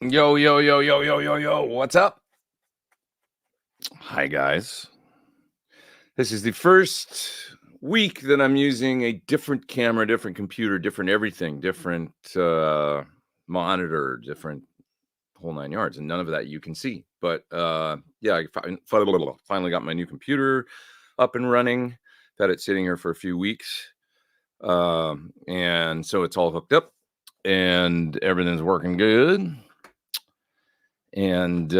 Yo, yo, yo, yo, yo, yo, yo, what's up? Hi, guys. This is the first week that I'm using a different camera, different computer, different everything, different monitor, different whole nine yards, and none of that you can see. But yeah, finally got my new computer up and running. Had it sitting here for a few weeks. And so it's all hooked up and everything's working good. And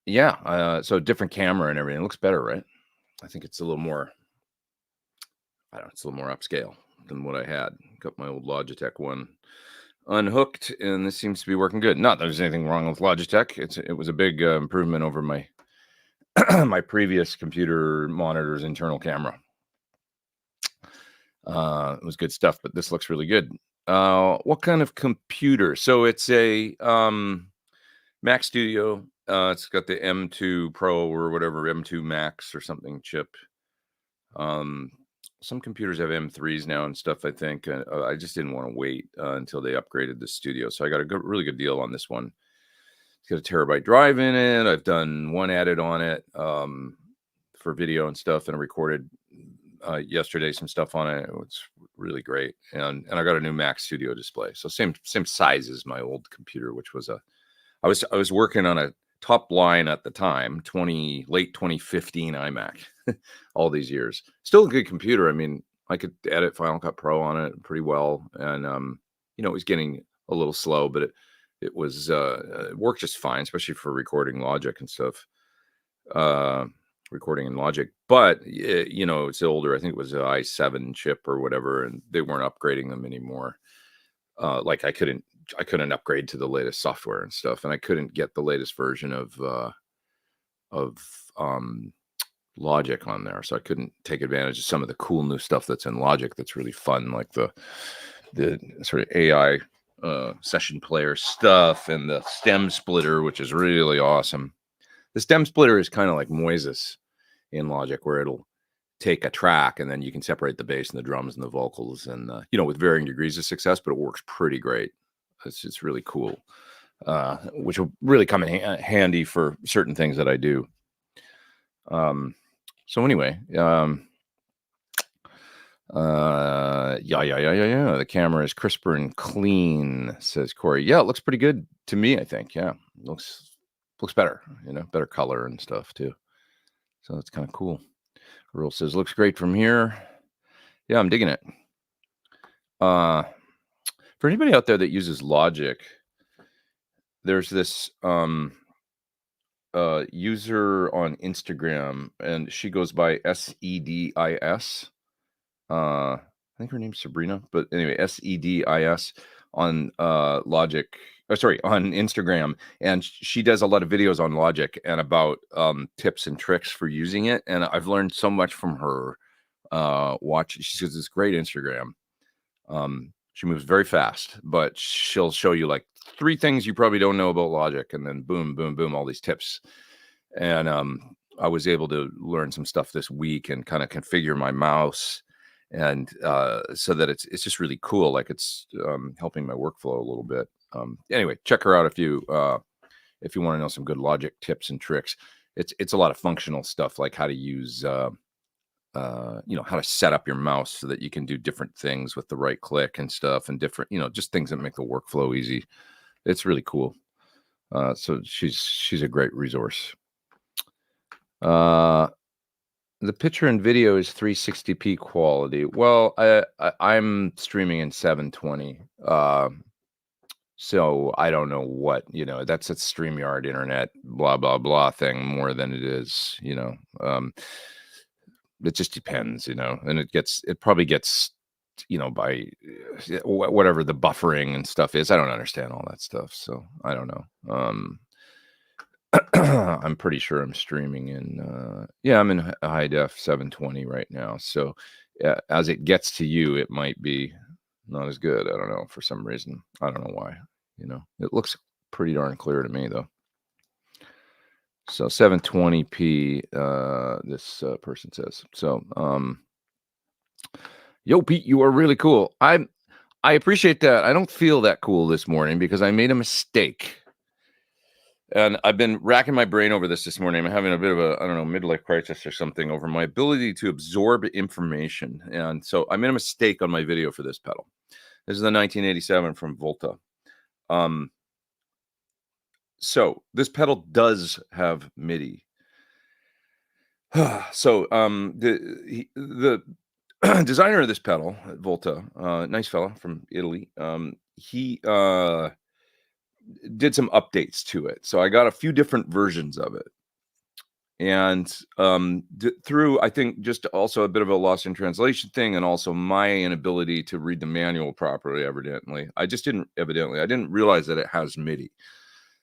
yeah, so different camera and everything. It looks better, right? I think it's a little more, I don't know, it's a little more upscale than what I had. Got my old Logitech one unhooked, and this seems to be working good. Not that there's anything wrong with Logitech. It was a big improvement over my my previous computer monitor's internal camera. It was good stuff, but this looks really good. What kind of computer? So it's a Mac Studio. It's got the M2 Pro or whatever, M2 Max or something chip. Some computers have M3s now and stuff, I think. I just didn't want to wait until they upgraded the studio. So I got a really good deal on this one. It's got a terabyte drive in it. I've done one edit on it for video and stuff, and I recorded yesterday some stuff on it. It's really great. And I got a new Mac Studio display. So same size as my old computer, which was I was working on a top line at the time, late 2015 iMac, all these years. Still a good computer. I mean, I could edit Final Cut Pro on it pretty well, and it was getting a little slow, but it was it worked just fine, especially for recording Logic and stuff. Recording in Logic, but it's older. I think it was an i7 chip or whatever, and they weren't upgrading them anymore. Like I couldn't upgrade to the latest software and stuff, and I couldn't get the latest version of Logic on there, so I couldn't take advantage of some of the cool new stuff that's in Logic that's really fun, like the sort of AI session player stuff and the stem splitter, which is really awesome. The stem splitter is kind of like Moises in Logic, where it'll take a track and then you can separate the bass and the drums and the vocals, and with varying degrees of success, but it works pretty great. It's really cool, which will really come in handy for certain things that I do. So anyway, yeah. The camera is crisper and clean, says Corey. Yeah, it looks pretty good to me, I think. Yeah, looks better, better color and stuff too. So that's kind of cool. Earl says, looks great from here. Yeah, I'm digging it. For anybody out there that uses Logic, there's this user on Instagram, and she goes by SEDIS. I think her name's Sabrina, but anyway, SEDIS on Logic. On Instagram, and she does a lot of videos on Logic and about tips and tricks for using it. And I've learned so much from her. She says it's great Instagram. She moves very fast, but she'll show you like 3 things you probably don't know about Logic, and then boom, boom, boom, all these tips. And I was able to learn some stuff this week and kind of configure my mouse, and so that it's just really cool. Like it's helping my workflow a little bit. Anyway, check her out if you want to know some good Logic tips and tricks. It's a lot of functional stuff, like how to use how to set up your mouse so that you can do different things with the right click and stuff, and different, just things that make the workflow easy. It's really cool. So she's a great resource. The picture and video is 360p quality. Well, I'm streaming in 720. So I don't know what, that's a StreamYard internet, blah, blah, blah thing more than it is, it just depends, and it probably gets, by whatever the buffering and stuff is. I don't understand all that stuff, so I don't know. I'm pretty sure I'm streaming in, I'm in high def 720 right now. So as it gets to you, it might be not as good. I don't know, for some reason. I don't know why. It looks pretty darn clear to me though. So 720p, this person says. So, yo, Pete, you are really cool. I appreciate that. I don't feel that cool this morning because I made a mistake. And I've been racking my brain over this morning. I'm having a bit of a, I don't know, midlife crisis or something over my ability to absorb information. And so I made a mistake on my video for this pedal. This is the 1987 from Volta. So this pedal does have MIDI. So the designer of this pedal, Volta, nice fella from Italy, he did some updates to it. So I got a few different versions of it. And through, I think, just also a bit of a lost in translation thing, and also my inability to read the manual properly, I didn't realize that it has MIDI.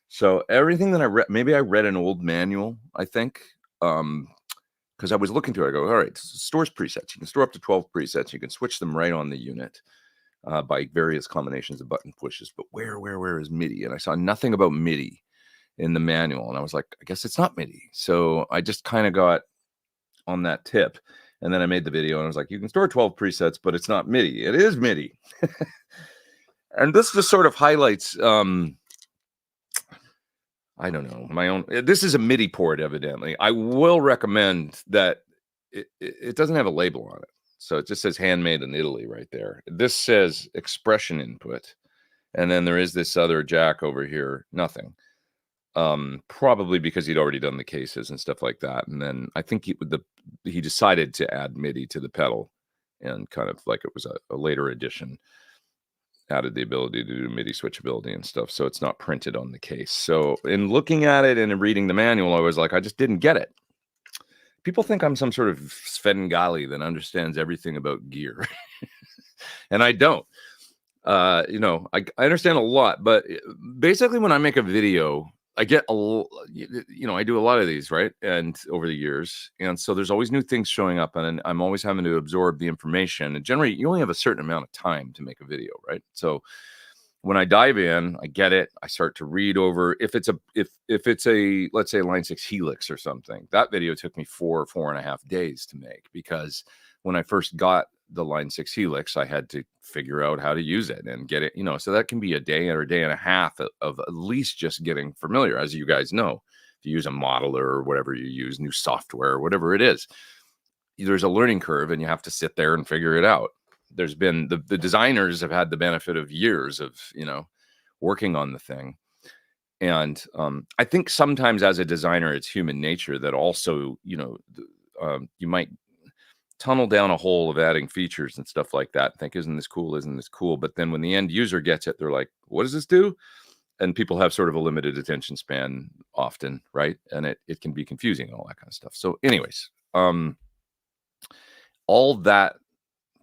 So everything that I read, maybe I read an old manual, I think, because I was looking through it. I go, all right, stores presets. You can store up to 12 presets. You can switch them right on the unit by various combinations of button pushes. But where is MIDI? And I saw nothing about MIDI in the manual. And I was like, I guess it's not MIDI. So I just kind of got on that tip. And then I made the video and I was like, you can store 12 presets, but it's not MIDI. It is MIDI. And this just sort of highlights, I don't know, my own. This is a MIDI port, evidently. I will recommend that it doesn't have a label on it. So it just says handmade in Italy right there. This says expression input. And then there is this other jack over here, nothing. Probably because he'd already done the cases and stuff like that. And then I think he decided to add MIDI to the pedal, and kind of like it was a later addition, added the ability to do MIDI switchability and stuff. So it's not printed on the case. So in looking at it and in reading the manual, I was like, I just didn't get it. People think I'm some sort of Svengali that understands everything about gear. And I don't. I understand a lot, but basically when I make a video, I get I do a lot of these, right? And over the years. And so there's always new things showing up, and I'm always having to absorb the information. And generally, you only have a certain amount of time to make a video, right? So when I dive in, I get it. I start to read over. If it's a let's say line 6 helix or something, that video took me 4.5 days to make, because when I first got the line 6 helix, I had to figure out how to use it and get it, so that can be a day or a day and a half of at least just getting familiar. As you guys know, if you use a modeler or whatever you use, new software or whatever it is, there's a learning curve and you have to sit there and figure it out. There's been the designers have had the benefit of years of, working on the thing. And I think sometimes as a designer, it's human nature that also, you might tunnel down a hole of adding features and stuff like that. Think, isn't this cool? Isn't this cool? But then when the end user gets it, they're like, what does this do? And people have sort of a limited attention span often, right? And it can be confusing and all that kind of stuff. So anyways, all that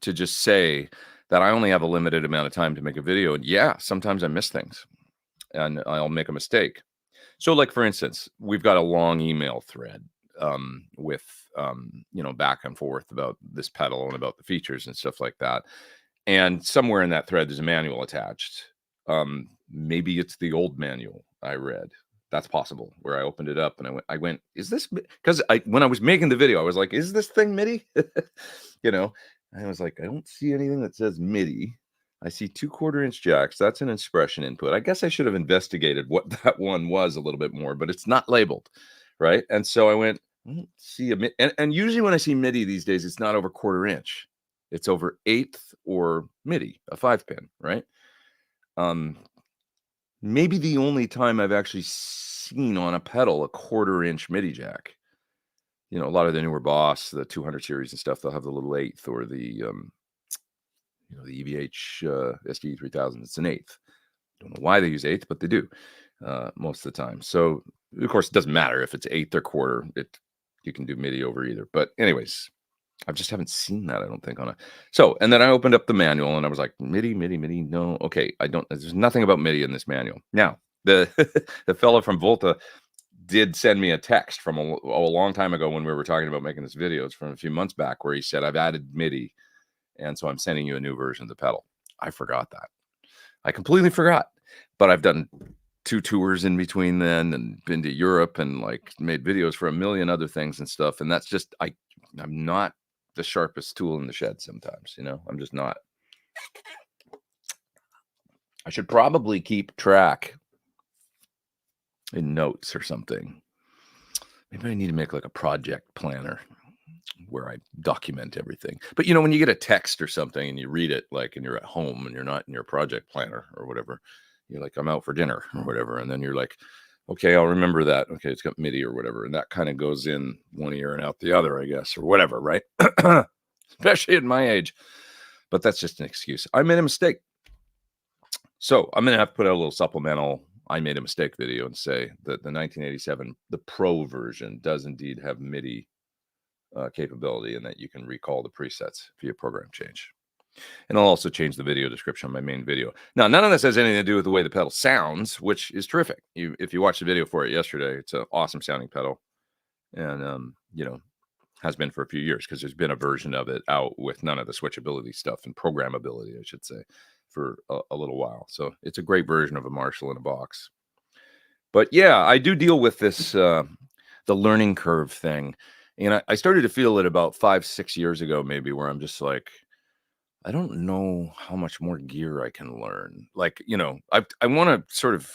to just say that I only have a limited amount of time to make a video. And yeah, sometimes I miss things and I'll make a mistake. So like, for instance, we've got a long email thread with, back and forth about this pedal and about the features and stuff like that. And somewhere in that thread, there's a manual attached. Maybe it's the old manual I read. That's possible, where I opened it up and I went, is this, because when I was making the video, I was like, is this thing MIDI? I was like, I don't see anything that says MIDI. I see 2 1/4-inch jacks. That's an expression input. I guess I should have investigated what that one was a little bit more, but it's not labeled, right? And so I went, I don't see and usually when I see MIDI these days, it's not over 1/4-inch. It's over 1/8 or MIDI, a 5-pin, right? Maybe the only time I've actually seen on a pedal a 1/4-inch MIDI jack. A lot of the newer Boss, the 200 series and stuff, they'll have the little 1/8, or the the EVH SG 3000. It's an 1/8. Don't know why they use 1/8, but they do most of the time. So of course it doesn't matter if it's 1/8 or 1/4. You can do MIDI over either. But anyways, I just haven't seen that, I don't think, on a. So, and then I opened up the manual and I was like, MIDI. No, okay, there's nothing about MIDI in this manual. Now, the fellow from Volta did send me a text from a long time ago when we were talking about making this video. It's from a few months back, where he said, I've added MIDI, and so I'm sending you a new version of the pedal. I forgot that. I completely forgot. But I've done 2 tours in between then, and been to Europe, and like made videos for a million other things and stuff. And that's just, I'm not the sharpest tool in the shed sometimes, I'm just not. I should probably keep track in notes or something. Maybe I need to make like a project planner where I document everything. But you know, when you get a text or something and you read it, like, and you're at home and you're not in your project planner or whatever, you're like, I'm out for dinner or whatever. And then you're like, okay, I'll remember that. Okay, it's got MIDI or whatever. And that kind of goes in one ear and out the other, I guess, or whatever, right? Especially at my age. But that's just an excuse. I made a mistake. So I'm going to have to put out a little supplemental I made a mistake video and say that the 1987, the Pro version, does indeed have MIDI capability, and that you can recall the presets via program change. And I'll also change the video description on my main video. Now, none of this has anything to do with the way the pedal sounds, which is terrific. If you watched the video for it yesterday, it's an awesome sounding pedal, and you know, has been for a few years, because there's been a version of it out with none of the switchability stuff and programmability, I should say, for a little while. So it's a great version of a Marshall in a box. But yeah, I do deal with this the learning curve thing. And I started to feel it about 5-6 years ago, maybe, where I'm just like, I don't know how much more gear I can learn. Like, you know, I want to sort of,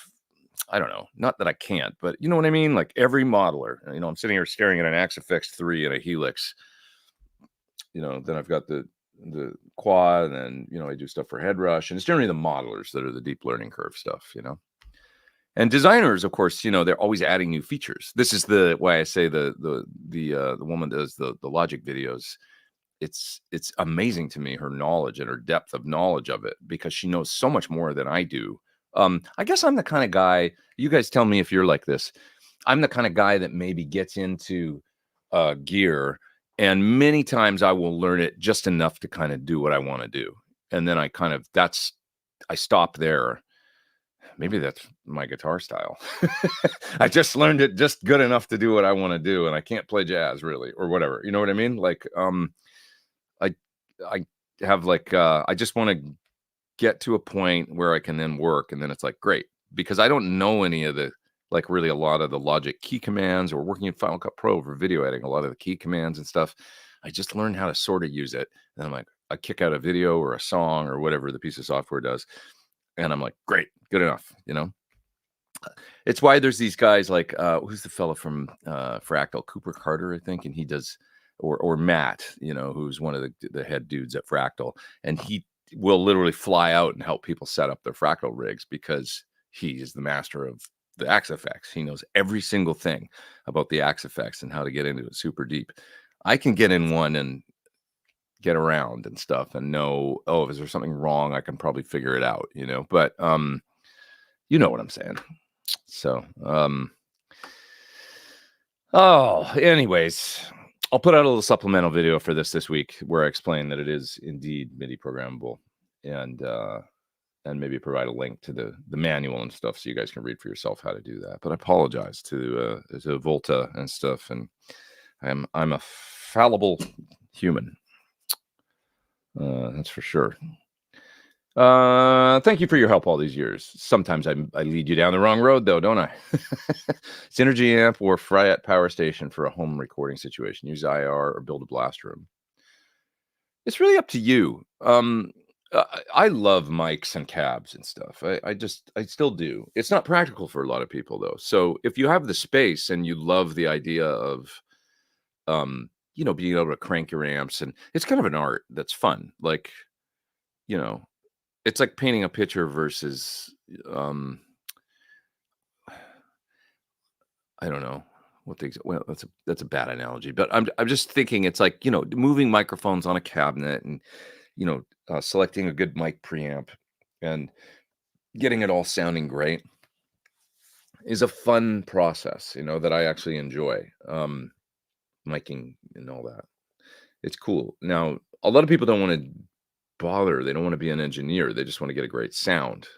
I don't know, not that I can't, but you know what I mean? Like every modeler, you know, I'm sitting here staring at an XFX3 and a Helix, you know, then I've got the quad, and then, you know, I do stuff for Headrush, and it's generally the modelers that are the deep learning curve stuff, you know. And designers, of course, you know, they're always adding new features. This is the why I say the woman does the Logic videos. It's amazing to me, her knowledge and her depth of knowledge of it, because she knows so much more than I do. I guess I'm the kind of guy, you guys tell me if you're like this. I'm the kind of guy that maybe gets into gear, and many times I will learn it just enough to kind of do what I want to do. And then I stop there. Maybe that's my guitar style. I just learned it just good enough to do what I want to do, and I can't play jazz really, or whatever. You know what I mean? Like, I have like, I just want to get to a point where I can then work, and then it's like, great, because I don't know any of the, like, really a lot of the Logic key commands, or working in Final Cut Pro for video editing, a lot of the key commands and stuff. I just learned how to sort of use it. And I'm like, I kick out a video or a song or whatever the piece of software does. And I'm like, great, good enough, you know? It's why there's these guys like, who's the fellow from Fractal, Cooper Carter, I think, and he does, or Matt, you know, who's one of the head dudes at Fractal, and he will literally fly out and help people set up their Fractal rigs, because he is the master of the XFX. He knows every single thing about the XFX and how to get into it super deep. I can get in one and get around and stuff and know, oh, is there something wrong? I can probably figure it out, you know, but you know what I'm saying. So anyways, I'll put out a little supplemental video for this week where I explain that it is indeed MIDI programmable, and maybe provide a link to the manual and stuff, so you guys can read for yourself how to do that. But I apologize to Volta and stuff, and I'm a fallible human. That's for sure. Thank you for your help all these years. Sometimes I lead you down the wrong road, though, don't I? Synergy amp or Fractal power station for a home recording situation. Use IR or build a blast room. It's really up to you. I love mics and cabs and stuff. I still do. It's not practical for a lot of people, though. So if you have the space and you love the idea of, you know, being able to crank your amps, and it's kind of an art that's fun. Like, you know, it's like painting a picture versus, I don't know what the, well, that's a bad analogy, but I'm just thinking it's like, you know, moving microphones on a cabinet, and, you know, selecting a good mic preamp and getting it all sounding great is a fun process, you know, that I actually enjoy. Miking and all that. It's cool. Now, a lot of people don't want to bother. They don't want to be an engineer. They just want to get a great sound,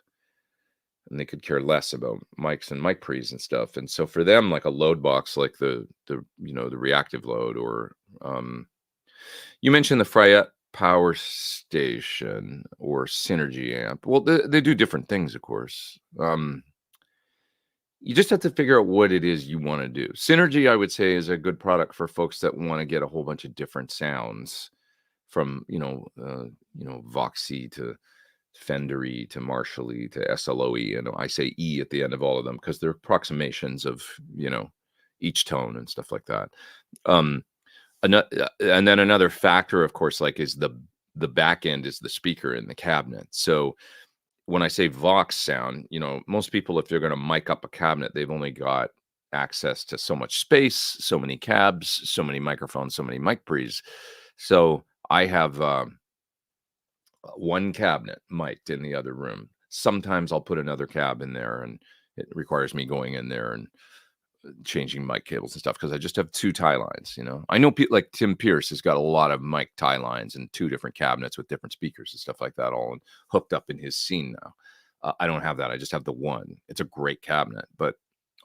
and they could care less about mics and mic pre's and stuff. And so for them, like a load box, like the you know, the reactive load, or you mentioned the Fractal power station or Synergy amp. Well, they do different things, of course. You just have to figure out what it is you want to do. Synergy, I would say, is a good product for folks that want to get a whole bunch of different sounds, from, you know, Voxy to Fender-y to Marshall-y to SLO-y, and I say E at the end of all of them because they're approximations of, each tone and stuff like that. And then another factor, of course, like is the back end is the speaker in the cabinet. So when I say Vox sound, most people, if they're going to mic up a cabinet, they've only got access to so much space, so many cabs, so many microphones, so many mic pre's. So I have one cabinet mic'd in the other room. Sometimes I'll put another cab in there, and it requires me going in there and changing mic cables and stuff because I just have 2 tie lines. I know people like Tim Pierce has got a lot of mic tie lines and 2 different cabinets with different speakers and stuff like that, all hooked up in his scene now. I don't have that. I just have the one. It's a great cabinet, but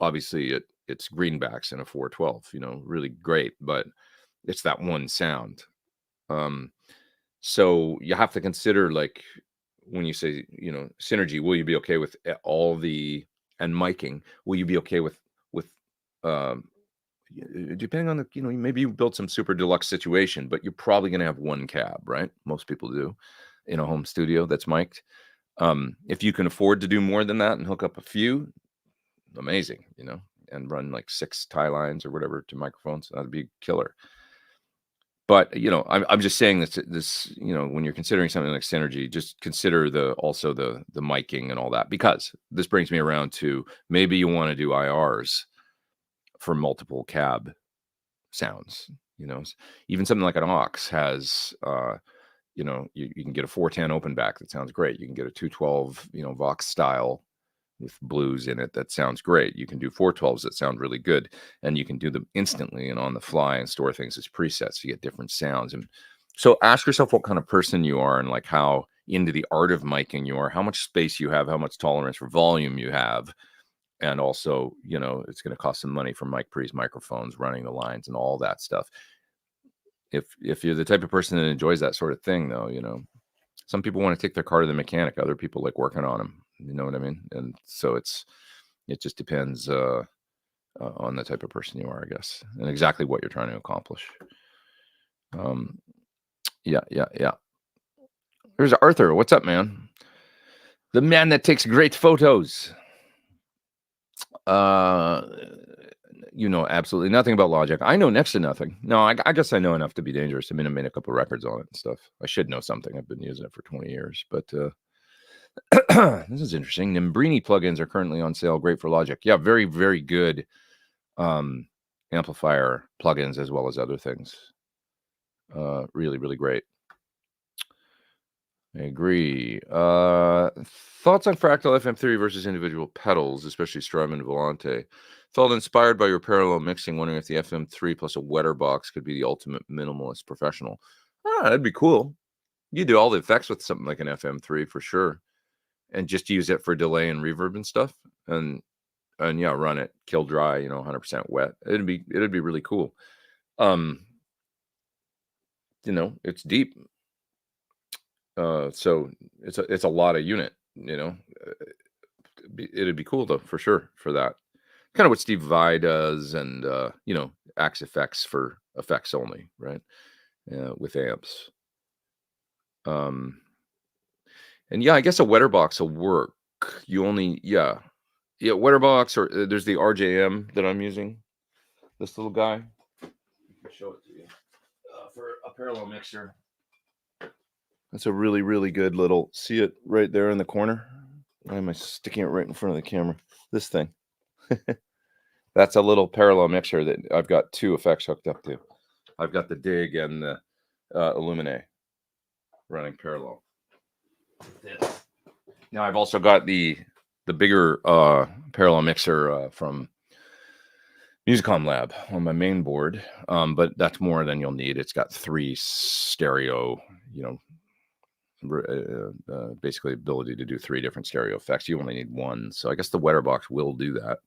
obviously it's greenbacks in a 412. Really great, but it's that one sound. So you have to consider, like, when you say, synergy, will you be okay with all the and miking? Will you be okay with depending on the, maybe you built some super deluxe situation, but you're probably going to have one cab, right? Most people do in a home studio that's mic'd. If you can afford to do more than that and hook up a few, amazing, and run like 6 tie lines or whatever to microphones, that'd be killer. But I'm just saying this, when you're considering something like synergy, just consider also the miking and all that, because this brings me around to maybe you want to do IRs for multiple cab sounds. Even something like an aux has you can get a 410 open back that sounds great. You can get a 212 Vox style with blues in it that sounds great. You can do 412s that sound really good, and you can do them instantly and on the fly and store things as presets. You get different sounds. And so ask yourself what kind of person you are and like how into the art of miking you are, how much space you have, how much tolerance for volume you have. And also, it's going to cost some money for mic pre's, microphones, running the lines and all that stuff. If you're the type of person that enjoys that sort of thing, though, some people want to take their car to the mechanic. Other people like working on them. You know what I mean? And so it just depends on the type of person you are, I guess, and exactly what you're trying to accomplish. Yeah. There's Arthur. What's up, man? The man that takes great photos. Absolutely nothing about Logic. I know next to nothing. No, I guess I know enough to be dangerous. I mean, I made a couple records on it and stuff. I should know something. I've been using it for 20 years, but this is interesting. Nimbrini plugins are currently on sale. Great for Logic. Yeah, very, very good amplifier plugins as well as other things. Really, really great. I agree. Thoughts on Fractal FM3 versus individual pedals, especially Strum and Volante? Felt inspired by your parallel mixing, wondering if the FM3 plus a wetter box could be the ultimate minimalist professional. That'd be cool. You do all the effects with something like an FM3 for sure, and just use it for delay and reverb and stuff, and yeah, run it kill dry, 100% wet. It'd be really cool. It's deep. So it's a lot of unit, it'd be cool though, for sure, for that. Kind of what Steve Vai does, and Axe Effects for effects only, right? With amps. And yeah, I guess a wetter box will work. You only, wetter box, or there's the RJM that I'm using. This little guy. I can show it to you for a parallel mixer. That's a really, really good little. See it right there in the corner? Why am I sticking it right in front of the camera? This thing. That's a little parallel mixer that I've got 2 effects hooked up to. I've got the Dig and the Illumine running parallel. Now I've also got the bigger parallel mixer from Musicom Lab on my main board, but that's more than you'll need. It's got 3 stereo, basically ability to do 3 different stereo effects. You only need 1, so I guess the wetter box will do that.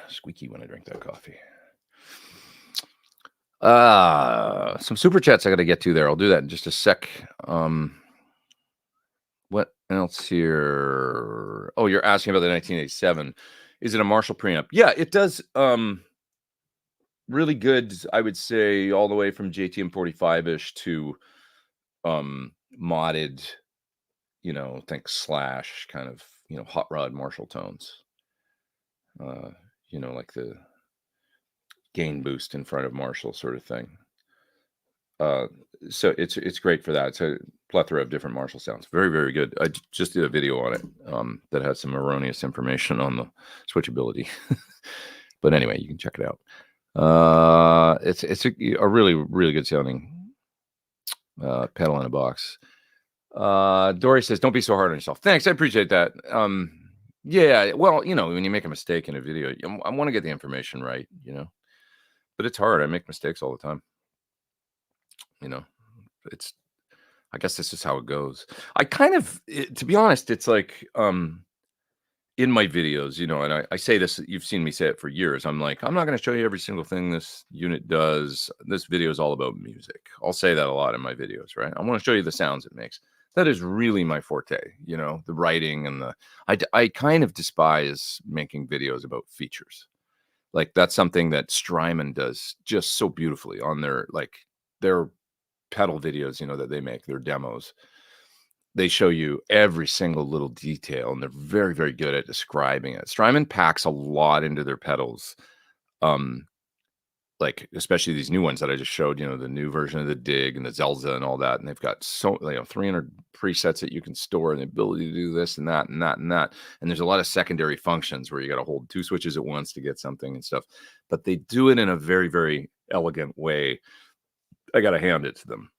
Squeaky when I drink that coffee. Some super chats I got to get to there. I'll do that in just a sec. What else here? Oh, you're asking about the 1987. Is it a Marshall preamp? Yeah, it does. Really good, I would say, all the way from JTM 45-ish to modded, think Slash kind of, hot rod Marshall tones. Like the gain boost in front of Marshall sort of thing. So it's great for that. It's a plethora of different Marshall sounds. Very, very good. I just did a video on it that has some erroneous information on the switchability. But anyway, you can check it out. It's a really, really good sounding pedal in a box. Dory says, don't be so hard on yourself. Thanks. I appreciate that. Yeah, well, when you make a mistake in a video, I want to get the information right, but it's hard. I make mistakes all the time. I guess this is how it goes. I kind of, to be honest, it's like, in my videos, and I say this, you've seen me say it for years. I'm like, I'm not going to show you every single thing this unit does. This video is all about music. I'll say that a lot in my videos, right? I want to show you the sounds it makes. That is really my forte, the writing and I kind of despise making videos about features. Like that's something that Strymon does just so beautifully on their pedal videos, that they make, their demos. They show you every single little detail and they're very, very good at describing it. Strymon packs a lot into their pedals. Like especially these new ones that I just showed, the new version of the Dig and the Zelza and all that. And they've got 300 presets that you can store and the ability to do this and that and that and that. And there's a lot of secondary functions where you got to hold 2 switches at once to get something and stuff. But they do it in a very, very elegant way. I got to hand it to them.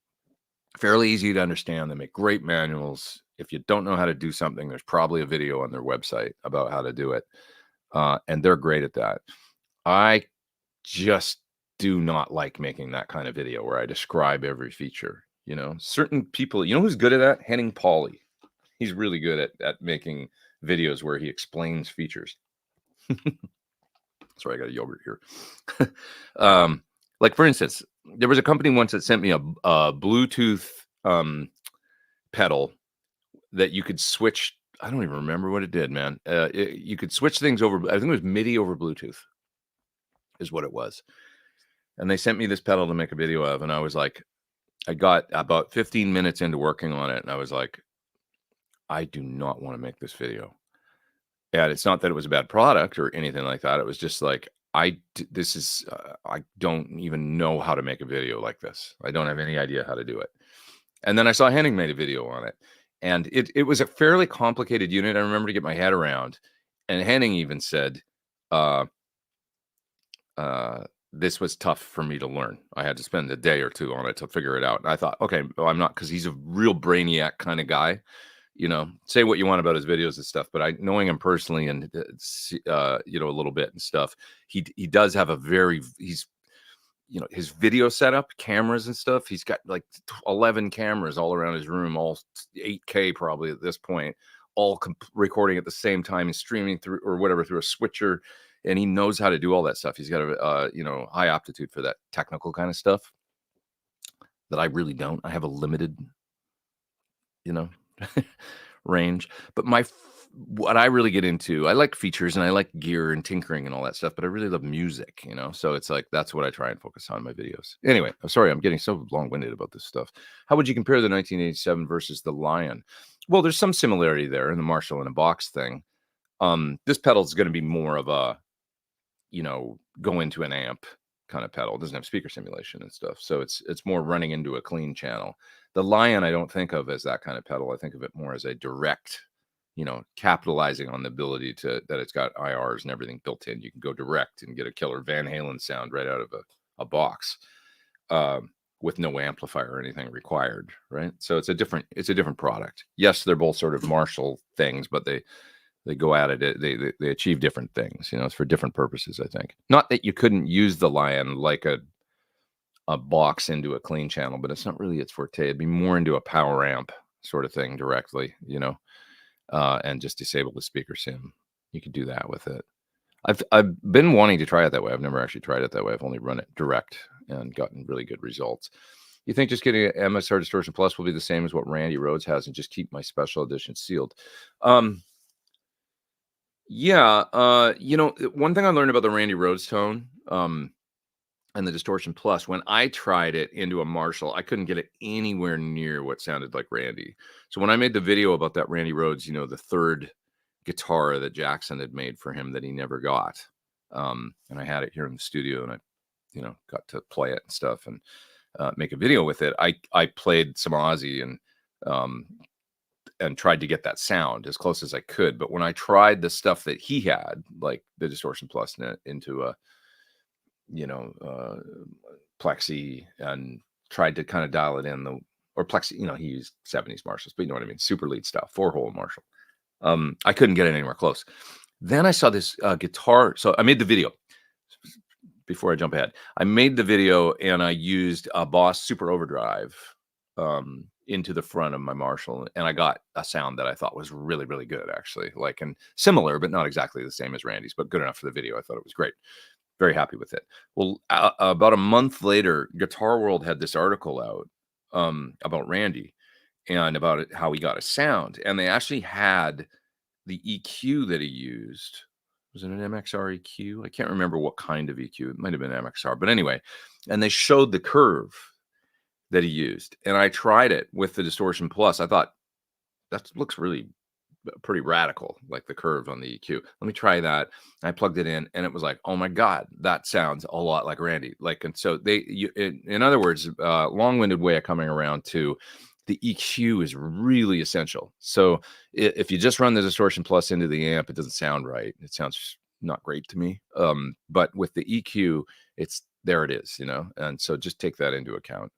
Fairly easy to understand. They make great manuals. If you don't know how to do something, there's probably a video on their website about how to do it. And they're great at that. I just do not like making that kind of video where I describe every feature. Certain people, who's good at that? Henning Pauly. He's really good at making videos where he explains features. Sorry, I got a yogurt here. Like for instance, there was a company once that sent me a Bluetooth pedal that you could switch. I don't even remember what it did, man. You could switch things over. I think it was MIDI over Bluetooth is what it was. And they sent me this pedal to make a video of. And I was like, I got about 15 minutes into working on it. And I was like, I do not want to make this video. And it's not that it was a bad product or anything like that. It was just like, I don't even know how to make a video like this. I don't have any idea how to do it. And then I saw Henning made a video on it. And it was a fairly complicated unit. I remember to get my head around. And Henning even said, this was tough for me to learn. I had to spend a day or two on it to figure it out. And I thought, okay, well, I'm not, because he's a real brainiac kind of guy. Say what you want about his videos and stuff, but knowing him personally and a little bit and stuff, he does have his video setup, cameras and stuff. He's got like 11 cameras all around his room, all 8K probably at this point, all recording at the same time and streaming through or whatever through a switcher. And he knows how to do all that stuff. He's got a high aptitude for that technical kind of stuff that I really don't. I have a limited, range. But what I really get into, I like features and I like gear and tinkering and all that stuff, but I really love music, so it's like that's what I try and focus on in my videos. Anyway, I'm sorry I'm getting so long-winded about this stuff. How would you compare the 1987 versus the Lion? Well, there's some similarity there in the Marshall in a box thing. This pedal is going to be more of a go into an amp kind of pedal. It doesn't have speaker simulation and stuff, so it's more running into a clean channel. The Lion I don't think of as that kind of pedal. I think of it more as a direct, capitalizing on the ability that it's got IRs and everything built in. You can go direct and get a killer Van Halen sound right out of a box with no amplifier or anything required, right? So it's a different product. Yes, they're both sort of Marshall things, but they go at it. They achieve different things. It's for different purposes, I think. Not that you couldn't use the Lion like a box into a clean channel, but it's not really its forte. It'd be more into a power amp sort of thing directly, and just disable the speaker sim. You could do that with it. I've been wanting to try it that way. I've never actually tried it that way. I've only run it direct and gotten really good results. You think just getting an MSR Distortion Plus will be the same as what Randy Rhoads has and just keep my special edition sealed? Yeah. One thing I learned about the Randy Rhoads tone, and the Distortion Plus, when I tried it into a Marshall, I couldn't get it anywhere near what sounded like Randy. So when I made the video about that Randy Rhoads, the third guitar that Jackson had made for him that he never got, and I had it here in the studio, and I, got to play it and stuff, and make a video with it. I played some Ozzy and tried to get that sound as close as I could. But when I tried the stuff that he had, like the Distortion Plus into a Plexi, and tried to kind of dial it in, or Plexi, he used 70s Marshalls, but you know what I mean, super lead style, 4-hole Marshall. I couldn't get it anywhere close. Then I saw this guitar. So I made the video. Before I jump ahead, I made the video and I used a Boss Super Overdrive into the front of my Marshall, and I got a sound that I thought was really, really good, actually, and similar, but not exactly the same as Randy's, but good enough for the video. I thought it was great. Very happy with it. Well, about a month later, Guitar World had this article out about Randy and about how he got a sound, and they actually had the EQ that he used. Was it an MXR EQ? I can't remember what kind of EQ. It might have been MXR, but anyway, and they showed the curve that he used, and I tried it with the Distortion Plus. I thought that looks really pretty radical, like the curve on the EQ. Let me try that. I plugged it in, and it was like, oh my God, that sounds a lot like Randy. And so in other words, long-winded way of coming around to the EQ is really essential. So if you just run the Distortion Plus into the amp, it doesn't sound right. It sounds not great to me. But with the EQ, there it is, and so just take that into account.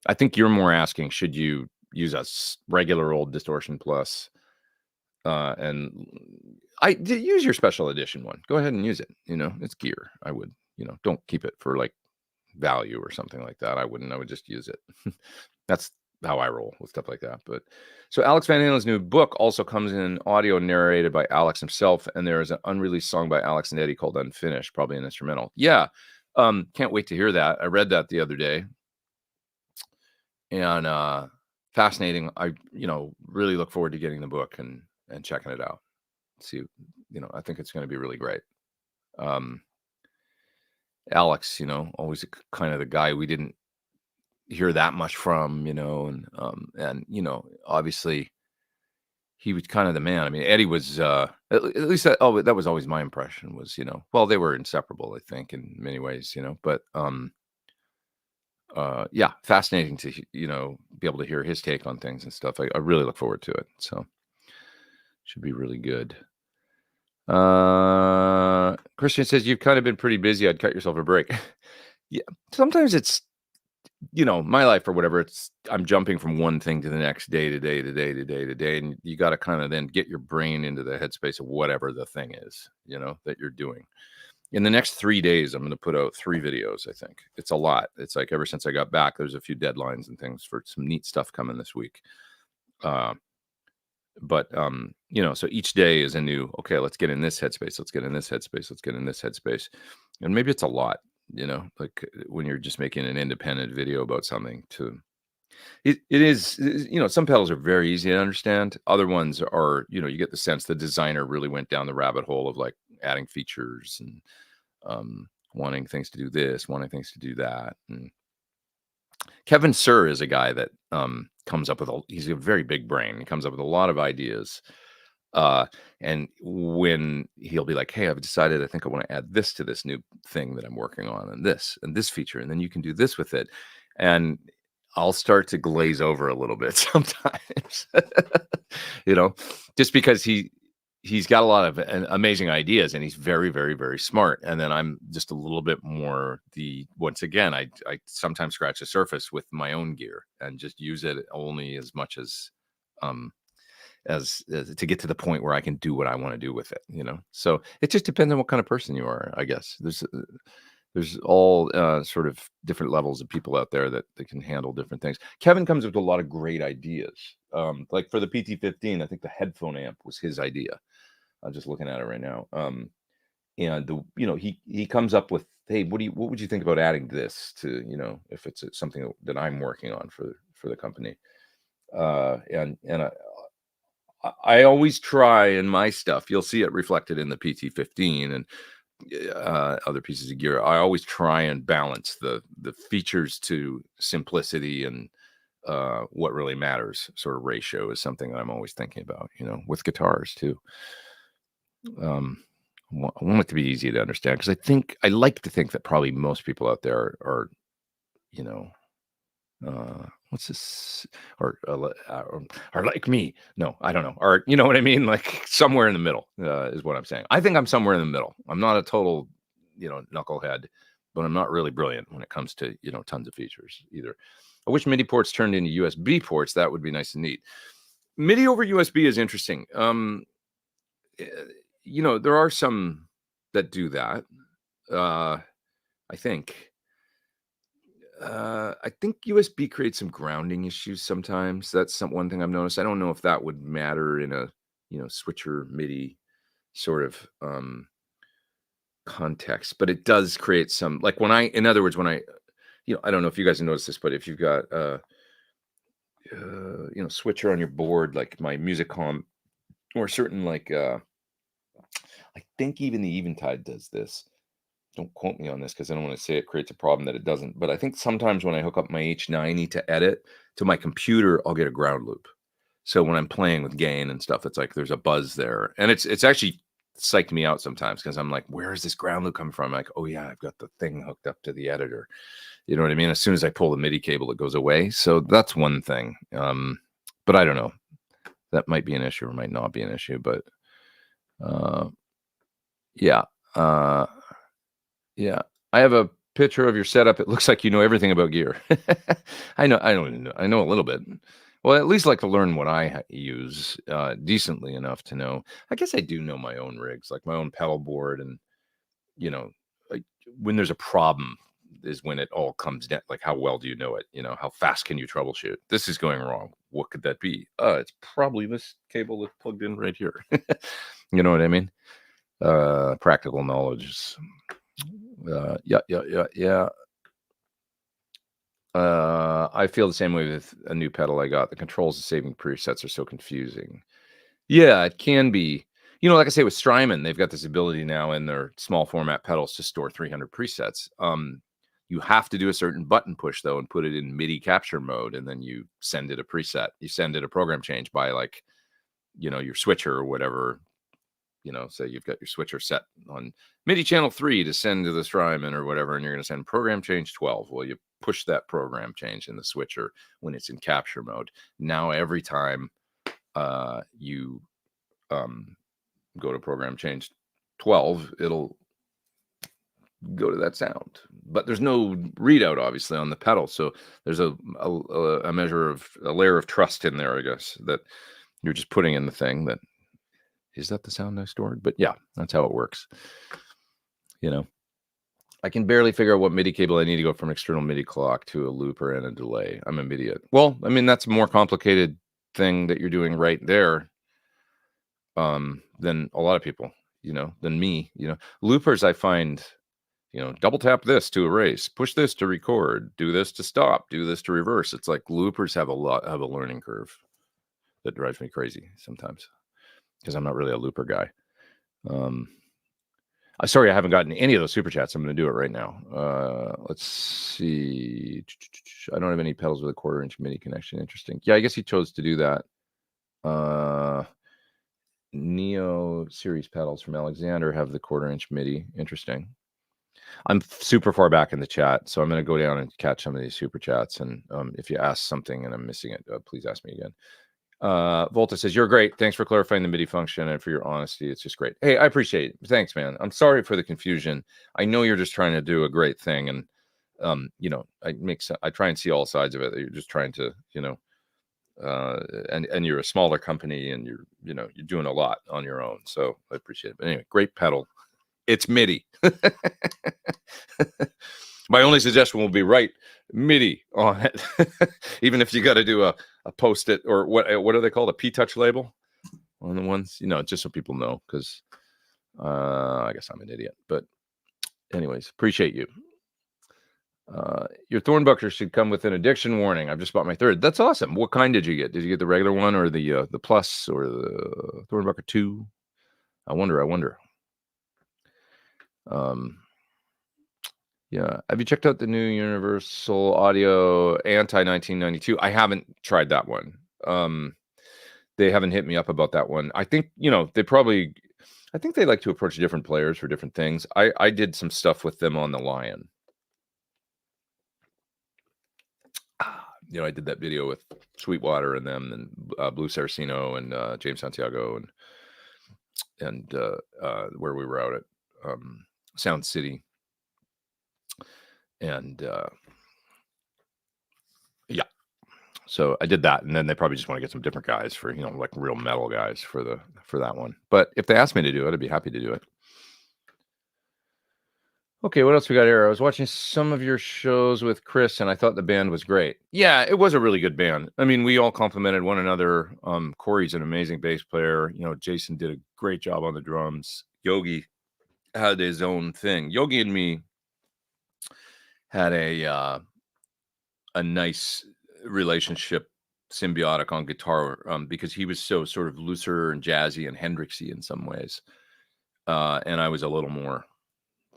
I think you're more asking, should you use a regular old Distortion Plus? And I use your special edition one. Go ahead and use it. It's gear. I would, don't keep it for like value or something like that. I wouldn't. I would just use it. That's how I roll with stuff like that. But so Alex Van Halen's new book also comes in audio narrated by Alex himself, and there is an unreleased song by Alex and Eddie called Unfinished, probably an instrumental. Yeah. Can't wait to hear that. I read that the other day, and fascinating. I really look forward to getting the book and checking it out. See, I think it's going to be really great. Alex, always kind of the guy we didn't hear that much from, and obviously he was kind of the man. I mean, Eddie was at least that was always my impression was, well, they were inseparable, I think, in many ways, but yeah, fascinating to be able to hear his take on things and stuff. I really look forward to it. So should be really good. Christian says you've kind of been pretty busy. I'd cut yourself a break. Yeah, sometimes it's my life or whatever. I'm jumping from one thing to the next, day to day to day to day to day, and you got to kind of then get your brain into the headspace of whatever the thing is that you're doing. In the next 3 days, I'm going to put out 3 videos. I think it's a lot. It's like ever since I got back, there's a few deadlines and things for some neat stuff coming this week. But so each day is a new, okay, let's get in this headspace. Let's get in this headspace. Let's get in this headspace. And maybe it's a lot, like when you're just making an independent video about something it is, some pedals are very easy to understand. Other ones are, you get the sense the designer really went down the rabbit hole of like adding features and wanting things to do this, wanting things to do that. And Kevin Sir is a guy that comes up with he's a very big brain. He comes up with a lot of ideas. And when he'll be like, hey, I've decided, I think I want to add this to this new thing that I'm working on, and this feature, and then you can do this with it. And I'll start to glaze over a little bit sometimes, just because he's got a lot of amazing ideas, and he's very, very, very smart. And then I'm just a little bit more once again, I sometimes scratch the surface with my own gear and just use it only as much as to get to the point where I can do what I want to do with it, So it just depends on what kind of person you are, I guess. There's all sort of different levels of people out there that can handle different things. Kevin comes up with a lot of great ideas. Like for the PT-15, I think the headphone amp was his idea. I'm just looking at it right now. And he comes up with, hey, what would you think about adding this to, if it's something that I'm working on for the company. And I always try in my stuff, you'll see it reflected in the PT-15, and other pieces of gear, I always try and balance the features to simplicity and what really matters. Sort of ratio is something that I'm always thinking about, with guitars too. I want it to be easy to understand, because I like to think that probably most people out there are what's this, or like me. No, I don't know. Or, you know what I mean? Like somewhere in the middle is what I'm saying. I think I'm somewhere in the middle. I'm not a total, knucklehead, but I'm not really brilliant when it comes to, tons of features either. I wish MIDI ports turned into USB ports. That would be nice and neat. MIDI over USB is interesting. There are some that do that. I think USB creates some grounding issues sometimes. That's one thing I've noticed. I don't know if that would matter in a, switcher MIDI sort of context, but it does create some, like in other words, when I don't know if you guys have noticed this, but if you've got switcher on your board, like my Musicom, or certain like I think even the Eventide does this. Don't quote me on this, because I don't want to say it creates a problem that it doesn't. But I think sometimes when I hook up my H90 to edit to my computer, I'll get a ground loop. So when I'm playing with gain and stuff, it's like there's a buzz there, and it's actually psyched me out sometimes, because I'm like, where is this ground loop coming from? I'm like, oh yeah, I've got the thing hooked up to the editor. You know what I mean? As soon as I pull the MIDI cable, it goes away. So that's one thing. But I don't know. That might be an issue or might not be an issue. But yeah. Yeah. I have a picture of your setup. It looks like you know everything about gear. I know a little bit. Well, at least like to learn what I use decently enough to know. I guess I do know my own rigs, like my own pedal board, and like when there's a problem is when it all comes down. Like, how well do you know it? How fast can you troubleshoot? This is going wrong. What could that be? It's probably this cable that's plugged in right here. You know what I mean? Practical knowledge. Yeah. I feel the same way with a new pedal I got. The controls and saving presets are so confusing. Yeah, it can be. Like I say with Strymon, they've got this ability now in their small format pedals to store 300 presets. You have to do a certain button push though, and put it in MIDI capture mode, and then you send it a preset. You send it a program change by like, your switcher or whatever. Say you've got your switcher set on MIDI channel 3 to send to the Strymon or whatever, and you're going to send program change 12. Well, you push that program change in the switcher when it's in capture mode. Now, every time you go to program change 12, it'll go to that sound. But there's no readout, obviously, on the pedal. So there's a measure of a layer of trust in there, I guess, that you're just putting in the thing that, is that the sound I stored? But yeah, that's how it works. I can barely figure out what MIDI cable I need to go from external MIDI clock to a looper and a delay. I'm an idiot. Well, I mean, that's a more complicated thing that you're doing right there than a lot of people, than me. Loopers, I find, double tap this to erase, push this to record, do this to stop, do this to reverse. It's like loopers have a learning curve that drives me crazy sometimes, because I'm not really a looper guy. Sorry, I haven't gotten any of those super chats. I'm going to do it right now. Let's see. I don't have any pedals with a 1/4-inch MIDI connection. Interesting. Yeah, I guess he chose to do that. Neo series pedals from Alexander have the 1/4-inch MIDI. Interesting. I'm super far back in the chat, so I'm going to go down and catch some of these super chats. And if you ask something and I'm missing it, please ask me again. Volta says, you're great. Thanks for clarifying the MIDI function and for your honesty. It's just great. Hey, I appreciate it. Thanks, man. I'm sorry for the confusion. I know you're just trying to do a great thing, and I try and see all sides of it. You're just trying to, and you're a smaller company, and you're doing a lot on your own. So I appreciate it. But anyway, great pedal. It's MIDI. My only suggestion will be write MIDI on it, even if you got to do a post-it, or what are they called? A P-Touch label on the ones, just so people know, because I guess I'm an idiot. But anyways, appreciate you. Your Thornbuckler should come with an addiction warning. I've just bought my 3rd. That's awesome. What kind did you get? Did you get the regular one, or the Plus, or the Thornbuckler 2? I wonder. Yeah. Have you checked out the new Universal Audio Anti 1992? I haven't tried that one. They haven't hit me up about that one. I think, I think they like to approach different players for different things. I did some stuff with them on the Lion. I did that video with Sweetwater and them and Blue Saraceno and James Santiago and where we were out at Sound City. And yeah, so I did that, and then they probably just want to get some different guys for like real metal guys for that one. But if they asked me to do it, I'd be happy to do it. Okay, what else we got here? I was watching some of your shows with Chris, and I thought the band was great. Yeah, it was a really good band. I mean, we all complimented one another. Corey's an amazing bass player. Jason did a great job on the drums. Yogi had his own thing. Yogi and me had a nice relationship, symbiotic on guitar, because he was so sort of looser and jazzy and Hendrixy in some ways, and I was a little more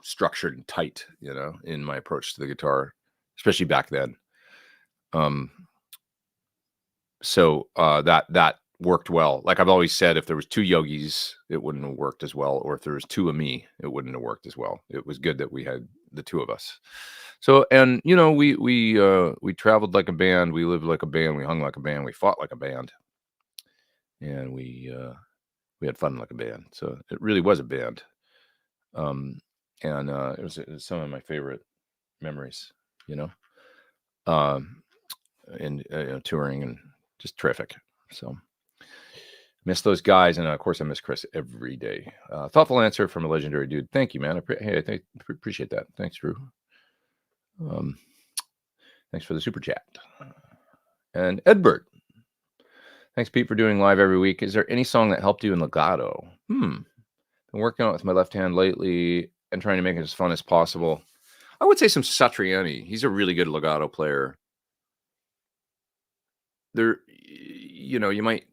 structured and tight, in my approach to the guitar, especially back then. So that worked well. Like I've always said, if there was two Yogis, it wouldn't have worked as well, or if there was two of me, it wouldn't have worked as well. It was good that we had the two of us. So, and we traveled like a band, we lived like a band, we hung like a band, we fought like a band, and we had fun like a band. So it really was a band. And it was some of my favorite memories, and touring and just terrific. So miss those guys, and of course I miss Chris every day. Thoughtful answer from a legendary dude. Thank you, man. I appreciate that. Thanks, Drew. Thanks for the super chat. And Edbert, thanks, Pete, for doing live every week. Is there any song that helped you in legato? Been working on it with my left hand lately and trying to make it as fun as possible. I would say some Satriani. He's a really good legato player. You might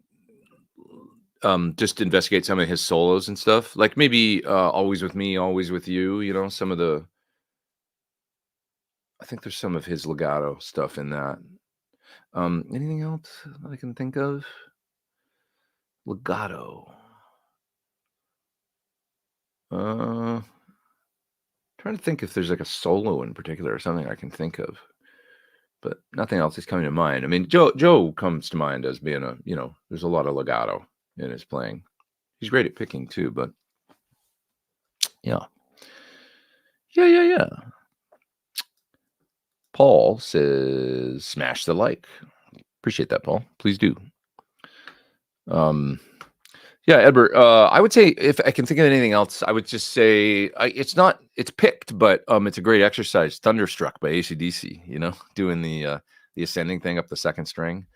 just investigate some of his solos and stuff. Like maybe Always With Me, Always With You, some of the... I think there's some of his legato stuff in that. Anything else that I can think of? Legato. Trying to think if there's like a solo in particular or something I can think of, but nothing else is coming to mind. I mean, Joe comes to mind as being there's a lot of legato in his playing. He's great at picking too, but yeah. Paul says, smash the like. Appreciate that, Paul. Please do. Yeah, Edward, I would say if I can think of anything else, I would just say it's picked, but it's a great exercise. Thunderstruck by AC/DC, doing the ascending thing up the second string,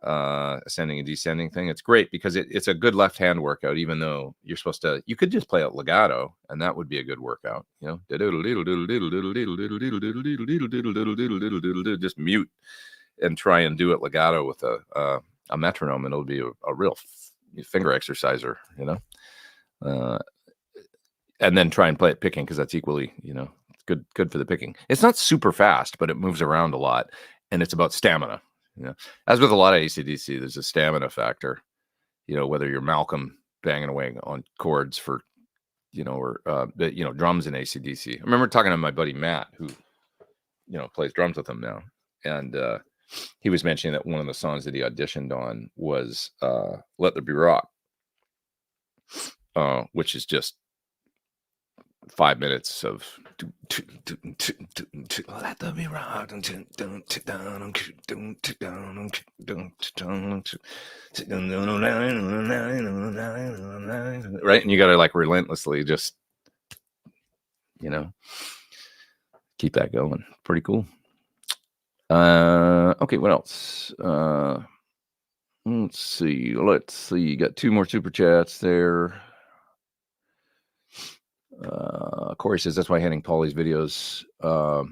ascending and descending thing. It's great because it's a good left hand workout, even though you could just play it legato and that would be a good workout, just mute and try and do it legato with a metronome, and it'll be a real finger exerciser, and then try and play it picking, because that's equally, good for the picking. It's not super fast, but it moves around a lot, and it's about stamina. As with a lot of AC/DC, there's a stamina factor. Whether you're Malcolm banging away on chords for, or drums in AC/DC. I remember talking to my buddy Matt, who plays drums with him now, and he was mentioning that one of the songs that he auditioned on was Let There Be Rock, which is just 5 minutes of Let There Be Rock, right? And you got to like relentlessly just, keep that going. Pretty cool. Okay, what else? Let's see. Got two more super chats there. Corey says that's why Henning Pauly's videos are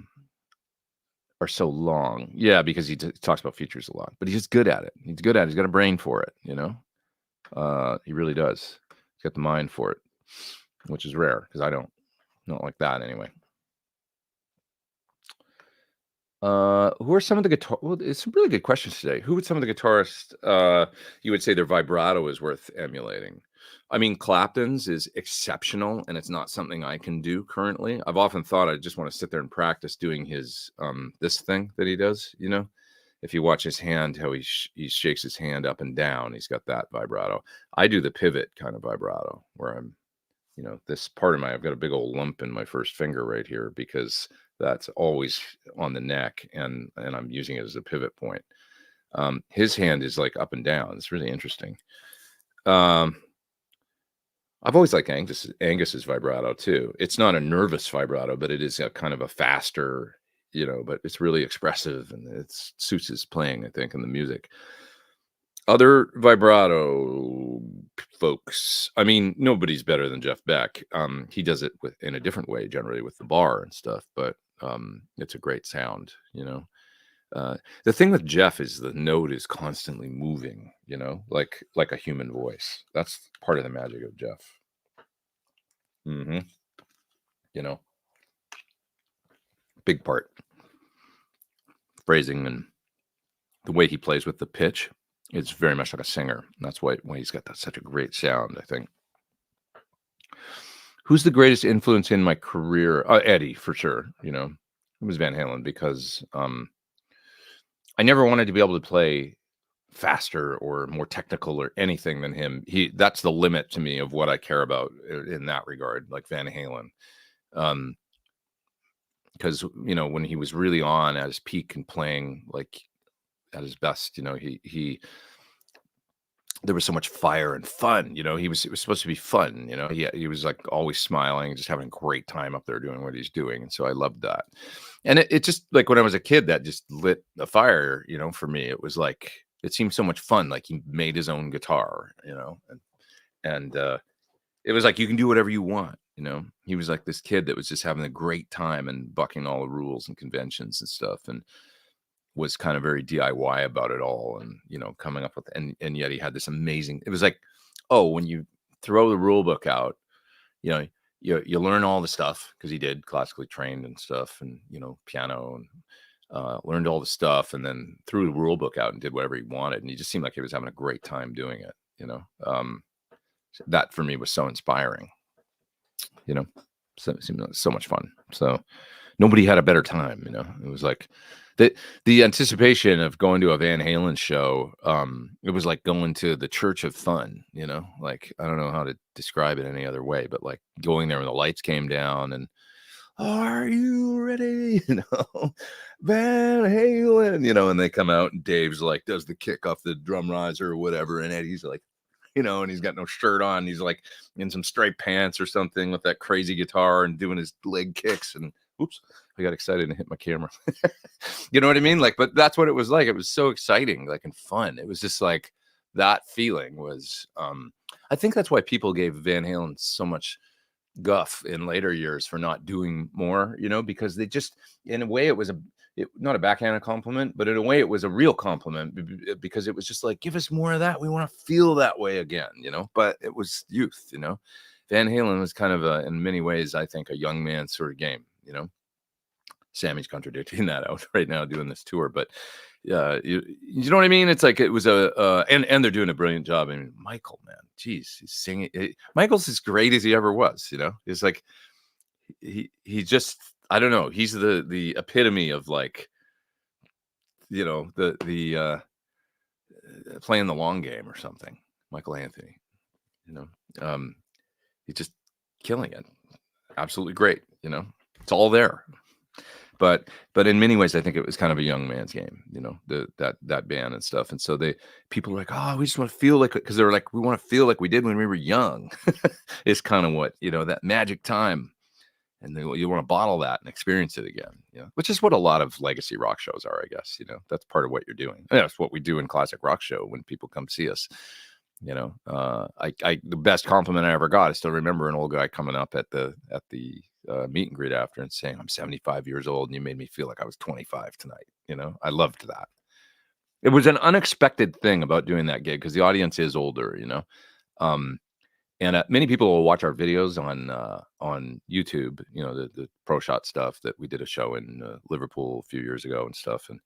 so long. Yeah, because he talks about features a lot, but he's good at it. He's good at it. He's got a brain for it, he really does. He's got the mind for it, which is rare because I don't. Not like that anyway. Who are some of the guitar? Well, it's some really good questions today. Who would some of the guitarists you would say their vibrato is worth emulating? I mean, Clapton's is exceptional, and it's not something I can do currently. I've often thought I just want to sit there and practice doing his this thing that he does. You know, if you watch his hand, how he shakes his hand up and down, he's got that vibrato. I do the pivot kind of vibrato, where I'm, you know, this part of I've got a big old lump in my first finger right here because that's always on the neck, and I'm using it as a pivot point. His hand is like up and down. It's really interesting. I've always liked Angus's vibrato too. It's not a nervous vibrato, but it is a kind of a faster, you know, but it's really expressive and it suits his playing, I think, in the music. Other vibrato folks, I mean, nobody's better than Jeff Beck. He does it in a different way, generally with the bar and stuff, but it's a great sound, you know. The thing with Jeff is the note is constantly moving, you know, like a human voice. That's part of the magic of Jeff. You know, big part. Phrasing and the way he plays with the pitch. It's very much like a singer. That's why he's got such a great sound, I think. Who's the greatest influence in my career? Eddie, for sure. You know, it was Van Halen because I never wanted to be able to play faster or more technical or anything than him. That's the limit to me of what I care about in that regard, like Van Halen. Because, you know, when he was really on at his peak and playing like at his best, you know, there was so much fire and fun, you know. It was supposed to be fun, you know. He was like always smiling, just having a great time up there doing what he's doing, and so I loved that. And it just, like, when I was a kid, that just lit a fire, you know. For me, it was like, it seemed so much fun. Like, he made his own guitar, you know, and it was like, you can do whatever you want, you know. He was like this kid that was just having a great time and bucking all the rules and conventions and stuff, and was kind of very DIY about it all, and, you know, coming up with, and yet he had this amazing, it was like, oh, when you throw the rule book out, you know, you learn all the stuff, because he did classically trained and stuff, and, you know, piano, and learned all the stuff, and then threw the rule book out and did whatever he wanted, and he just seemed like he was having a great time doing it, you know. That for me was so inspiring, you know. So it seemed like so much fun. So nobody had a better time, you know. It was like the anticipation of going to a Van Halen show, it was like going to the Church of Fun, you know. Like, I don't know how to describe it any other way, but like going there when the lights came down and, are you ready? You know, Van Halen, you know, and they come out and Dave's like does the kick off the drum riser or whatever, and Eddie's like, you know, and he's got no shirt on. He's like in some striped pants or something with that crazy guitar and doing his leg kicks. And oops, I got excited and hit my camera. You know what I mean? Like, but that's what it was like. It was so exciting, like, and fun. It was just like, that feeling was, I think that's why people gave Van Halen so much guff in later years for not doing more, you know, because they just, in a way, it was not a backhanded compliment, but in a way it was a real compliment, because it was just like, give us more of that. We want to feel that way again, you know. But it was youth, you know. Van Halen was kind of in many ways, I think, a young man sort of game, you know. Sammy's contradicting that out right now doing this tour, but you know what I mean? It's like, it was and they're doing a brilliant job. I mean, Michael, man, geez, he's singing. Michael's as great as he ever was, you know. It's like, he just, I don't know, he's the epitome of, like, you know, the playing the long game or something. Michael Anthony, you know, he's just killing it. Absolutely great, you know. It's all there. But in many ways, I think it was kind of a young man's game, you know, that band and stuff. And so people were like, oh, we just want to feel like, because they were like, we want to feel like we did when we were young. It's kind of what, you know, that magic time. And you want to bottle that and experience it again, you know, which is what a lot of legacy rock shows are, I guess. You know, that's part of what you're doing. And that's what we do in classic rock show when people come see us. You know, the best compliment I ever got, I still remember an old guy coming up at the meet and greet after and saying, I'm 75 years old and you made me feel like I was 25 tonight. You know, I loved that. It was an unexpected thing about doing that gig, because the audience is older, you know. And many people will watch our videos on YouTube, the pro shot stuff that we did a show in Liverpool a few years ago and stuff. And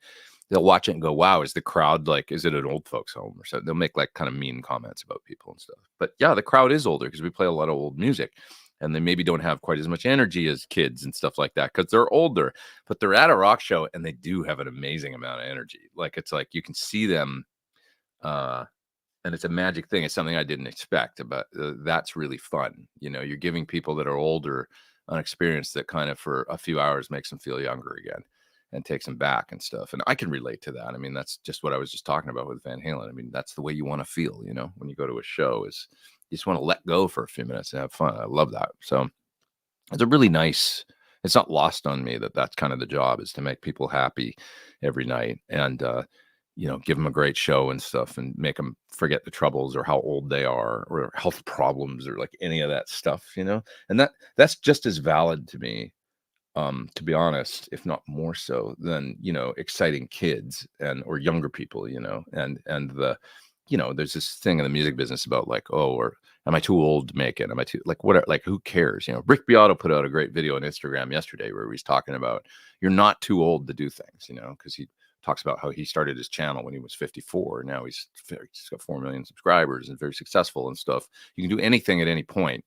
they'll watch it and go, wow, is the crowd like, is it an old folks home or something? They'll make like kind of mean comments about people and stuff. But yeah, the crowd is older because we play a lot of old music, and they maybe don't have quite as much energy as kids and stuff like that because they're older, but they're at a rock show and they do have an amazing amount of energy. Like, it's like you can see them, and it's a magic thing. It's something I didn't expect, but that's really fun. You're giving people that are older an experience that kind of for a few hours makes them feel younger again and takes them back and stuff. And I can relate to that. I mean, that's just what I was just talking about with Van Halen. I mean, that's the way you want to feel, when you go to a show, is you just want to let go for a few minutes and have fun. I love that. So it's a really nice, it's not lost on me that that's kind of the job, is to make people happy every night and, give them a great show and stuff and make them forget the troubles or how old they are or health problems or like any of that stuff, and that's just as valid to me, to be honest, if not more so than, exciting kids or younger people, and there's this thing in the music business about like, oh, or am I too old to make it? Am I too, like, what, like, who cares? Rick Beato put out a great video on Instagram yesterday where he's talking about you're not too old to do things, because he talks about how he started his channel when he was 54. Now he's got 4 million subscribers and very successful and stuff. You can do anything at any point,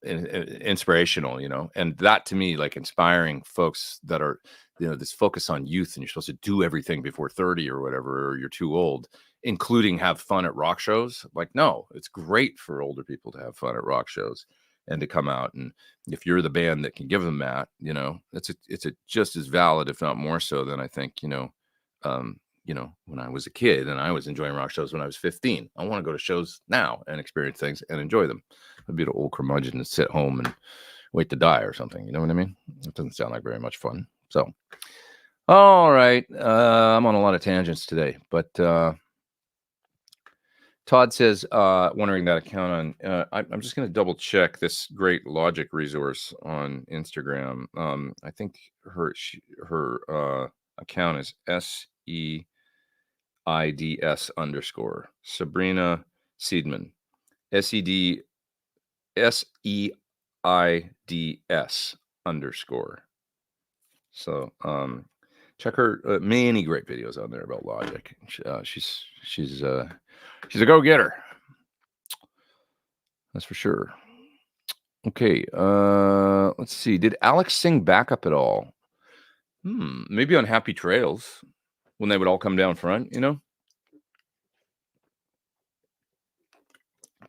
inspirational, and that to me, like, inspiring folks that are, this focus on youth, and you're supposed to do everything before 30 or whatever, or you're too old, including have fun at rock shows. Like, no, it's great for older people to have fun at rock shows and to come out. And if you're the band that can give them that, it's a just as valid, if not more so than I think, when I was a kid and I was enjoying rock shows when I was 15, I want to go to shows now and experience things and enjoy them. I'd be an old curmudgeon to sit home and wait to die or something. You know what I mean? It doesn't sound like very much fun. So, all right. I'm on a lot of tangents today, but Todd says, wondering that account on, I'm just going to double check this great Logic resource on Instagram. I think her account is SEIDS_ Sabrina Seidman, SEIDS_. So, check her, many great videos on there about Logic. She's a go-getter. That's for sure. Okay, let's see. Did Alex sing backup at all? Maybe on Happy Trails when they would all come down front, I'm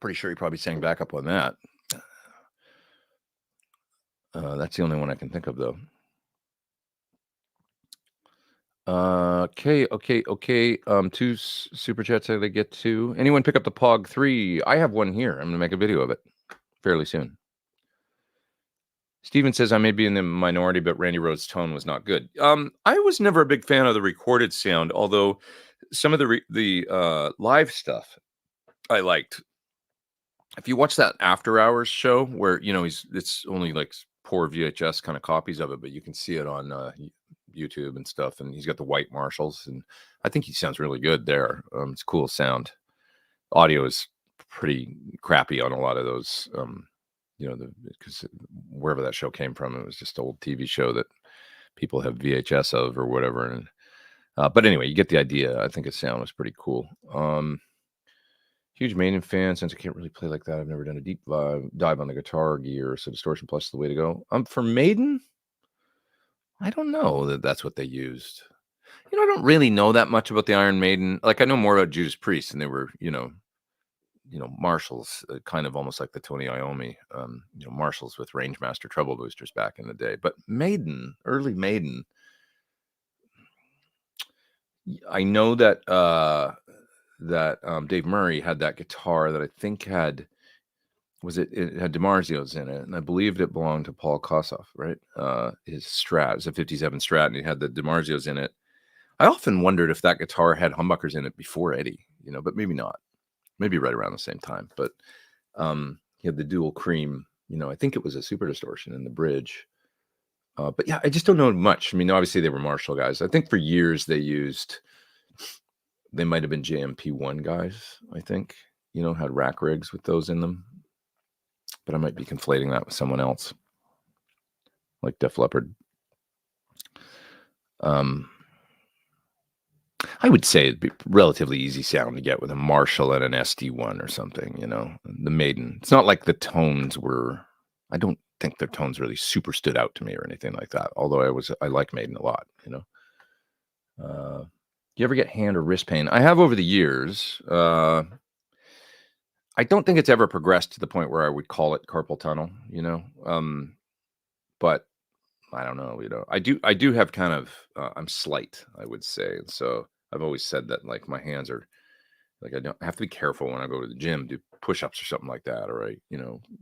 pretty sure he probably sang backup on that. That's the only one I can think of, though. Okay. 2 super chats I gotta get to. Anyone pick up the Pog 3? I have one here. I'm gonna make a video of it fairly soon. Steven says I may be in the minority, but Randy Rhoads' tone was not good. I was never a big fan of the recorded sound, although some of the live stuff I liked. If you watch that After Hours show where, it's only like poor VHS kind of copies of it, but you can see it on YouTube and stuff, and he's got the white Marshalls, and I think he sounds really good there. It's cool sound. Audio is pretty crappy on a lot of those, because wherever that show came from, it was just an old TV show that people have VHS of or whatever. And but anyway, you get the idea. I think his sound was pretty cool. Huge Maiden fan. Since I can't really play like that, I've never done a deep dive on the guitar gear, so Distortion Plus is the way to go. For Maiden, I don't know that's what they used. I don't really know that much about the Iron Maiden. Like, I know more about Judas Priest, and they were, Marshalls, kind of almost like the Tony Iommi, Marshalls with Rangemaster treble boosters back in the day. But Maiden, early Maiden, I know that Dave Murray had that guitar that I think it had DiMarzio's in it, and I believed it belonged to Paul Kossoff, right? His Strat, it was a 57 Strat, and he had the DiMarzio's in it. I often wondered if that guitar had humbuckers in it before Eddie, but maybe not. Maybe right around the same time. But he had the dual cream, I think it was a Super Distortion in the bridge. But yeah, I just don't know much. I mean, obviously they were Marshall guys. I think for years they might have been JMP1 guys, I think. had rack rigs with those in them. But I might be conflating that with someone else, like Def Leppard. I would say it'd be relatively easy sound to get with a Marshall and an SD1 or something, the Maiden. It's not like the tones were, I don't think their tones really super stood out to me or anything like that. Although I like Maiden a lot, Do you ever get hand or wrist pain? I have over the years. I don't think it's ever progressed to the point where I would call it carpal tunnel, but I don't know, I do have kind of, I'm slight, I would say. And so I've always said that, like, my hands are, like, I don't have to be careful when I go to the gym, do push-ups or something like that, or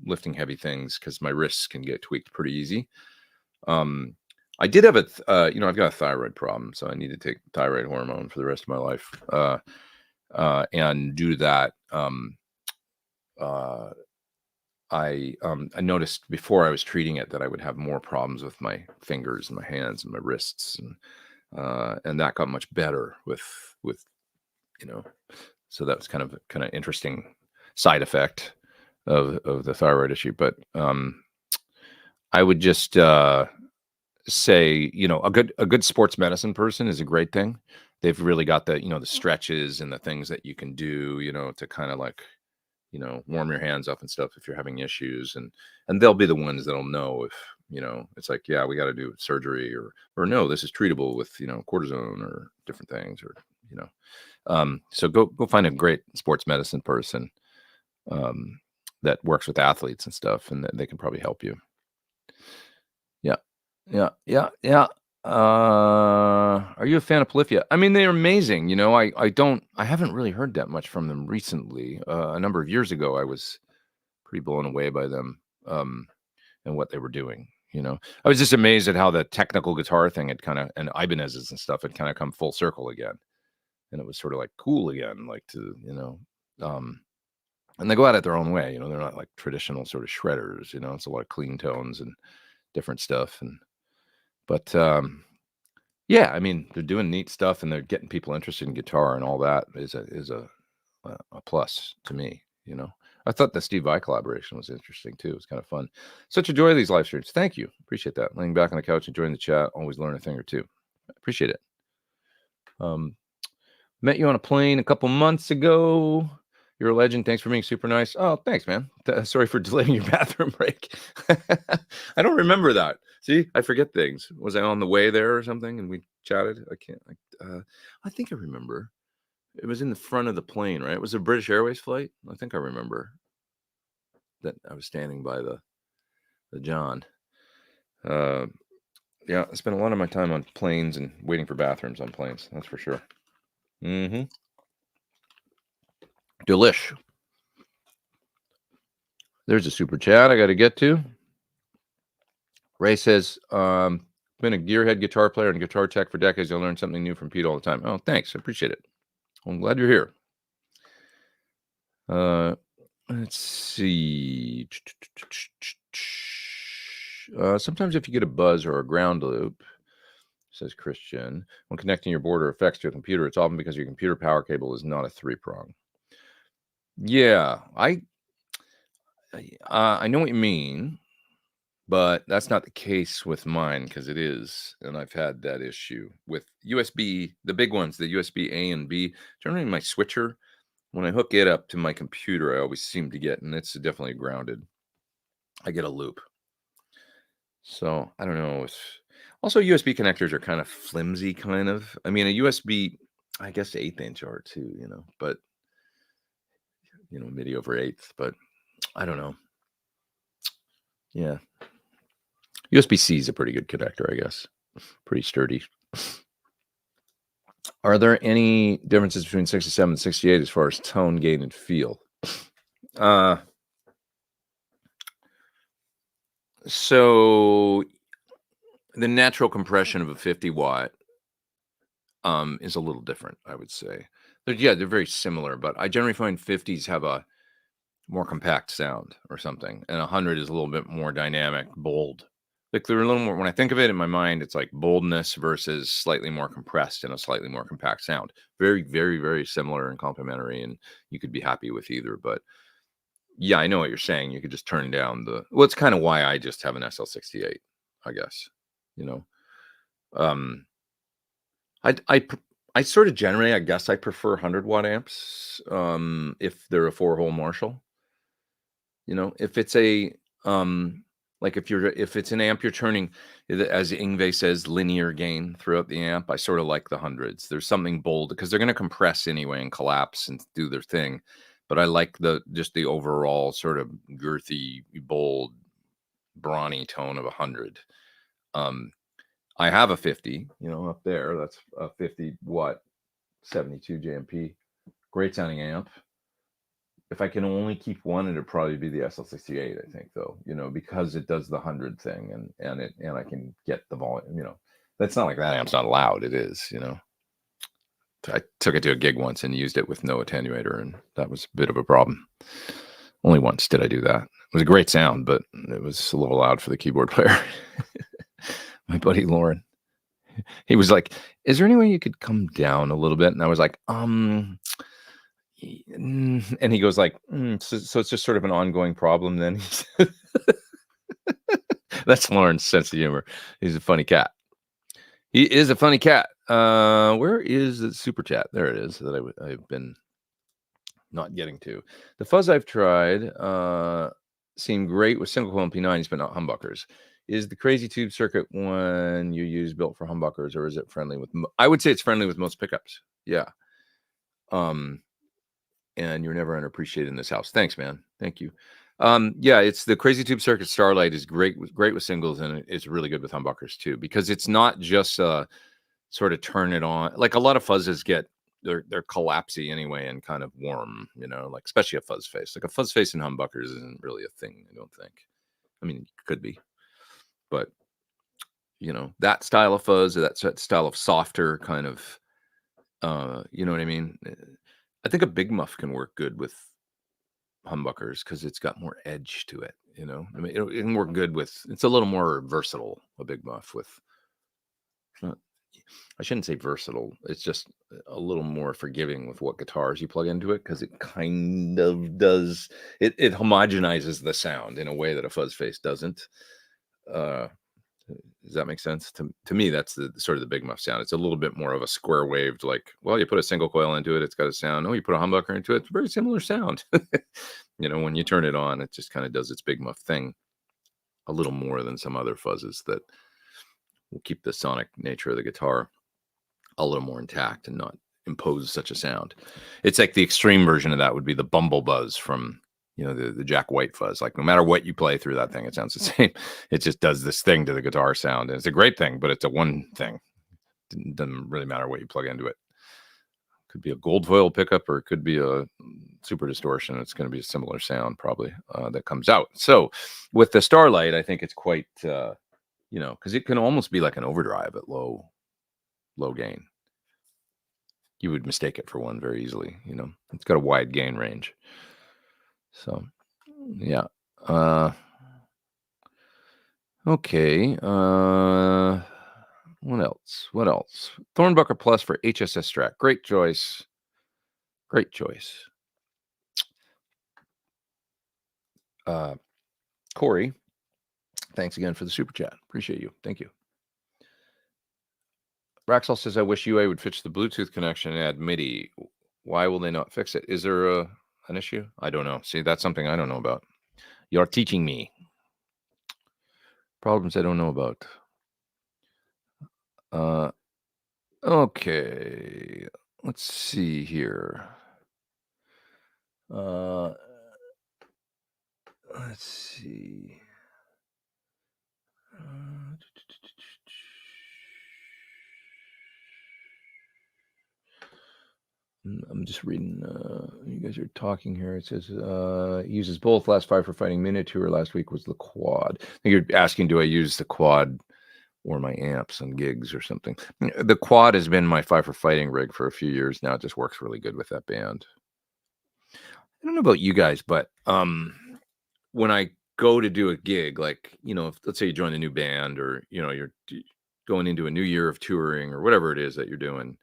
lifting heavy things, because my wrists can get tweaked pretty easy. I did have I've got a thyroid problem, so I need to take thyroid hormone for the rest of my life. And due to that, I noticed before I was treating it that I would have more problems with my fingers and my hands and my wrists, and that got much better with so that was kind of interesting side effect of the thyroid issue. But I would just say, a good sports medicine person is a great thing. They've really got the the stretches and the things that you can do, to kind of like warm your hands up and stuff if you're having issues, and they'll be the ones that'll know if it's like, yeah, we got to do surgery, or no, this is treatable with cortisone or different things, or so go find a great sports medicine person that works with athletes and stuff, and they can probably help you. Yeah. Are you a fan of Polyphia? I mean, they're amazing. I haven't really heard that much from them recently. A number of years ago, I was pretty blown away by them and what they were doing. I was just amazed at how the technical guitar thing had and Ibanez's and stuff had kind of come full circle again. And it was sort of like cool again, like to, and they go at it their own way. They're not like traditional sort of shredders, it's a lot of clean tones and different stuff. But yeah, I mean, they're doing neat stuff, and they're getting people interested in guitar, and all that is a plus to me. I thought the Steve Vai collaboration was interesting too. It was kind of fun. Such a joy, these live streams. Thank you, appreciate that. Laying back on the couch, enjoying the chat, always learn a thing or two. Appreciate it. Met you on a plane a couple months ago. You're a legend. Thanks for being super nice. Oh, thanks, man. Sorry for delaying your bathroom break. I don't remember that. See, I forget things. Was I on the way there or something and we chatted? I think I remember. It was in the front of the plane, right? It was a British Airways flight. I think I remember that I was standing by the John. Yeah, I spent a lot of my time on planes and waiting for bathrooms on planes. That's for sure. Mm-hmm. Delish. There's a super chat I got to get to. Ray says, been a gearhead guitar player and guitar tech for decades. I learn something new from Pete all the time. Oh, thanks. I appreciate it. I'm glad you're here. Let's see. Sometimes if you get a buzz or a ground loop, says Christian, when connecting your board or effects to a computer, it's often because your computer power cable is not a 3-prong. Yeah, I know what you mean, but that's not the case with mine, because it is, and I've had that issue with USB, the big ones, the USB A and B. Generally, my switcher, when I hook it up to my computer, I always seem to get, and it's definitely grounded, I get a loop. So I don't know. Also, USB connectors are kind of flimsy, kind of. I mean, a USB, I guess 1/8 inch are too, but MIDI over 1/8, but I don't know. Yeah. USB-C is a pretty good connector, I guess. Pretty sturdy. Are there any differences between 67 and 68 as far as tone, gain, and feel? So the natural compression of a 50 watt is a little different, I would say. They're very similar, but I generally find 50s have a more compact sound or something, and 100 is a little bit more dynamic, bold, Like they're a little more, when I think of it in my mind, it's like boldness versus slightly more compressed and a slightly more compact sound. Very, very, very similar and complementary, and you could be happy with either. But yeah, I know what you're saying. You could just turn down the, well, it's kind of why I just have an SL68, I guess, you know. Um, I sort of generally, I guess I prefer 100-watt amps, if they're a 4-hole Marshall. You know, if it's a, like if it's an amp you're turning, as Ingve says, linear gain throughout the amp, I sort of like the hundreds. There's something bold because they're going to compress anyway and collapse and do their thing. But I like just the overall sort of girthy, bold, brawny tone of 100. I have a 50, you know, up there. That's a 50-watt 72 JMP. Great sounding amp. If I can only keep one, it'd probably be the SL68, I think, though, you know, because it does the 100 thing, and I can get the volume, you know. That's not like that amp's not loud. It is, you know. I took it to a gig once and used it with no attenuator, and that was a bit of a problem. Only once did I do that. It was a great sound, but it was a little loud for the keyboard player. My buddy Lauren, he was like, "Is there any way you could come down a little bit?" And I was like, and he goes like, so it's just sort of an ongoing problem then. That's Lauren's sense of humor. He's a funny cat. He is a funny cat. Where is the super chat? There it is, that I've been not getting to. The fuzz I've tried seem great with single coil P90s, but not humbuckers. Is the crazy tube circuit one you use built for humbuckers, or is it friendly with? I would say it's friendly with most pickups. Yeah. And you're never underappreciated in this house. Thanks, man. Thank you. Yeah, it's the crazy tube circuit Starlight is great with singles, and it's really good with humbuckers too, because it's not just sort of turn it on. Like a lot of fuzzes they're collapsy anyway and kind of warm, you know, like especially a fuzz face. Like a fuzz face in humbuckers isn't really a thing, I don't think. I mean, it could be, but you know, that style of fuzz, or that style of softer kind of, you know what I mean? I think a big muff can work good with humbuckers because it's got more edge to it, you know. I mean, it can work good with, it's a little more versatile, a big muff with, I shouldn't say versatile, it's just a little more forgiving with what guitars you plug into it, because it kind of does, it homogenizes the sound in a way that a fuzz face doesn't. Does that make sense? To me, that's the sort of the big muff sound. It's a little bit more of a square waved, like, well, you put a single coil into it, it's got a sound. Oh, you put a humbucker into it, it's a very similar sound. You know, when you turn it on, it just kind of does its big muff thing a little more than some other fuzzes that will keep the sonic nature of the guitar a little more intact and not impose such a sound. It's like the extreme version of that would be the Bumble Buzz from, you know, the Jack White fuzz. Like no matter what you play through that thing, it sounds the same. It just does this thing to the guitar sound, and it's a great thing, but it's a one thing. It doesn't really matter what you plug into it. Could be a gold foil pickup, or it could be a super distortion. It's going to be a similar sound probably that comes out. So with the Starlight, I think it's quite, you know, because it can almost be like an overdrive at low gain. You would mistake it for one very easily. You know, it's got a wide gain range. So, yeah. Okay. What else? Thornbucker Plus for HSS Strat. Great choice. Corey, thanks again for the super chat. Appreciate you. Thank you. Braxall says, I wish UA would fix the Bluetooth connection and add MIDI. Why will they not fix it? Is there an issue? I don't know. See, that's something I don't know about. You're teaching me problems I don't know about. Okay. Let's see here. Let's see. I'm just reading. You guys are talking here. It says uses both. Last 5 for fighting miniature. Last week was the quad. I think you're asking, do I use the quad or my amps on gigs or something? The quad has been my 5 for fighting rig for a few years now. It just works really good with that band. I don't know about you guys, but when I go to do a gig, like, if, let's say you join a new band, or, you're going into a new year of touring, or whatever it is that you're doing,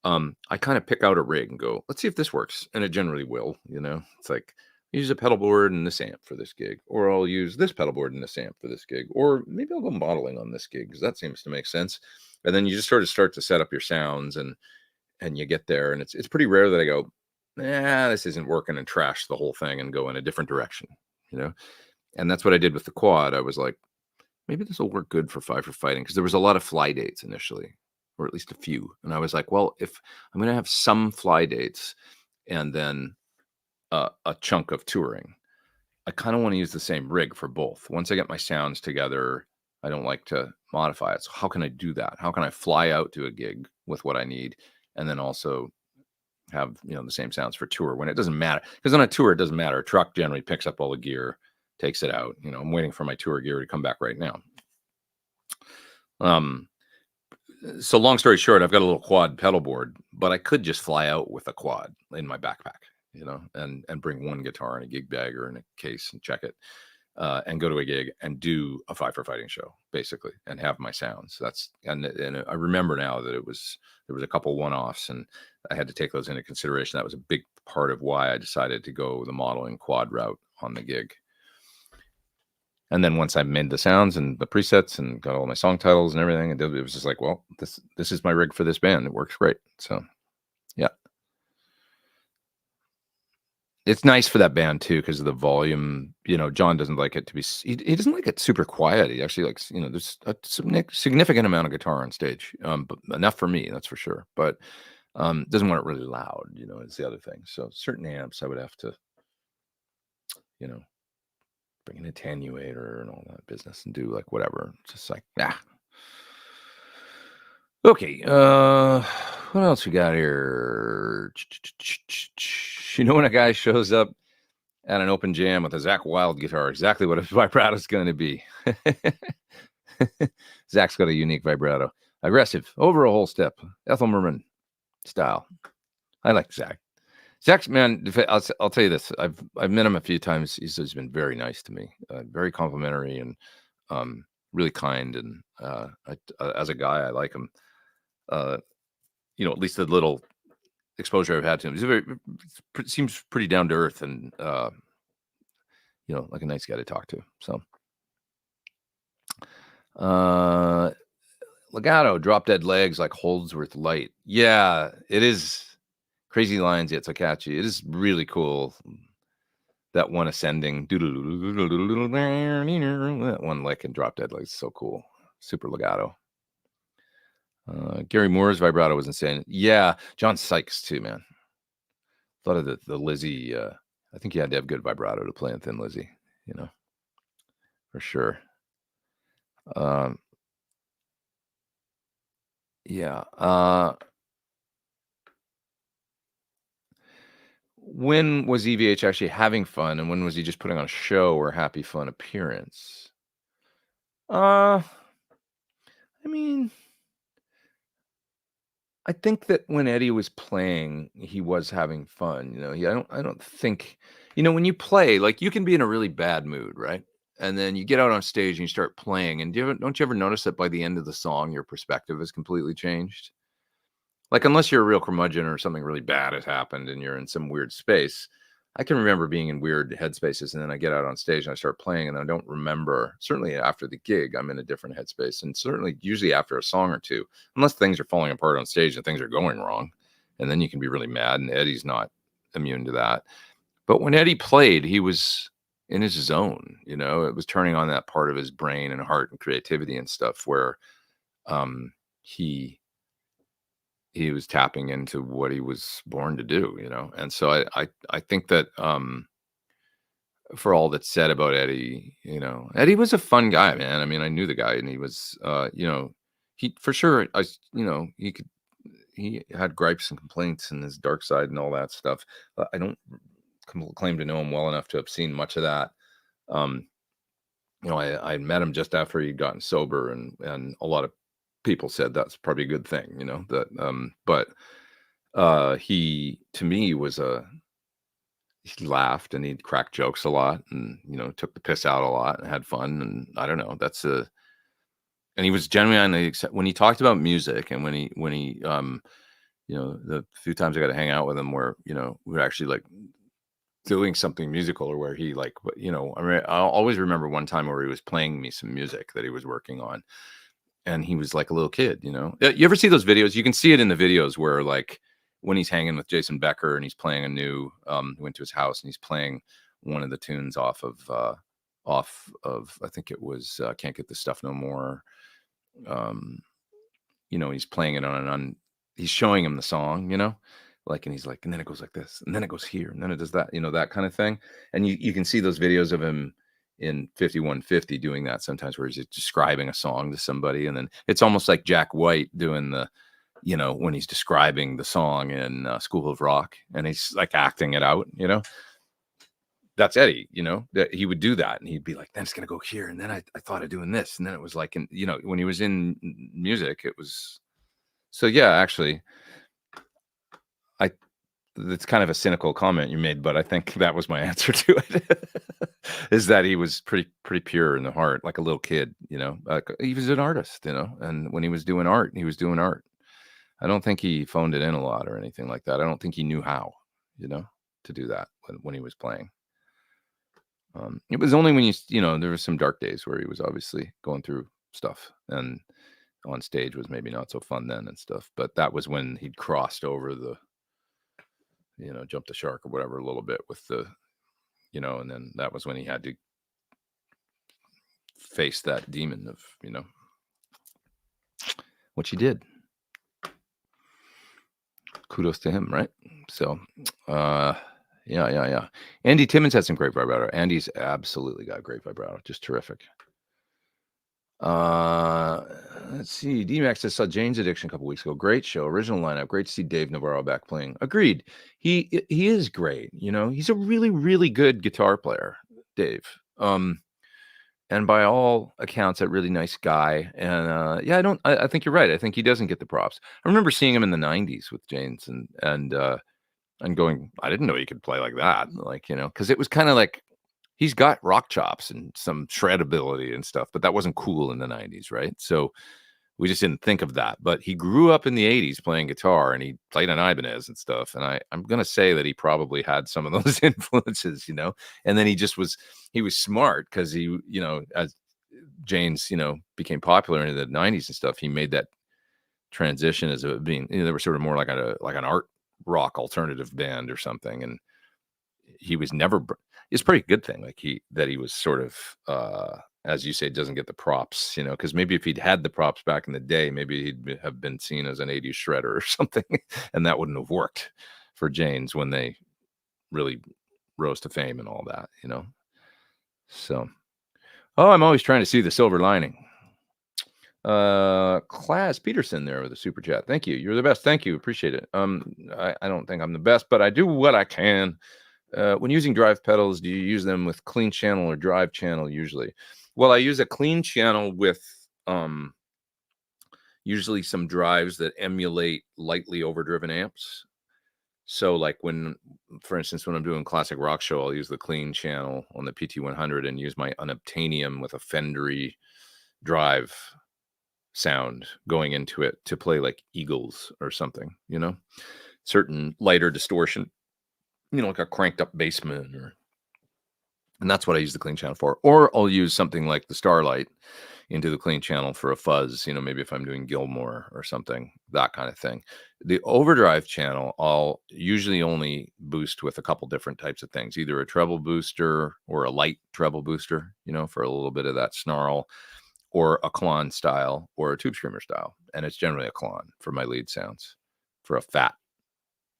I kind of pick out a rig and go, let's see if this works. And it generally will, it's like, use a pedal board and this amp for this gig, or I'll use this pedal board and this amp for this gig, or maybe I'll go modeling on this gig because that seems to make sense. And then you just sort of start to set up your sounds, and you get there, and it's pretty rare that I go, this isn't working, and trash the whole thing and go in a different direction, And that's what I did with the quad. I was like, maybe this will work good for fighting, because there was a lot of fly dates initially, or at least a few. And I was like, well, if I'm going to have some fly dates and then a chunk of touring, I kind of want to use the same rig for both. Once I get my sounds together, I don't like to modify it. So how can I do that? How can I fly out to a gig with what I need, and then also have, the same sounds for tour when it doesn't matter? Because on a tour, it doesn't matter. A truck generally picks up all the gear, takes it out. I'm waiting for my tour gear to come back right now. So long story short, I've got a little quad pedal board, but I could just fly out with a quad in my backpack, and bring one guitar in a gig bag or in a case and check it, and go to a gig and do a Five for Fighting show, basically, and have my sounds. And I remember now that there was a couple one-offs, and I had to take those into consideration. That was a big part of why I decided to go the modeling quad route on the gig. And then once I made the sounds and the presets and got all my song titles and everything, it was just like, well, this is my rig for this band. It works great. So, yeah. It's nice for that band too, because of the volume. John doesn't like it to be, he doesn't like it super quiet. He actually likes, there's a significant amount of guitar on stage, but enough for me, that's for sure. But doesn't want it really loud, is the other thing. So certain amps I would have to, bring an attenuator and all that business and do like whatever. Just like, Okay. What else we got here? When a guy shows up at an open jam with a Zach Wild guitar, exactly what a vibrato is going to be. Zach's got a unique vibrato. Aggressive, over a whole step. Ethel Merman style. I like Zach. Zach's, man, I'll tell you this. I've met him a few times. He's been very nice to me, very complimentary, and really kind. And as a guy, I like him. At least the little exposure I've had to him. Seems pretty down to earth, and like a nice guy to talk to. So, legato, drop dead legs like Holdsworth Light. Yeah, it is. Crazy lines, yet so catchy. It is really cool. That one ascending, that one lick and drop dead legs, so cool. Super legato. Gary Moore's vibrato was insane. Yeah, John Sykes too, man. Thought of the Lizzie. I think you had to have good vibrato to play in Thin Lizzy, for sure. Yeah. When was EVH actually having fun, and when was he just putting on a show or a happy fun appearance? I mean, I think that when Eddie was playing, he was having fun. I don't think, when you play, like, you can be in a really bad mood, right? And then you get out on stage and you start playing, and don't you ever notice that by the end of the song, your perspective has completely changed? Like, unless you're a real curmudgeon or something really bad has happened and you're in some weird space. I can remember being in weird headspaces, and then I get out on stage and I start playing, and I don't remember. Certainly after the gig, I'm in a different headspace, and certainly usually after a song or two, unless things are falling apart on stage and things are going wrong, and then you can be really mad, and Eddie's not immune to that. But when Eddie played, he was in his zone. It was turning on that part of his brain and heart and creativity and stuff where he was tapping into what he was born to do, and so I think that for all that's said about Eddie, Eddie was a fun guy, man. I mean, I knew the guy, and he was, he for sure, he had gripes and complaints and his dark side and all that stuff. I don't claim to know him well enough to have seen much of that. I met him just after he'd gotten sober, and a lot of people said that's probably a good thing, but he, to me, was he laughed and he'd crack jokes a lot and, took the piss out a lot and had fun. And I don't know, and he was genuinely, when he talked about music and when he, the few times I got to hang out with him where, we were actually like doing something musical or where he like, I mean, I'll always remember one time where he was playing me some music that he was working on. And he was like a little kid, You ever see those videos? You can see it in the videos where like when he's hanging with Jason Becker and he's playing went to his house and he's playing one of the tunes off of I think it was Can't Get This Stuff No More. He's playing it he's showing him the song, like, and he's like, and then it goes like this, and then it goes here, and then it does that, that kind of thing. And you can see those videos of him in 5150 doing that sometimes where he's describing a song to somebody. And then it's almost like Jack White doing the, when he's describing the song in School of Rock and he's like acting it out, that's Eddie, that he would do that. And he'd be like, then it's going to go here. And then I thought of doing this. And then it was like, when he was in music, it was, so yeah, actually, it's kind of a cynical comment you made, but I think that was my answer to it. Is that he was pretty pure in the heart, like a little kid, like he was an artist, and when he was doing art, he was doing art. I don't think he phoned it in a lot or anything like that. I don't think he knew how, to do that when he was playing. It was only when there were some dark days where he was obviously going through stuff and on stage was maybe not so fun then and stuff, but that was when he'd crossed over the, jumped the shark or whatever a little bit with the, and then that was when he had to face that demon of, which he did. Kudos to him, right? So, yeah. Andy Timmons had some great vibrato. Andy's absolutely got great vibrato, just terrific. Let's see. D-Max says, saw Jane's Addiction a couple weeks ago. Great show, original lineup. Great to see Dave Navarro back playing. Agreed. He is great. He's a really, really good guitar player, Dave. And by all accounts, a really nice guy. And yeah, I think you're right. I think he doesn't get the props. I remember seeing him in the 90s with Jane's and going, I didn't know he could play like that. Like, because it was kind of like, he's got rock chops and some shred ability and stuff, but that wasn't cool in the 90s, right? So we just didn't think of that. But he grew up in the 80s playing guitar and he played on Ibanez and stuff. And I'm going to say that he probably had some of those influences, and then he was smart because he, as Jane's, became popular in the 90s and stuff, he made that transition as a being, they were sort of more like an art rock alternative band or something. And he was never, it's a pretty good thing. Like he was sort of, as you say, doesn't get the props, because maybe if he'd had the props back in the day, maybe he'd have been seen as an 80s shredder or something, and that wouldn't have worked for Jane's when they really rose to fame and all that, So, I'm always trying to see the silver lining. Class Peterson there with a super chat. Thank you. You're the best. Thank you. Appreciate it. I don't think I'm the best, but I do what I can. When using drive pedals, do you use them with clean channel or drive channel usually? Well, I use a clean channel with usually some drives that emulate lightly overdriven amps. So like for instance, when I'm doing classic rock show, I'll use the clean channel on the PT100 and use my unobtainium with a Fendery drive sound going into it to play like Eagles or something, certain lighter distortion, like a cranked up bassman and that's what I use the clean channel for. Or I'll use something like the Starlight into the clean channel for a fuzz, maybe if I'm doing Gilmore or something, that kind of thing. The overdrive channel, I'll usually only boost with a couple different types of things, either a treble booster or a light treble booster, for a little bit of that snarl, or a Klon style or a tube screamer style. And it's generally a Klon for my lead sounds, for a fat,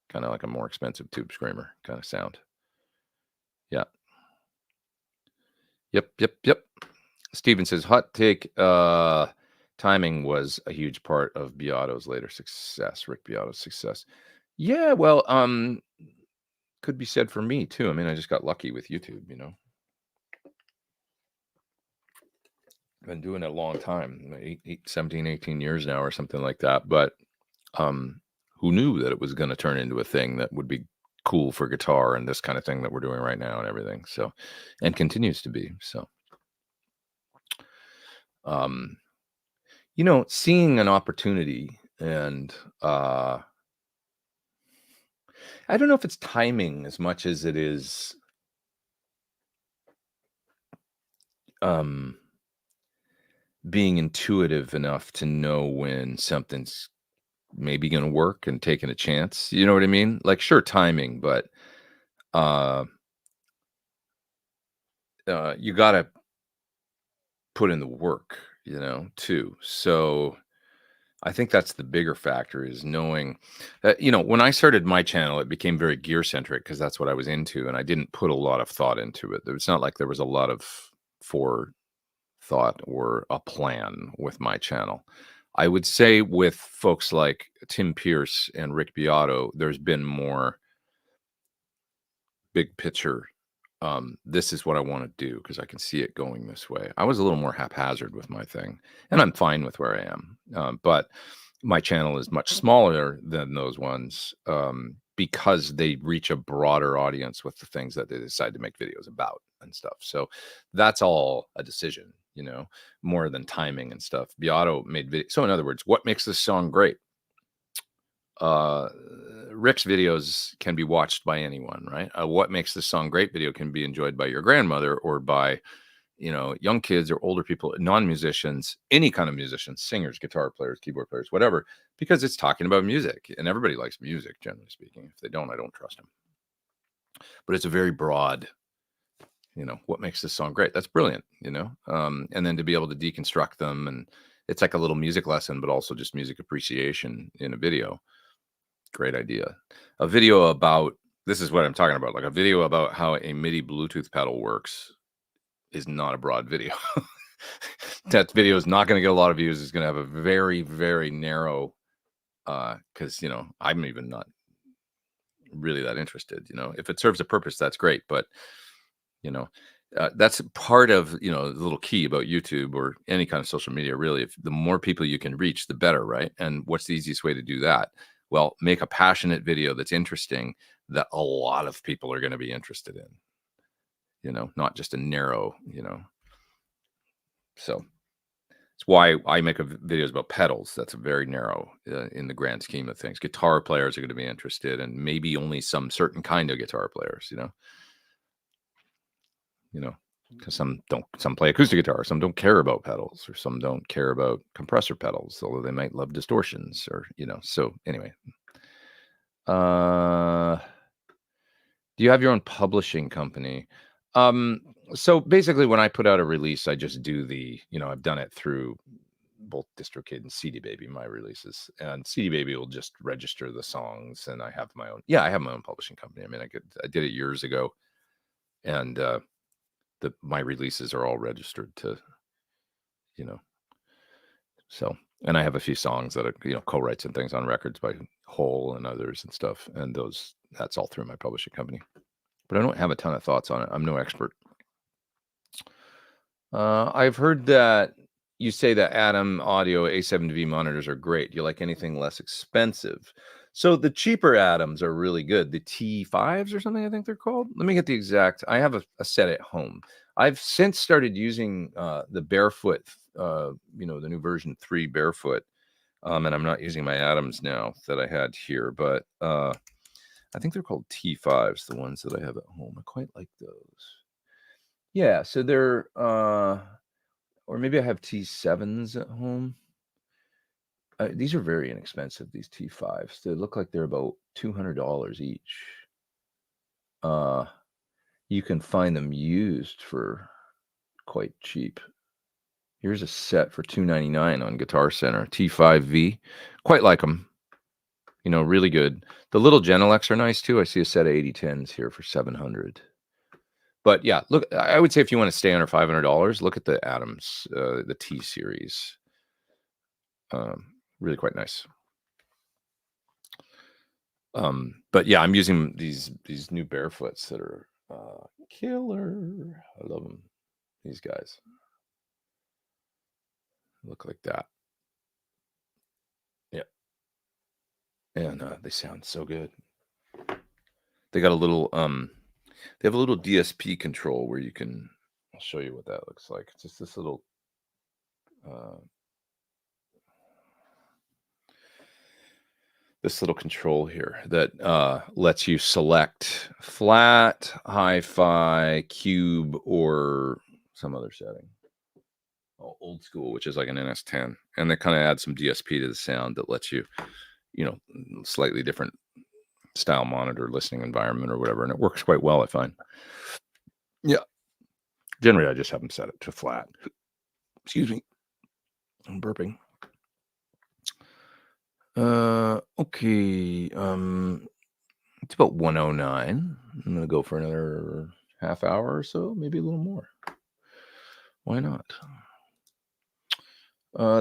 kind of like a more expensive tube screamer kind of sound. Yeah. Yep. Steven says, hot take, timing was a huge part of Beato's later success, Rick Beato's success. Yeah, well, could be said for me too. I mean, I just got lucky with YouTube, I've been doing it a long time, 17, 18 years now or something like that. But who knew that it was going to turn into a thing that would be cool for guitar and this kind of thing that we're doing right now and everything. So, and continues to be. So, um, seeing an opportunity and I don't know if it's timing as much as it is um being intuitive enough to know when something's maybe going to work and taking a chance. You know what I mean? Like, sure, timing, but uh, you got to put in the work, too. So I think that's the bigger factor is knowing, when I started my channel, it became very gear centric because that's what I was into, and I didn't put a lot of thought into it. It's not like there was a lot of forethought or a plan with my channel. I would say with folks like Tim Pierce and Rick Beato, there's been more big picture. This is what I want to do because I can see it going this way. I was a little more haphazard with my thing, and I'm fine with where I am. But my channel is much smaller than those ones because they reach a broader audience with the things that they decide to make videos about and stuff. So that's all a decision, more than timing and stuff. Beato made video. So in other words, what makes this song great? Rick's videos can be watched by anyone, right? What makes this song great video can be enjoyed by your grandmother or by, young kids or older people, non-musicians, any kind of musicians, singers, guitar players, keyboard players, whatever, because it's talking about music and everybody likes music, generally speaking. If they don't, I don't trust them. But it's a very broad, what makes this song great? That's brilliant, and then to be able to deconstruct them, and it's like a little music lesson, but also just music appreciation in a video. Great idea. A video about this is what I'm talking about. Like a video about how a MIDI Bluetooth pedal works is not a broad video. That video is not going to get a lot of views. It's going to have a very, very narrow, because I'm even not really that interested. If it serves a purpose, that's great. But that's part of the little key about YouTube or any kind of social media. Really, if the more people you can reach, the better, right? And what's the easiest way to do that? Well, make a passionate video that's interesting that a lot of people are going to be interested in, not just a narrow, so it's why I make videos about pedals. That's very narrow in the grand scheme of things. Guitar players are going to be interested, and maybe only some certain kind of guitar players, because some play acoustic guitar, some don't care about pedals, or some don't care about compressor pedals, although they might love distortions, or so anyway. Do you have your own publishing company? So basically when I put out a release, I just do I've done it through both DistroKid and CD Baby, my releases, and CD Baby will just register the songs, and I have my own publishing company. I mean, I did it years ago, and my releases are all registered to, so, and I have a few songs that are, co-writes and things on records by Hole and others and stuff. And that's all through my publishing company, but I don't have a ton of thoughts on it. I'm no expert. I've heard that you say that Atom Audio A7V monitors are great. Do you like anything less expensive? So the cheaper Atoms are really good. The T5s or something, I think they're called. Let me get the exact. I have a set at home. I've since started using the Barefoot, the new version 3 Barefoot, and I'm not using my Atoms now that I had here, but I think they're called T5s, the ones that I have at home. I quite like those. Yeah, so they're or maybe I have T7s at home. These are very inexpensive, these T5s. They look like they're about $200 each. You can find them used for quite cheap. Here's a set for $299 on Guitar Center. T5V. Quite like them. Really good. The little Genelecs are nice too. I see a set of 8010s here for $700. But yeah, look, I would say if you want to stay under $500, look at the Atoms, the T series. Really quite nice. But yeah, I'm using these new Barefoots that are killer. I love them. These guys look like that. Yeah, and they sound so good. they got a little they have a little DSP control where you can. I'll show you what that looks like. It's just this little uh, control here that lets you select flat, hi-fi, cube, or some other setting. Old school, which is like an NS10, and they kind of add some DSP to the sound that lets you, slightly different style monitor listening environment or whatever, and it works quite well, I find. Yeah. Generally, I just have them set it to flat. Excuse me. I'm burping. Okay. It's about 1:09. I'm gonna go for another half hour or so, maybe a little more. Why not?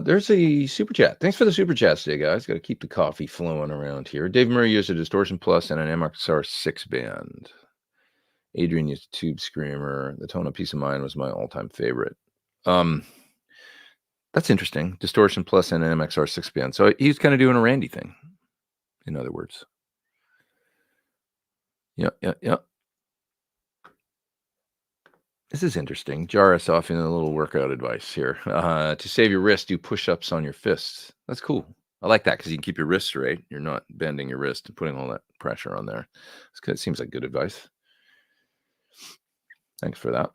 There's a super chat. Thanks for the super chats today, guys. Got to keep the coffee flowing around here. Dave Murray used a Distortion Plus and an MXR 6-band. Adrian used a Tube Screamer. The Tone of Peace of Mind was my all-time favorite. That's interesting. Distortion Plus and an MXR 6-band. So he's kind of doing a Randy thing, in other words. Yeah. This is interesting. Jarvis offering a little workout advice here. To save your wrist, do push-ups on your fists. That's cool. I like that because you can keep your wrist straight. You're not bending your wrist and putting all that pressure on there. It seems like good advice. Thanks for that.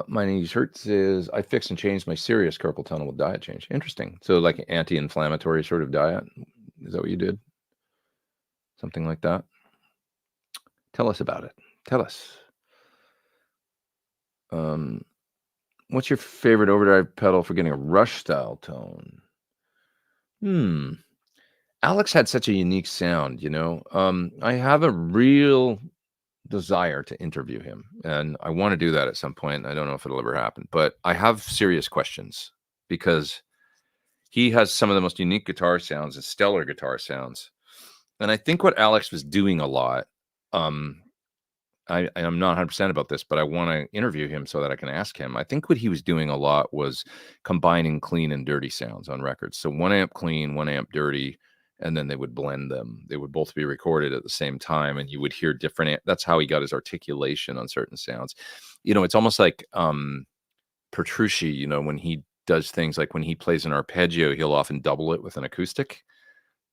My knees hurt says, I fixed and changed my serious carpal tunnel with diet change. Interesting. So like an anti-inflammatory sort of diet. Is that what you did? Something like that? Tell us about it. Tell us. What's your favorite overdrive pedal for getting a Rush style tone? Alex had such a unique sound, I have a real desire to interview him, and I want to do that at some point. I don't know if it'll ever happen, but I have serious questions because he has some of the most unique guitar sounds and stellar guitar sounds. And I think what Alex was doing a lot, I'm not 100% about this, but I want to interview him so that I can ask him. I think what he was doing a lot was combining clean and dirty sounds on records. So 1 amp clean, 1 amp dirty, and then they would blend them. They would both be recorded at the same time, and you would hear different. That's how he got his articulation on certain sounds. It's almost like Petrucci, when he does things like when he plays an arpeggio, he'll often double it with an acoustic.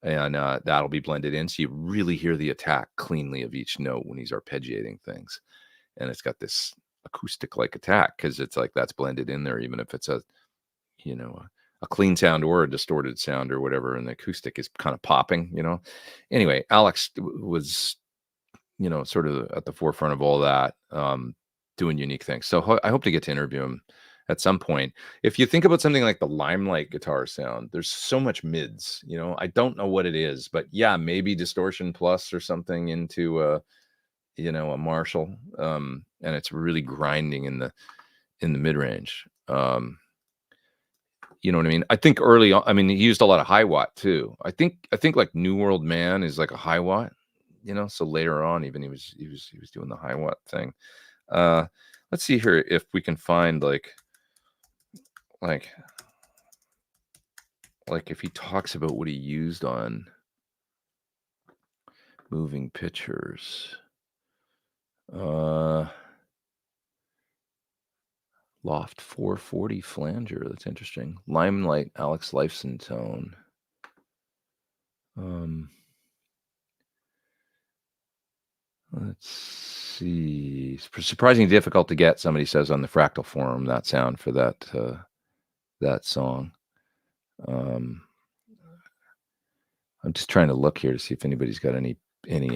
And that'll be blended in, so you really hear the attack cleanly of each note when he's arpeggiating things. And it's got this acoustic-like attack because it's like that's blended in there, even if it's a clean sound or a distorted sound or whatever, and the acoustic is kind of popping. Anyway, Alex was sort of at the forefront of all that, doing unique things. So I hope to get to interview him at some point. If you think about something like the Limelight guitar sound, there's so much mids, I don't know what it is, but yeah, maybe Distortion Plus or something into a Marshall. And it's really grinding in the mid-range. You know what I mean? I think early on, he used a lot of high watt too. I think like New World Man is like a high watt, so later on, even he was doing the high watt thing. Let's see here if we can find like if he talks about what he used on Moving Pictures. Loft 440 flanger. That's interesting. Limelight Alex Lifson tone. Let's see. Surprisingly difficult to get, somebody says on the Fractal forum, that sound for that song. I'm just trying to look here to see if anybody's got any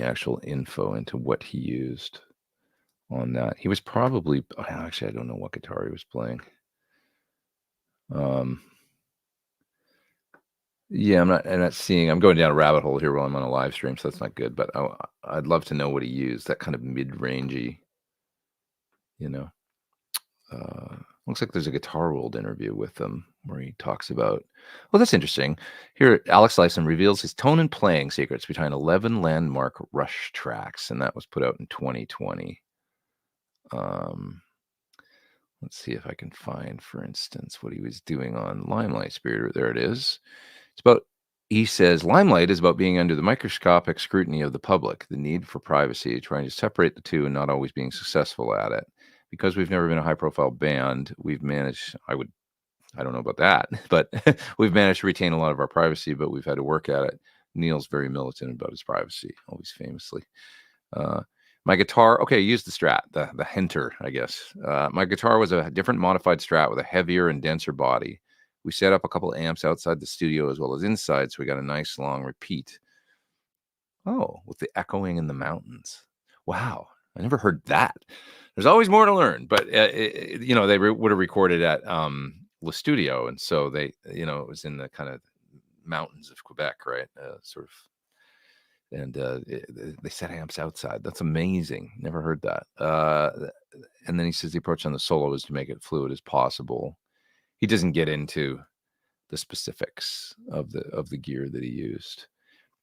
actual info into what he used on that. He was probably, actually, I don't know what guitar he was playing. Yeah, I'm not seeing. I'm going down a rabbit hole here while I'm on a live stream, so that's not good. But I'd love to know what he used. That kind of mid-rangey, looks like there's a Guitar World interview with him where he talks about. Well, that's interesting. Here, Alex Lifson reveals his tone and playing secrets behind 11 landmark Rush tracks, and that was put out in 2020. Let's see if I can find, for instance, what he was doing on Limelight Spirit. There it is. It's about He says, Limelight is about being under the microscopic scrutiny of the public, the need for privacy, trying to separate the two and not always being successful at it. Because we've never been a high-profile band, we've managed, I don't know about that, but we've managed to retain a lot of our privacy, but we've had to work at it. Neil's very militant about his privacy, always famously. My guitar, okay, use the Strat, the Henter, I guess. My guitar was a different modified Strat with a heavier and denser body. We set up a couple of amps outside the studio as well as inside, so we got a nice long repeat. Oh, with the echoing in the mountains. Wow, I never heard that. There's always more to learn, but they would have recorded at the studio, and so they, it was in the kind of mountains of Quebec, right? Sort of. And they set amps outside. That's amazing. Never heard that. And then he says the approach on the solo is to make it fluid as possible. He doesn't get into the specifics of the gear that he used.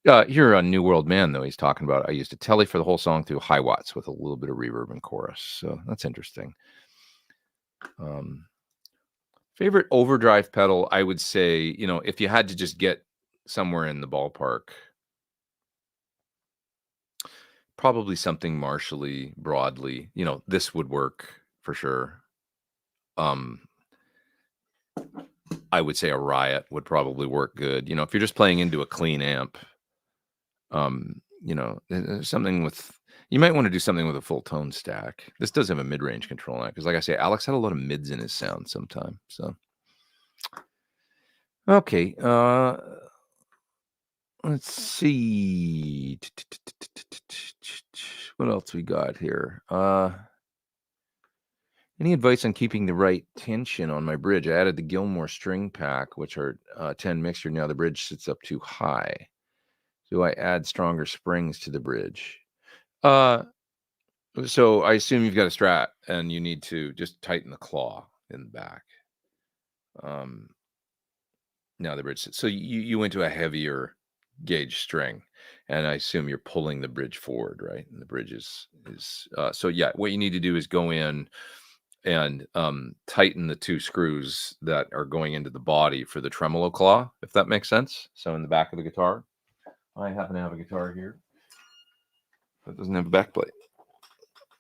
Here on New World Man, though, he's talking about, I used a Tele for the whole song through high watts with a little bit of reverb and chorus. So that's interesting. Favorite overdrive pedal, I would say, if you had to just get somewhere in the ballpark, probably something Marshall-y, broadly, this would work for sure. I would say a Riot would probably work good. If you're just playing into a clean amp, something with, you might want to do something with a full tone stack. This does have a mid-range control on it, because like I say, Alex had a lot of mids in his sound sometime. So, okay. Let's see. What else we got here? Any advice on keeping the right tension on my bridge? I added the Gilmore string pack, which are 10 mixture. Now the bridge sits up too high. Do I add stronger springs to the bridge? So I assume you've got a Strat and you need to just tighten the claw in the back. Now the bridge sits. So you went to a heavier gauge string, and I assume you're pulling the bridge forward, right? And the bridge is so yeah, what you need to do is go in and tighten the two screws that are going into the body for the tremolo claw, if that makes sense. So in the back of the guitar, I happen to have a guitar here that doesn't have a back plate.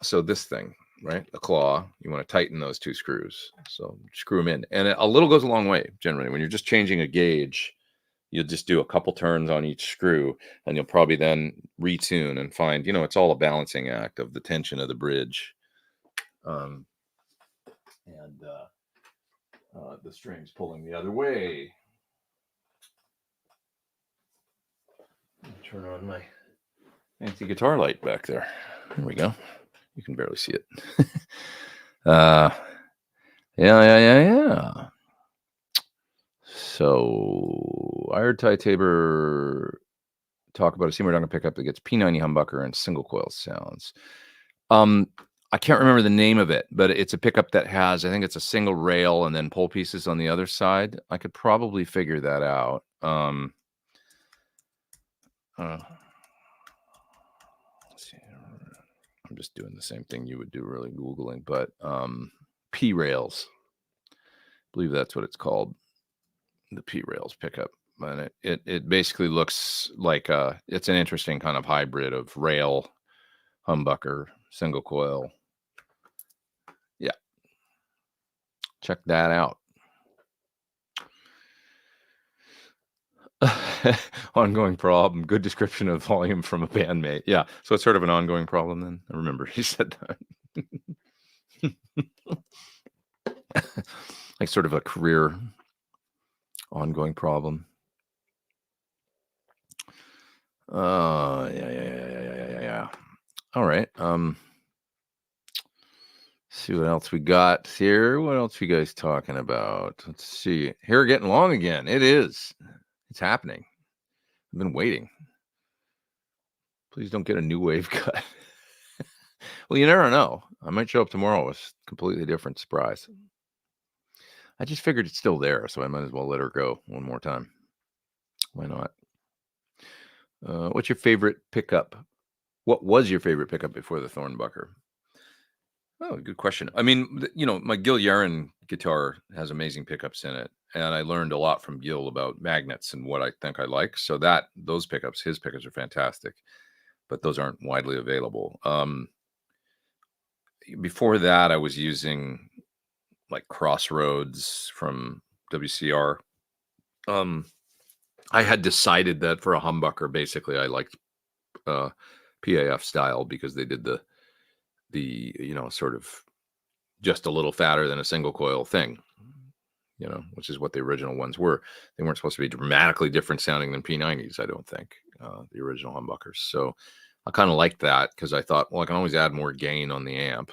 So this thing, right, the claw, you want to tighten those two screws. So screw them in, and a little goes a long way. Generally, when you're just changing a gauge, you'll just do a couple turns on each screw, and you'll probably then retune and find, it's all a balancing act of the tension of the bridge. And the strings pulling the other way. Turn on my fancy guitar light back there. There we go. You can barely see it. Yeah. So I heard Ty Tabor talk about a Seymour Duncan pickup that gets P90 humbucker and single coil sounds. I can't remember the name of it, but it's a pickup that has, I think it's a single rail and then pull pieces on the other side. I could probably figure that out. Let's see. I'm just doing the same thing you would do, really Googling, but P rails. I believe that's what it's called. The P rails pickup. And it basically looks like it's an interesting kind of hybrid of rail, humbucker, single coil. Yeah. Check that out. Ongoing problem. Good description of volume from a bandmate. Yeah. So it's sort of an ongoing problem then. I remember he said that. Like sort of a career ongoing problem. Yeah. All right. See what else we got here. What else are you guys talking about? Let's see. Hair getting long again. It is. It's happening. I've been waiting. Please don't get a new wave cut. Well, you never know. I might show up tomorrow with a completely different surprise. I just figured it's still there, so I might as well let her go one more time. Why not? What's your favorite pickup? What was your favorite pickup before the Thornbucker? Oh, good question. I mean, my Gil Yaron guitar has amazing pickups in it. and I learned a lot from Gil about magnets and what I think I like. So those pickups, his pickups are fantastic, but those aren't widely available. Before that, I was using like Crossroads from WCR. I had decided that for a humbucker, basically, I liked PAF style because they did the sort of just a little fatter than a single coil thing, which is what the original ones were. They weren't supposed to be dramatically different sounding than P90s, I don't think, the original humbuckers. So I kind of liked that because I thought, well, I can always add more gain on the amp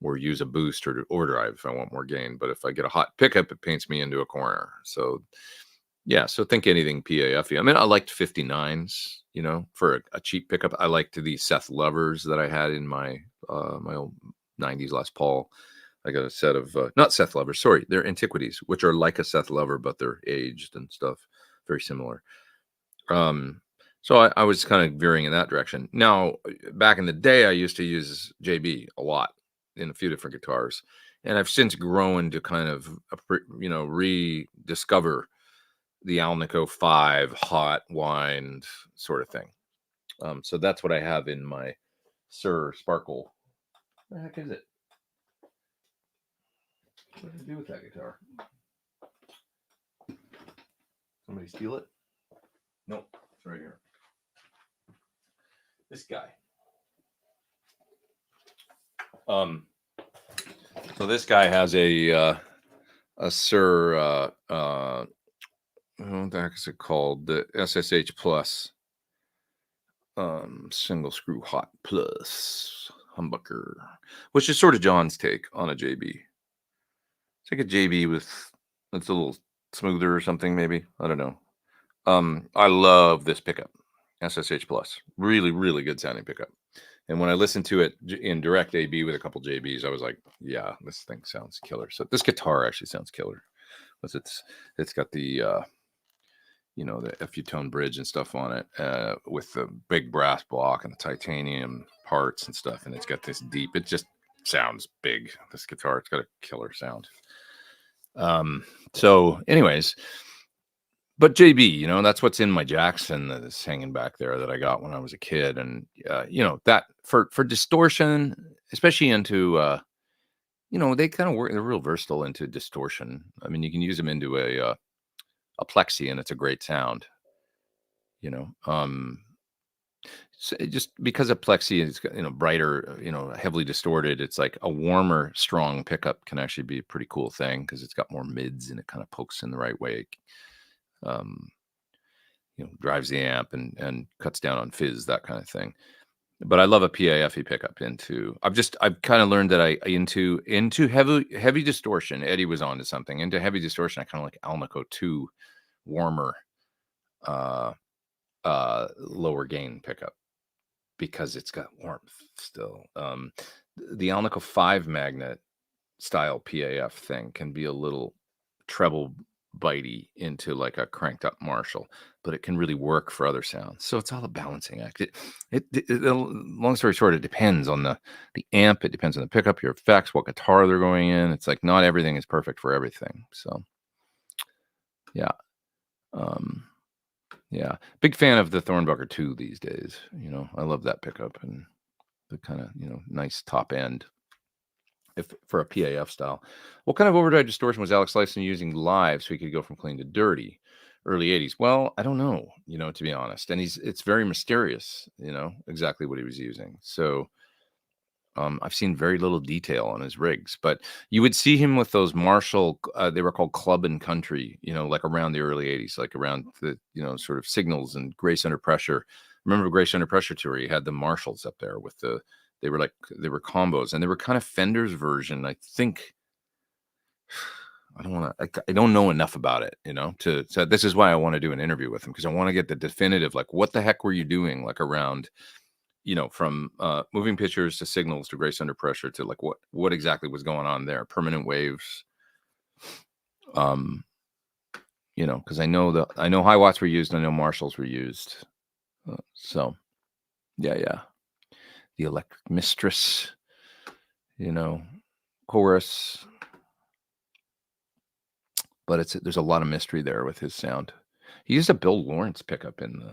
or use a boost or drive if I want more gain. But if I get a hot pickup, it paints me into a corner. So yeah, so think anything PAF-y. I mean, I liked 59s, for a cheap pickup. I liked the Seth Lovers that I had in my my old 90s Les Paul. I got a set of, not Seth Lovers, sorry, they're Antiquities, which are like a Seth Lover, but they're aged and stuff, very similar. So I was kind of veering in that direction. Now, back in the day, I used to use JB a lot in a few different guitars. And I've since grown to kind of, rediscover the Alnico 5 hot wind sort of thing. So that's what I have in my Sir Sparkle. What the heck is it? What did I do with that guitar? Somebody steal it? Nope, it's right here. This guy. So this guy has a Sir what the heck is it called? The SSH Plus single screw hot plus humbucker, which is sort of John's take on a JB. It's like a JB with it's a little smoother or something, maybe. I don't know. I love this pickup, SSH Plus. Really, really good sounding pickup. And when I listened to it in direct AB with a couple JBs, I was like, yeah, this thing sounds killer. So this guitar actually sounds killer. It's got the the FU tone bridge and stuff on it, with the big brass block and the titanium parts and stuff. And it's got this deep, it just sounds big. This guitar, it's got a killer sound. So anyways, but JB, that's what's in my Jackson that's hanging back there that I got when I was a kid. And, that for distortion, especially into, they kind of work, they're real versatile into distortion. I mean, you can use them into a plexi and it's a great sound, so just because a plexi is, brighter, heavily distorted, it's like a warmer, strong pickup can actually be a pretty cool thing because it's got more mids and it kind of pokes in the right way. Drives the amp and cuts down on fizz, that kind of thing. But I love a PAFE pickup I've kind of learned that into heavy distortion. Eddie was onto something. Into heavy distortion, I kind of like Alnico 2 warmer, lower gain pickup because it's got warmth still. The Alnico 5 magnet style PAF thing can be a little treble bitey into like a cranked up Marshall, but it can really work for other sounds. So it's all a balancing act. Long story short, it depends on the amp. It depends on the pickup, your effects, what guitar they're going in. It's like not everything is perfect for everything. So yeah. Yeah. Big fan of the Thornbucker 2 these days. I love that pickup and the kind of, nice top end. If for a PAF style. What kind of overdrive distortion was Alex Lifson using live so he could go from clean to dirty? Early 80s. Well, I don't know, to be honest. And it's very mysterious, exactly what he was using. So I've seen very little detail on his rigs, but you would see him with those Marshall, they were called Club and Country, like around the early 80s, like around the, sort of Signals and Grace Under Pressure. Remember Grace Under Pressure tour? He had the Marshalls up there with they were combos and they were kind of Fender's version. I think, I don't know enough about it, so this is why I want to do an interview with him because I want to get the definitive, like, what the heck were you doing? Like around, from moving pictures to Signals to Grace Under Pressure to like what exactly was going on there? Permanent waves, because I know high watts were used. I know Marshalls were used. So yeah. The Electric Mistress, chorus. but there's a lot of mystery there with his sound. He used a Bill Lawrence pickup in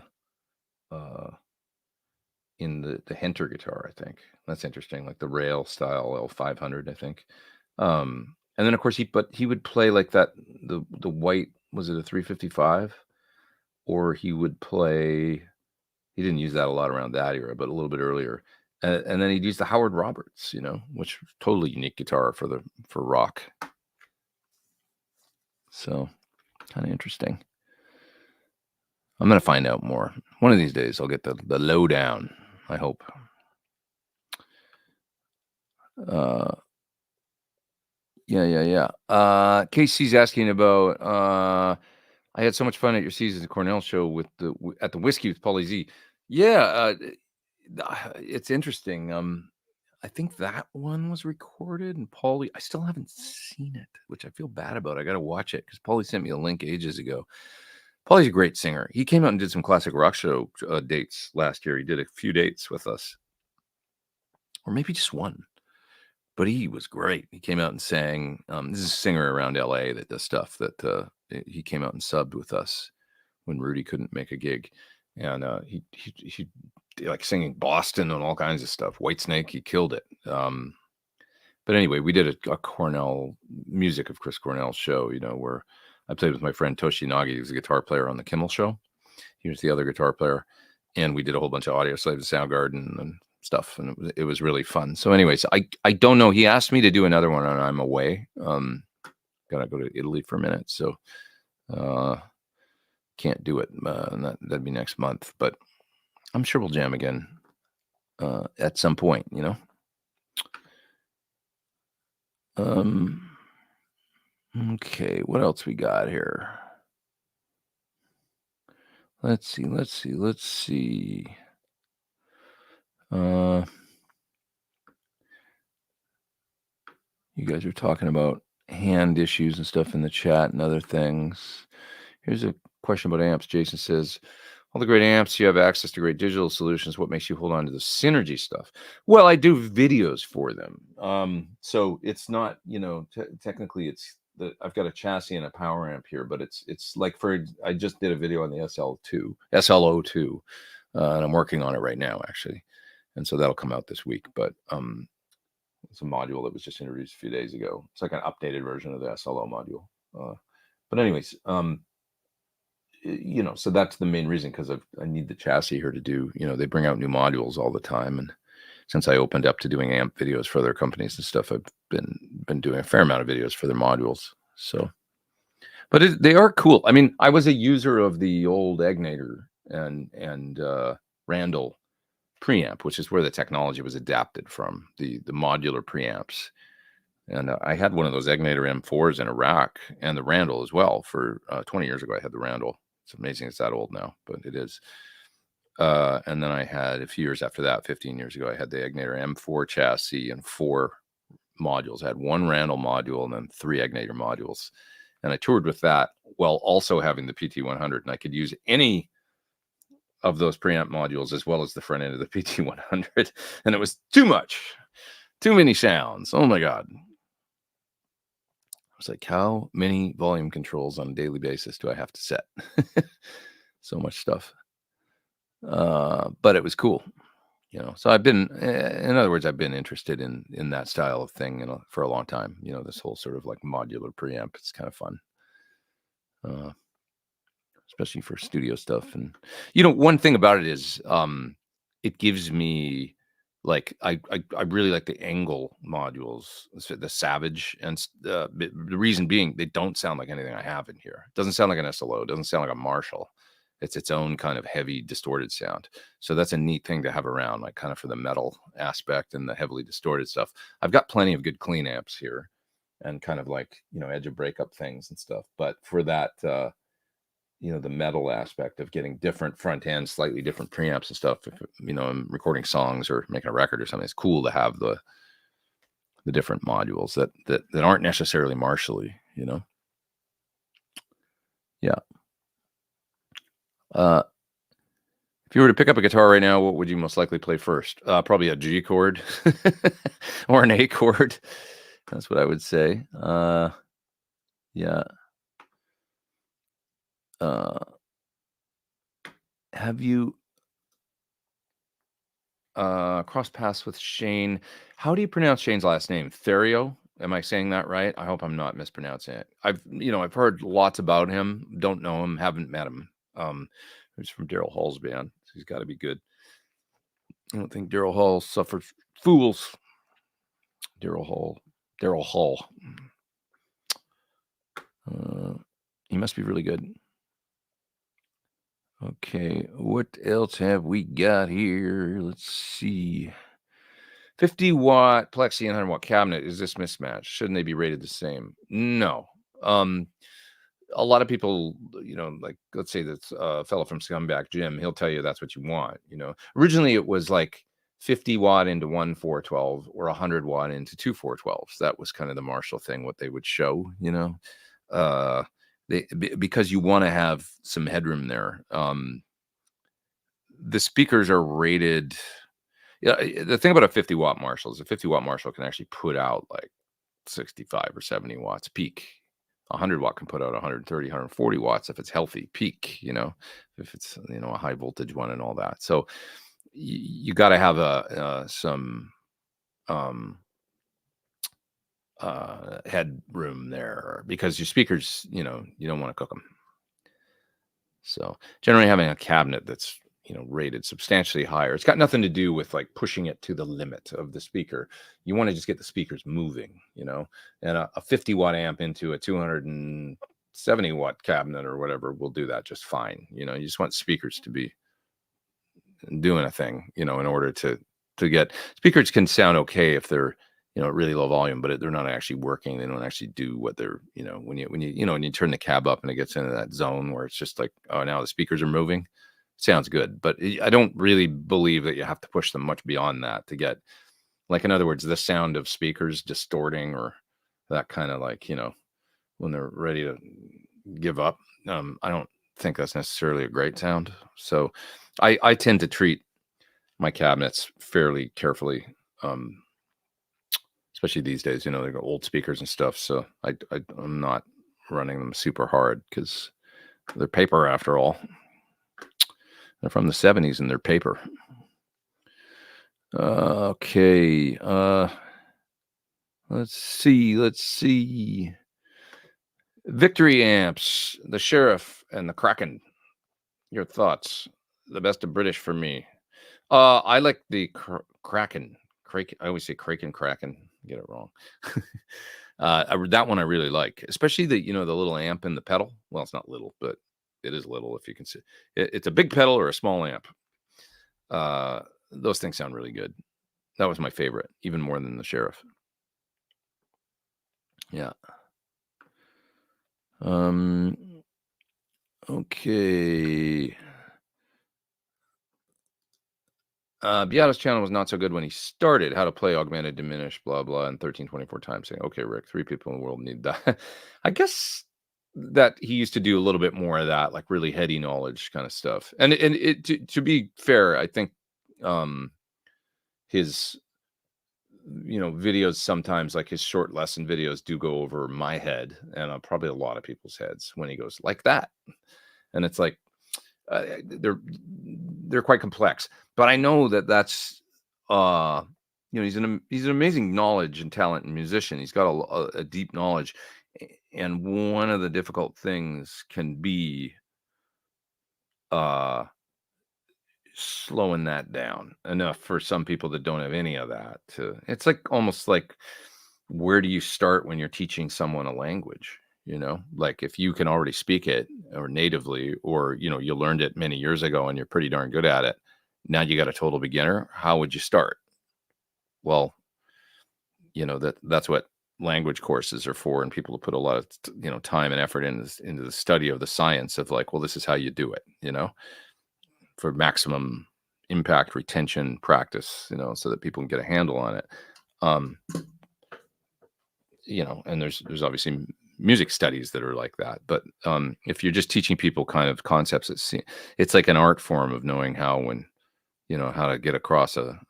the Henter guitar, I think. That's interesting, like the rail style L500, I think. And then of course he would play like that, the white, was it a 355? Or he would play, he didn't use that a lot around that era, but a little bit earlier. And then he'd use the Howard Roberts, which totally unique guitar for rock. So kind of interesting. I'm going to find out more. One of these days I'll get the lowdown, I hope. Yeah. Casey's asking about, I had so much fun at your Seasons of Cornell show at the Whiskey with Pauly Z. Yeah, it's interesting. I think that one was recorded, and Pauly, I still haven't seen it, which I feel bad about. I got to watch it because Pauly sent me a link ages ago. Pauly's a great singer. He came out and did some classic rock show dates last year. He did a few dates with us, or maybe just one. But he was great. He came out and sang. This is a singer around LA that does stuff that he came out and subbed with us when Rudy couldn't make a gig. And he like singing Boston and all kinds of stuff. Whitesnake, he killed it. But anyway, we did a Cornell, music of Chris Cornell show, where I played with my friend Toshi Nagi, who's a guitar player on the Kimmel show. He was the other guitar player. And we did a whole bunch of Audio Slave to Soundgarden and stuff, and it was really fun. So anyways, I don't know. He asked me to do another one, and I'm away. Gotta go to Italy for a minute, so can't do it. That'd be next month, but I'm sure we'll jam again at some point, Okay, what else we got here? Let's see. You guys are talking about hand issues and stuff in the chat and other things. Here's a question about amps. Jason says, all the great amps, you have access to great digital solutions. What makes you hold on to the Synergy stuff? Well, I do videos for them. So it's not, technically it's I've got a chassis and a power amp here, but it's like I just did a video on the SL02, and I'm working on it right now, actually. And so that'll come out this week, but it's a module that was just introduced a few days ago. It's like an updated version of the SLO module. But anyways, so that's the main reason, because I need the chassis here to do, they bring out new modules all the time. And since I opened up to doing amp videos for other companies and stuff, I've been doing a fair amount of videos for their modules. So, but they are cool. I mean, I was a user of the old Egnator and Randall preamp, which is where the technology was adapted from, the modular preamps. And I had one of those Egnator M4s in Iraq, and the Randall as well. For 20 years ago, I had the Randall. It's amazing it's that old now, but it is. And then I had, a few years after that, 15 years ago, I had the Egnator M4 chassis and 4 modules. I had 1 Randall module and then 3 Egnator modules. And I toured with that while also having the PT100. And I could use any of those preamp modules as well as the front end of the PT100. And it was too much. Too many sounds. Oh my God. I was like, how many volume controls on a daily basis do I have to set? So much stuff. But it was cool. So I've been, in other words, I've been interested in that style of thing for a long time. This whole sort of like modular preamp. It's kind of fun. Especially for studio stuff. And, one thing about it is, it gives me, like, I really like the Angle modules, the Savage, and the reason being they don't sound like anything I have in here. It doesn't sound like an SLO. It doesn't sound like a Marshall. It's its own kind of heavy distorted sound. So that's a neat thing to have around, like kind of for the metal aspect and the heavily distorted stuff. I've got plenty of good clean amps here and kind of like, edge of breakup things and stuff. But for that, the metal aspect of getting different front ends, slightly different preamps and stuff, if, I'm recording songs or making a record or something, it's cool to have the different modules that aren't necessarily Marshall-y, Yeah. If you were to pick up a guitar right now, what would you most likely play first? Probably a G chord or an A chord. That's what I would say. Yeah. Have you crossed paths with Shane? How do you pronounce Shane's last name? Therio? Am I saying that right? I hope I'm not mispronouncing it. I've heard lots about him. Don't know him. Haven't met him. He's from Daryl Hall's band. So he's got to be good. I don't think Daryl Hall suffers fools. Daryl Hall. He must be really good. Okay, what else have we got here? Let's see. 50 watt plexi and 100 watt cabinet. Is this mismatched? Shouldn't they be rated the same? No. A lot of people, like let's say that's a fellow from Scumbag Jim, he'll tell you that's what you want. Originally it was like 50 watt into one 412 or 100 watt into two 412s. That was kind of the Marshall thing, what they would show, because you want to have some headroom there. The speakers are rated. Yeah, the thing about a 50 watt Marshall is a 50 watt Marshall can actually put out like 65 or 70 watts peak. 100 watt can put out 130, 140 watts if it's healthy peak, if it's, a high voltage one and all that. So you got to have some headroom there because your speakers, you don't want to cook them. So generally having a cabinet that's, rated substantially higher, it's got nothing to do with like pushing it to the limit of the speaker. You want to just get the speakers moving, and a 50 watt amp into a 270 watt cabinet or whatever will do that just fine. You just want speakers to be doing a thing, in order to get speakers can sound okay if they're, at really low volume, but they're not actually working. They don't actually do what they're, when you turn the cab up and it gets into that zone where it's just like, oh, now the speakers are moving. Sounds good, but I don't really believe that you have to push them much beyond that to get, like, in other words, the sound of speakers distorting or that kind of like, when they're ready to give up. I don't think that's necessarily a great sound. So I tend to treat my cabinets fairly carefully, especially these days. They've got old speakers and stuff, so I'm not running them super hard because they're paper after all. They're from the 70s and they're paper. Okay. Let's see. Victory amps, the Sheriff and the Kraken. Your thoughts? The best of British for me. I like the Kraken. I always say Kraken. Get it wrong. That one I really like, especially the the little amp in the pedal. Well, it's not little, but it is little if you can see. It's a big pedal or a small amp. Those things sound really good. That was my favorite, even more than the Sheriff. Yeah. Okay. Beato's channel was not so good when he started. How to play augmented, diminished, blah blah, and 1324 times. Saying, okay, Rick, 3 people in the world need that. I guess that he used to do a little bit more of that, like really heady knowledge kind of stuff. And to be fair, I think his videos sometimes, like his short lesson videos, do go over my head and probably a lot of people's heads when he goes like that. And it's like they're quite complex. But I know that's he's an amazing knowledge and talent and musician. He's got a deep knowledge. And one of the difficult things can be slowing that down enough for some people that don't have any of that. It's like almost like, where do you start when you're teaching someone a language? Like if you can already speak it or natively, or you learned it many years ago and you're pretty darn good at it. Now you got a total beginner. How would you start? Well, that's what language courses are for, and people put a lot of time and effort into the study of the science of like, well, this is how you do it, for maximum impact, retention, practice, so that people can get a handle on it. And there's obviously music studies that are like that, but if you're just teaching people kind of concepts, it's like an art form of knowing how to get across a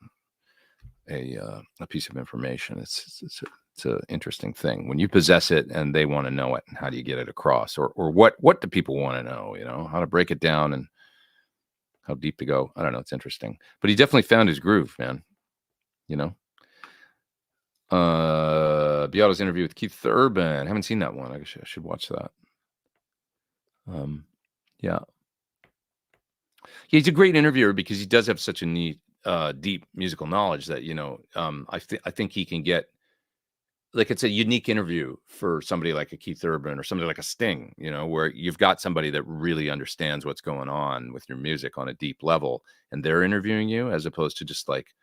piece of information. It's It's an interesting thing when you possess it and they want to know it. And how do you get it across, or what do people want to know? How to break it down and how deep to go. I don't know. It's interesting, but he definitely found his groove, man. Beato's interview with Keith Urban. I haven't seen that one. I guess I should watch that. Yeah. He's a great interviewer because he does have such a neat, deep musical knowledge that, I think he can get, like, it's a unique interview for somebody like a Keith Urban or somebody like a Sting, where you've got somebody that really understands what's going on with your music on a deep level, and they're interviewing you, as opposed to just like,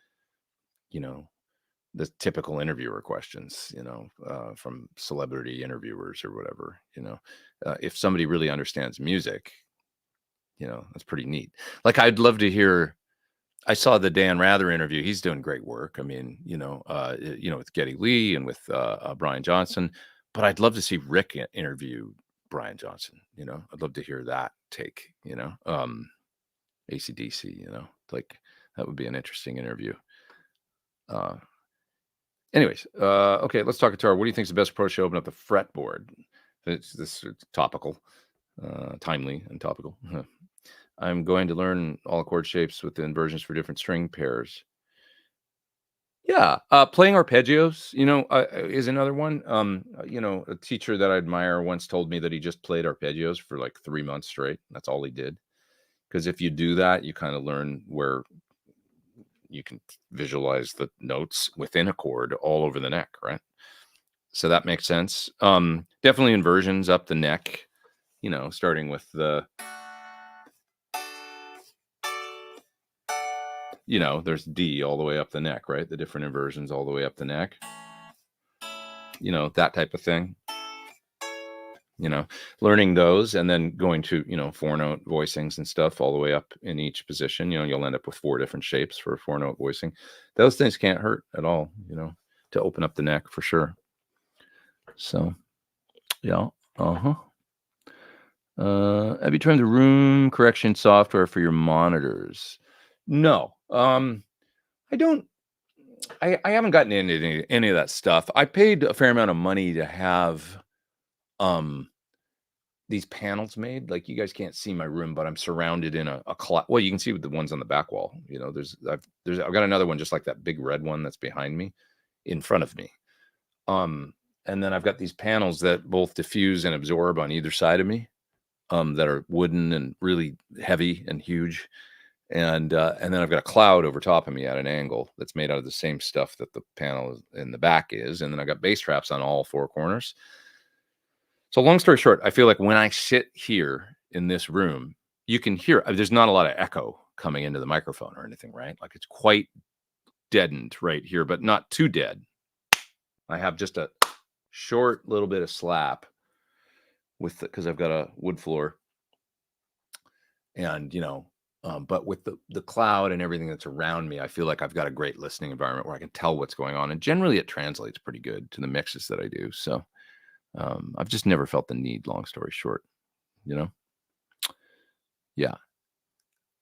the typical interviewer questions, from celebrity interviewers or whatever. If somebody really understands music, that's pretty neat. Like, I'd love to hear. I saw the Dan Rather interview. He's doing great work. I mean, with Geddy Lee and with Brian Johnson. But I'd love to see Rick interview Brian Johnson. I'd love to hear that take. AC/DC. Like, that would be an interesting interview. Anyways, okay, let's talk guitar. What do you think is the best approach to open up the fretboard? This is topical, timely, and topical. I'm going to learn all chord shapes with the inversions for different string pairs. Yeah, playing arpeggios, is another one. A teacher that I admire once told me that he just played arpeggios for like 3 months straight. That's all he did. Because if you do that, you kind of learn where you can visualize the notes within a chord all over the neck, right? So that makes sense. Definitely inversions up the neck, starting with the, there's D all the way up the neck, right? The different inversions all the way up the neck, that type of thing. Learning those and then going to, 4-note voicings and stuff all the way up in each position. You'll end up with 4 different shapes for a 4-note voicing. Those things can't hurt at all, to open up the neck for sure. So, yeah. Have you tried the room correction software for your monitors? No. I don't. I haven't gotten into any of that stuff. I paid a fair amount of money to have these panels made. Like, you guys can't see my room, but I'm surrounded in a well, you can see with the ones on the back wall. I've got another one just like that big red one that's behind me, in front of me. And then I've got these panels that both diffuse and absorb on either side of me, that are wooden and really heavy and huge. And then I've got a cloud over top of me at an angle that's made out of the same stuff that the panel in the back is. And then I've got bass traps on all 4 corners. So long story short, I feel like when I sit here in this room, you can hear, there's not a lot of echo coming into the microphone or anything, right? Like, it's quite deadened right here, but not too dead. I have just a short little bit of slap because I've got a wood floor. And, but with the cloud and everything that's around me, I feel like I've got a great listening environment where I can tell what's going on. And generally it translates pretty good to the mixes that I do. So I've just never felt the need, long story short, Yeah.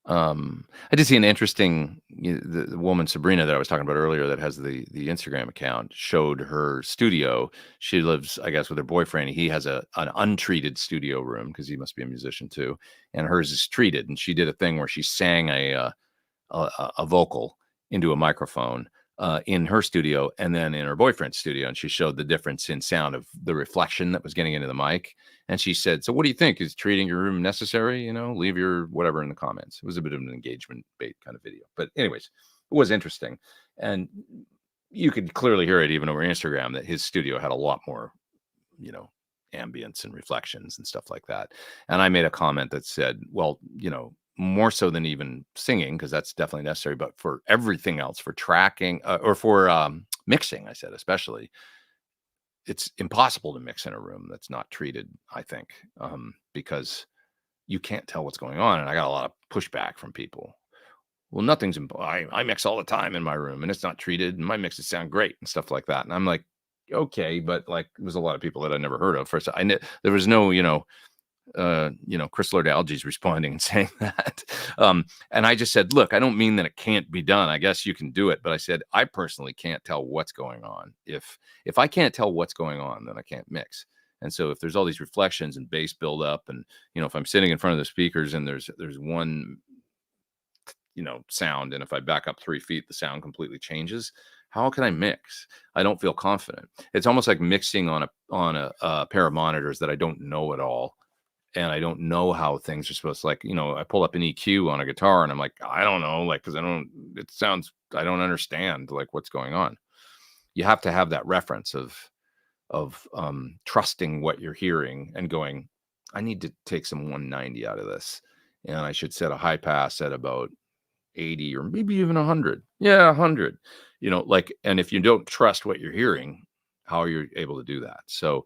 I did see an interesting, the woman Sabrina that I was talking about earlier that has the Instagram account showed her studio. She lives, I guess, with her boyfriend. He has an untreated studio room because he must be a musician too, and hers is treated. And she did a thing where she sang a vocal into a microphone in her studio and then in her boyfriend's studio, and she showed the difference in sound of the reflection that was getting into the mic. And she said, "So what do you think? Is treating your room necessary? Leave your whatever in the comments." It was a bit of an engagement bait kind of video, but anyways, it was interesting. And you could clearly hear it even over Instagram that his studio had a lot more, ambience and reflections and stuff like that. And I made a comment that said, well, more so than even singing, because that's definitely necessary, but for everything else, for tracking or for mixing, I said, especially, it's impossible to mix in a room that's not treated, I think, because you can't tell what's going on. And I got a lot of pushback from people. Well, nothing's, I mix all the time in my room and it's not treated and my mixes sound great and stuff like that. And I'm like, okay, but like, there was a lot of people that I never heard of. First, there was no, Chris Lord Algae's responding and saying that. And I just said, look, I don't mean that it can't be done. I guess you can do it. But I said, I personally can't tell what's going on. If I can't tell what's going on, then I can't mix. And so if there's all these reflections and bass buildup, and, if I'm sitting in front of the speakers and there's one, sound, and if I back up 3 feet, the sound completely changes. How can I mix? I don't feel confident. It's almost like mixing on a pair of monitors that I don't know at all. And I don't know how things are supposed to, I pull up an EQ on a guitar and I'm like, I don't know, because I don't understand what's going on. You have to have that reference of trusting what you're hearing and going, I need to take some 190 out of this. And I should set a high pass at about 80 or maybe even 100. Yeah, 100. And if you don't trust what you're hearing, how are you able to do that? So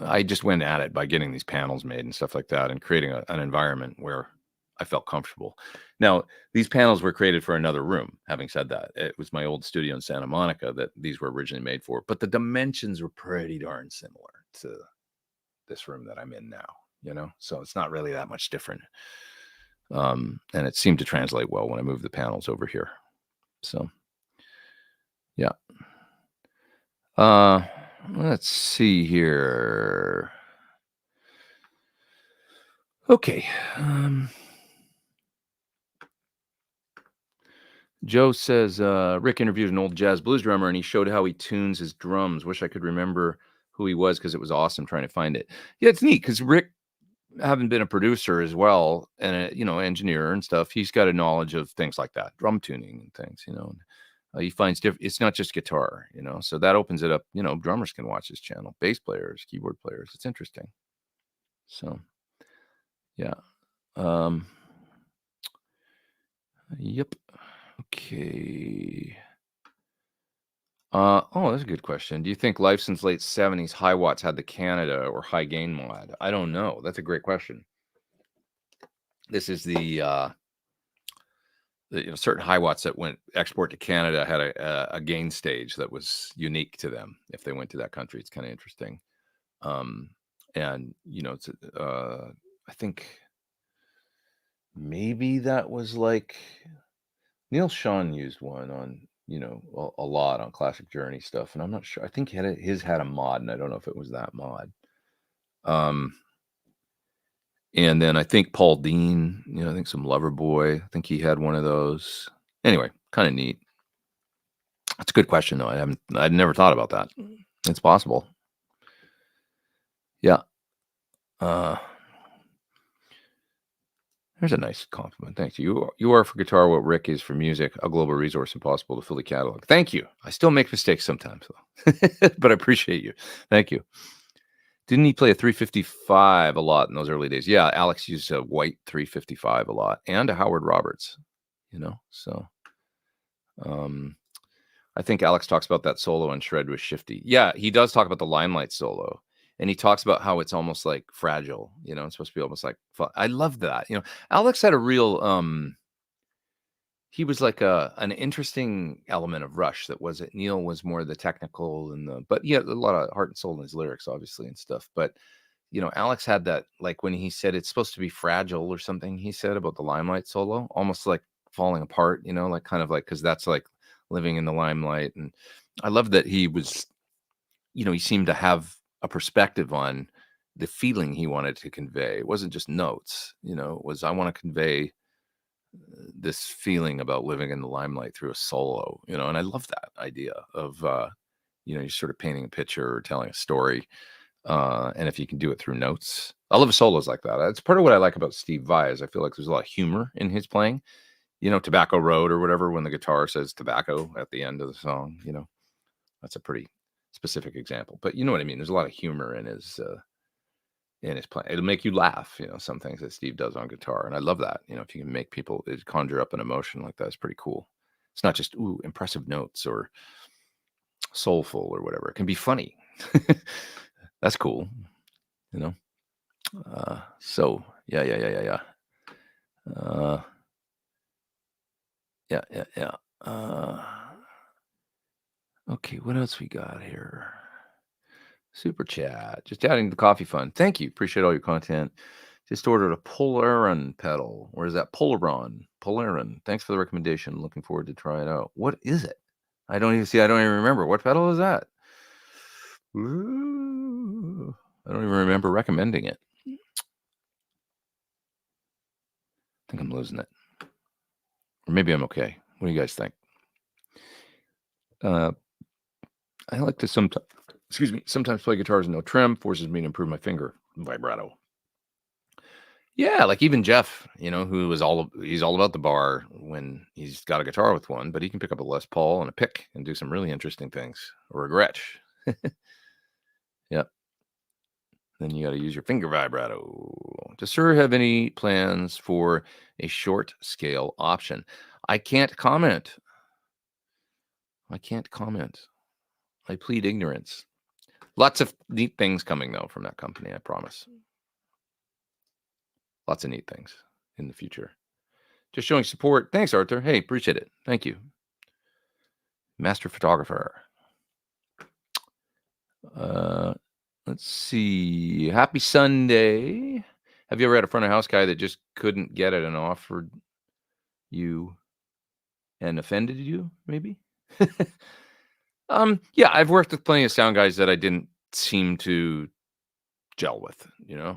I just went at it by getting these panels made and stuff like that and creating an environment where I felt comfortable. Now, these panels were created for another room. Having said that, it was my old studio in Santa Monica that these were originally made for, but the dimensions were pretty darn similar to this room that I'm in now, so it's not really that much different. And it seemed to translate well when I moved the panels over here. So, yeah. Let's see here. Okay. Joe says, Rick interviewed an old jazz blues drummer and he showed how he tunes his drums. Wish I could remember who he was because it was awesome trying to find it. Yeah, it's neat because Rick, having been a producer as well and engineer and stuff, he's got a knowledge of things like that, drum tuning and things, he finds it's not just guitar, so that opens it up. Drummers can watch his channel, bass players, keyboard players. It's interesting. So, yeah. Yep. Okay. That's a good question. Do you think Lifeson's late 70s high watts had the Canada or high gain mod? I don't know. That's a great question. This is the certain high watts that went export to Canada had a gain stage that was unique to them. If they went to that country, it's kind of interesting. And it's I think maybe that was like Neil Sean used one on a lot on Classic Journey stuff, and I'm not sure. I think his had a mod, and I don't know if it was that mod. And then I think Paul Dean, I think some Loverboy, I think he had one of those. Anyway, kind of neat. That's a good question, though. I'd never thought about that. It's possible. Yeah. There's a nice compliment. Thank you. You are for guitar what Rick is for music, a global resource impossible to fill the catalog. Thank you. I still make mistakes sometimes, though. But I appreciate you. Thank you. Didn't he play a 355 a lot in those early days? Yeah, Alex used a white 355 a lot and a Howard Roberts, so I think Alex talks about that solo on Shred with Shifty. Yeah, he does talk about the Limelight solo. And he talks about how it's almost like fragile, it's supposed to be almost like fun. I love that. Alex had a real, he was like an interesting element of Rush that was it. Neil was more the technical but he had a lot of heart and soul in his lyrics, obviously, and stuff. But, Alex had that, like when he said it's supposed to be fragile or something, he said about the Limelight solo, almost like falling apart, like kind of like, because that's like living in the limelight. And I love that he was, he seemed to have a perspective on the feeling he wanted to convey. It wasn't just notes, it was, I want to convey this feeling about living in the limelight through a solo, and I love that idea of, you're sort of painting a picture or telling a story. And if you can do it through notes, I love solos like that. That's part of what I like about Steve Vai is I feel like there's a lot of humor in his playing, Tobacco Road or whatever, when the guitar says tobacco at the end of the song, that's a pretty specific example, but you know what I mean? There's a lot of humor in his playing. It'll make you laugh, some things that Steve does on guitar. And I love that, if you can make people conjure up an emotion like that, it's pretty cool. It's not just, impressive notes or soulful or whatever. It can be funny. That's cool, so yeah. Yeah. Okay, what else we got here? Super chat. Just adding the coffee fund. Thank you. Appreciate all your content. Just ordered a Polaron pedal. Where is that? Polaron. Thanks for the recommendation. Looking forward to try it out. What is it? I don't even remember. What pedal is that? Ooh, I don't even remember recommending it. I think I'm losing it. Or maybe I'm okay. What do you guys think? I like to sometimes play guitars with no trim. Forces me to improve my finger vibrato. Yeah, like even Jeff, who was he's all about the bar when he's got a guitar with one, but he can pick up a Les Paul and a pick and do some really interesting things, or a Gretsch. Yep. Then you got to use your finger vibrato. Does Sir have any plans for a short scale option? I can't comment. I plead ignorance. Lots of neat things coming, though, from that company, I promise. Lots of neat things in the future. Just showing support. Thanks, Arthur. Hey, appreciate it. Thank you. Master photographer. Let's see. Happy Sunday. Have you ever had a front of house guy that just couldn't get it and offered you and offended you, maybe? Yeah, I've worked with plenty of sound guys that I didn't seem to gel with,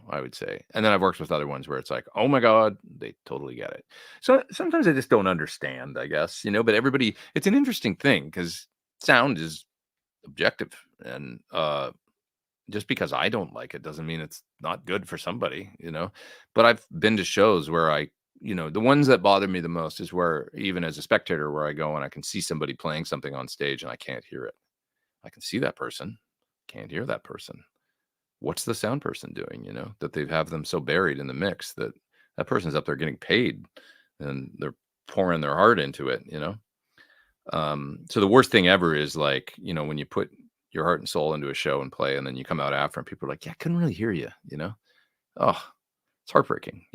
I would say. And then I've worked with other ones where it's like, oh my God, they totally get it. So sometimes I just don't understand, I guess, but everybody, it's an interesting thing because sound is objective. And just because I don't like it doesn't mean it's not good for somebody, But I've been to shows where the ones that bother me the most is where, even as a spectator, where I go and I can see somebody playing something on stage and I can't hear it. I can see that person, can't hear that person. What's the sound person doing, that they have them so buried in the mix that person's up there getting paid and they're pouring their heart into it, So the worst thing ever is like, when you put your heart and soul into a show and play, and then you come out after and people are like, yeah, I couldn't really hear you, Oh, it's heartbreaking,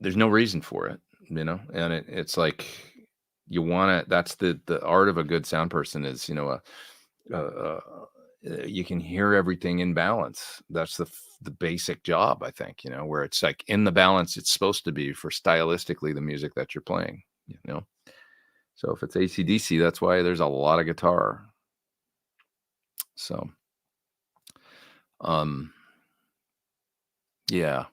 There's no reason for it, and it's like, you want it. That's the art of a good sound person is, you can hear everything in balance. That's the basic job, I think, where it's like in the balance it's supposed to be for stylistically the music that you're playing, So if it's AC/DC, that's why there's a lot of guitar. So, yeah.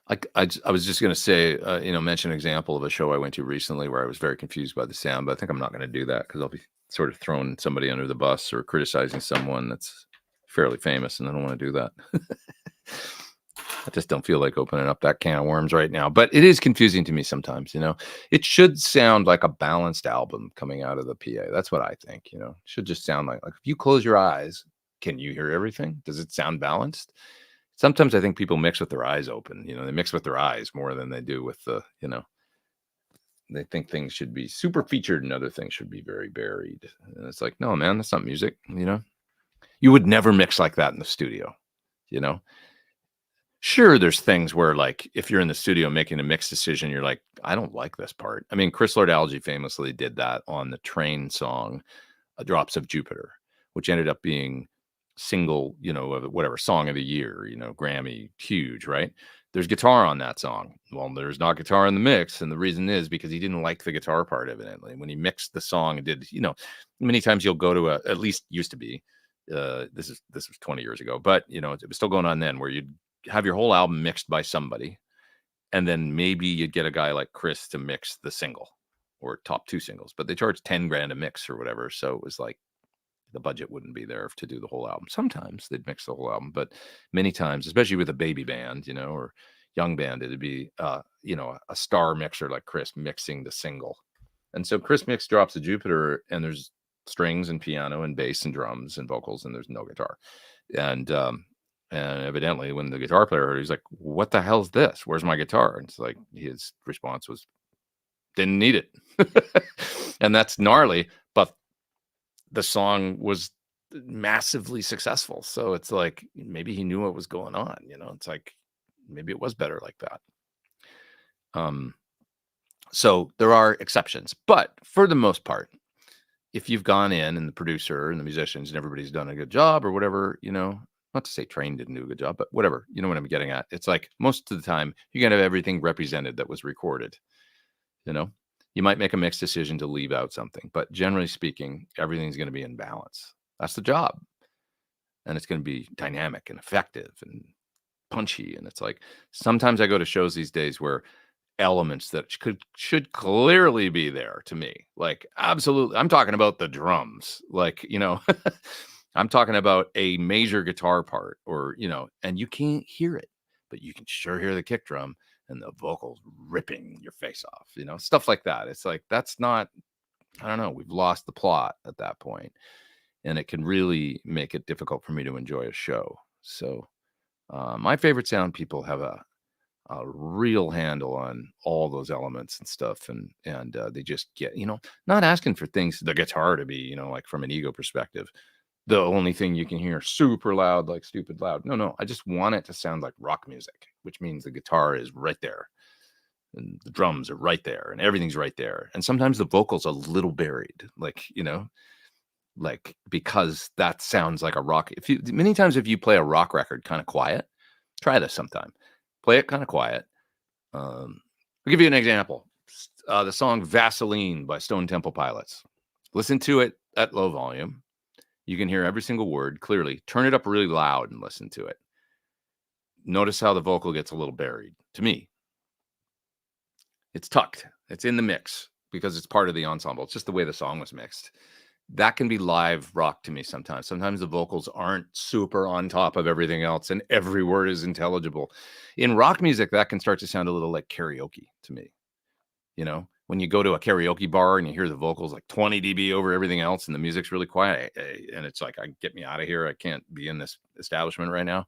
I was just going to say, mention an example of a show I went to recently where I was very confused by the sound, but I think I'm not going to do that because I'll be sort of throwing somebody under the bus or criticizing someone that's fairly famous, and I don't want to do that. I just don't feel like opening up that can of worms right now, but it is confusing to me sometimes, It should sound like a balanced album coming out of the PA. That's what I think, It should just sound like if you close your eyes, can you hear everything? Does it sound balanced? Sometimes I think people mix with their eyes open, they mix with their eyes more than they do with the, they think things should be super featured and other things should be very buried. And it's like, no, man, that's not music. You would never mix like that in the studio, Sure, there's things where, like, if you're in the studio making a mix decision, you're like, I don't like this part. I mean, Chris Lord-Alge famously did that on the Train song, Drops of Jupiter, which ended up being single, whatever, song of the year, Grammy, huge, right? There's guitar on that song. Well, there's not guitar in the mix. And the reason is because he didn't like the guitar part, evidently. When he mixed the song and did, many times you'll go to at least used to be, this was 20 years ago, but, it was still going on then, where you'd have your whole album mixed by somebody. And then maybe you'd get a guy like Chris to mix the single or top two singles, but they charge 10 grand a mix or whatever. So it was like, the budget wouldn't be there to do the whole album. Sometimes they'd mix the whole album, but many times, especially with a baby band, or young band, it'd be, a star mixer like Chris mixing the single. And so Chris mixed Drops of Jupiter, and there's strings and piano and bass and drums and vocals, and there's no guitar. And evidently when the guitar player heard it, he's like, what the hell's this? Where's my guitar? And it's like, his response was, didn't need it. And that's gnarly, but the song was massively successful. So it's like, maybe he knew what was going on. It's like, maybe it was better like that. So there are exceptions, but for the most part, if you've gone in and the producer and the musicians and everybody's done a good job or whatever, not to say Train didn't do a good job, but whatever, you know what I'm getting at. It's like most of the time you're going to have everything represented that was recorded. You might make a mixed decision to leave out something, but generally speaking, everything's going to be in balance. That's the job. And it's going to be dynamic and effective and punchy. And it's like, sometimes I go to shows these days where elements that should clearly be there to me, like, absolutely, I'm talking about the drums, like, I'm talking about a major guitar part, or and you can't hear it, but you can sure hear the kick drum and the vocals ripping your face off, stuff like that. It's like, that's not, I don't know, we've lost the plot at that point, and it can really make it difficult for me to enjoy a show. So my favorite sound people have a real handle on all those elements and stuff, and they just get, not asking for things, the guitar to be, like, from an ego perspective, the only thing you can hear super loud, like stupid loud. No, I just want it to sound like rock music, which means the guitar is right there and the drums are right there and everything's right there, and sometimes the vocals a little buried, like, like, because that sounds like a rock. Many times if you play a rock record kind of quiet, try this sometime. Play it kind of quiet. I'll give you an example. The song Vaseline by Stone Temple Pilots. Listen to it at low volume. You can hear every single word clearly. Turn it up really loud and listen to it. Notice how the vocal gets a little buried. To me, it's tucked. It's in the mix because it's part of the ensemble. It's just the way the song was mixed. That can be live rock to me sometimes. Sometimes the vocals aren't super on top of everything else and every word is intelligible. In rock music, that can start to sound a little like karaoke to me. When you go to a karaoke bar and you hear the vocals like 20 dB over everything else and the music's really quiet, and it's like, get me out of here. I can't be in this establishment right now.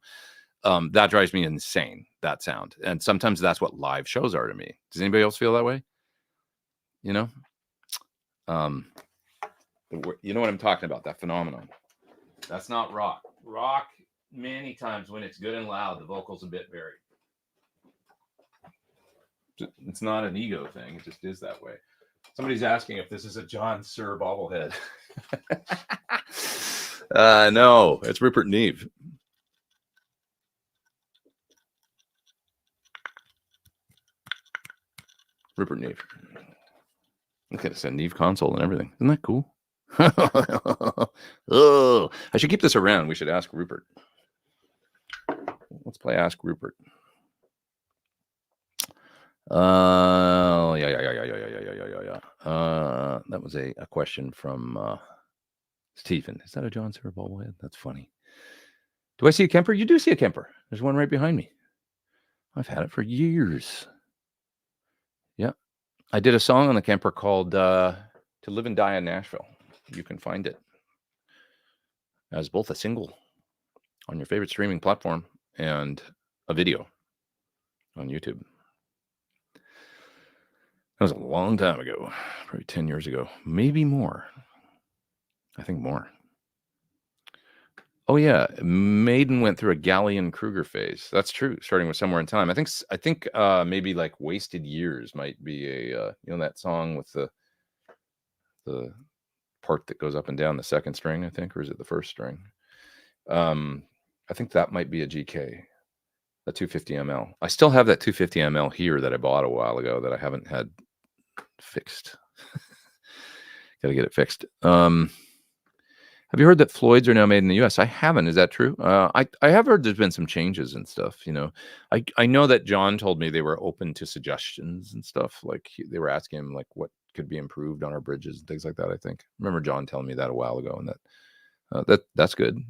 That drives me insane, that sound. And sometimes that's what live shows are to me. Does anybody else feel that way? You know what I'm talking about, that phenomenon. That's not rock. Rock, many times when it's good and loud, the vocal's a bit buried. It's not an ego thing. It just is that way. Somebody's asking if this is a John Sir bobblehead. No, it's Rupert Neve. Rupert Neve. Look at this, a Neve console and everything. Isn't that cool? Oh, I should keep this around. We should ask Rupert. Let's play Ask Rupert. Yeah. That was a question from Stephen. Is that a John Sir bobblehead? That's funny. Do I see a Kemper? You do see a Kemper. There's one right behind me. I've had it for years. Yeah. I did a song on the Kemper called To Live and Die in Nashville. You can find it as both a single on your favorite streaming platform and a video on YouTube. That was a long time ago, probably 10 years ago, maybe more. I think more. Oh yeah, Maiden went through a Gallian Kruger phase. That's true. Starting with Somewhere in Time. I think maybe like Wasted Years might be a that song with the part that goes up and down the second string, I think, or is it the first string? I think that might be a GK, a 250 ml. I still have that 250 ml here that I bought a while ago that I haven't had fixed. Got to get it fixed. Have you heard that Floyd's are now made in the US? I haven't. Is that true? I have heard there's been some changes and stuff. I know that John told me they were open to suggestions and stuff. Like they were asking him like what could be improved on our bridges and things like that. I think. I remember John telling me that a while ago, and that's good.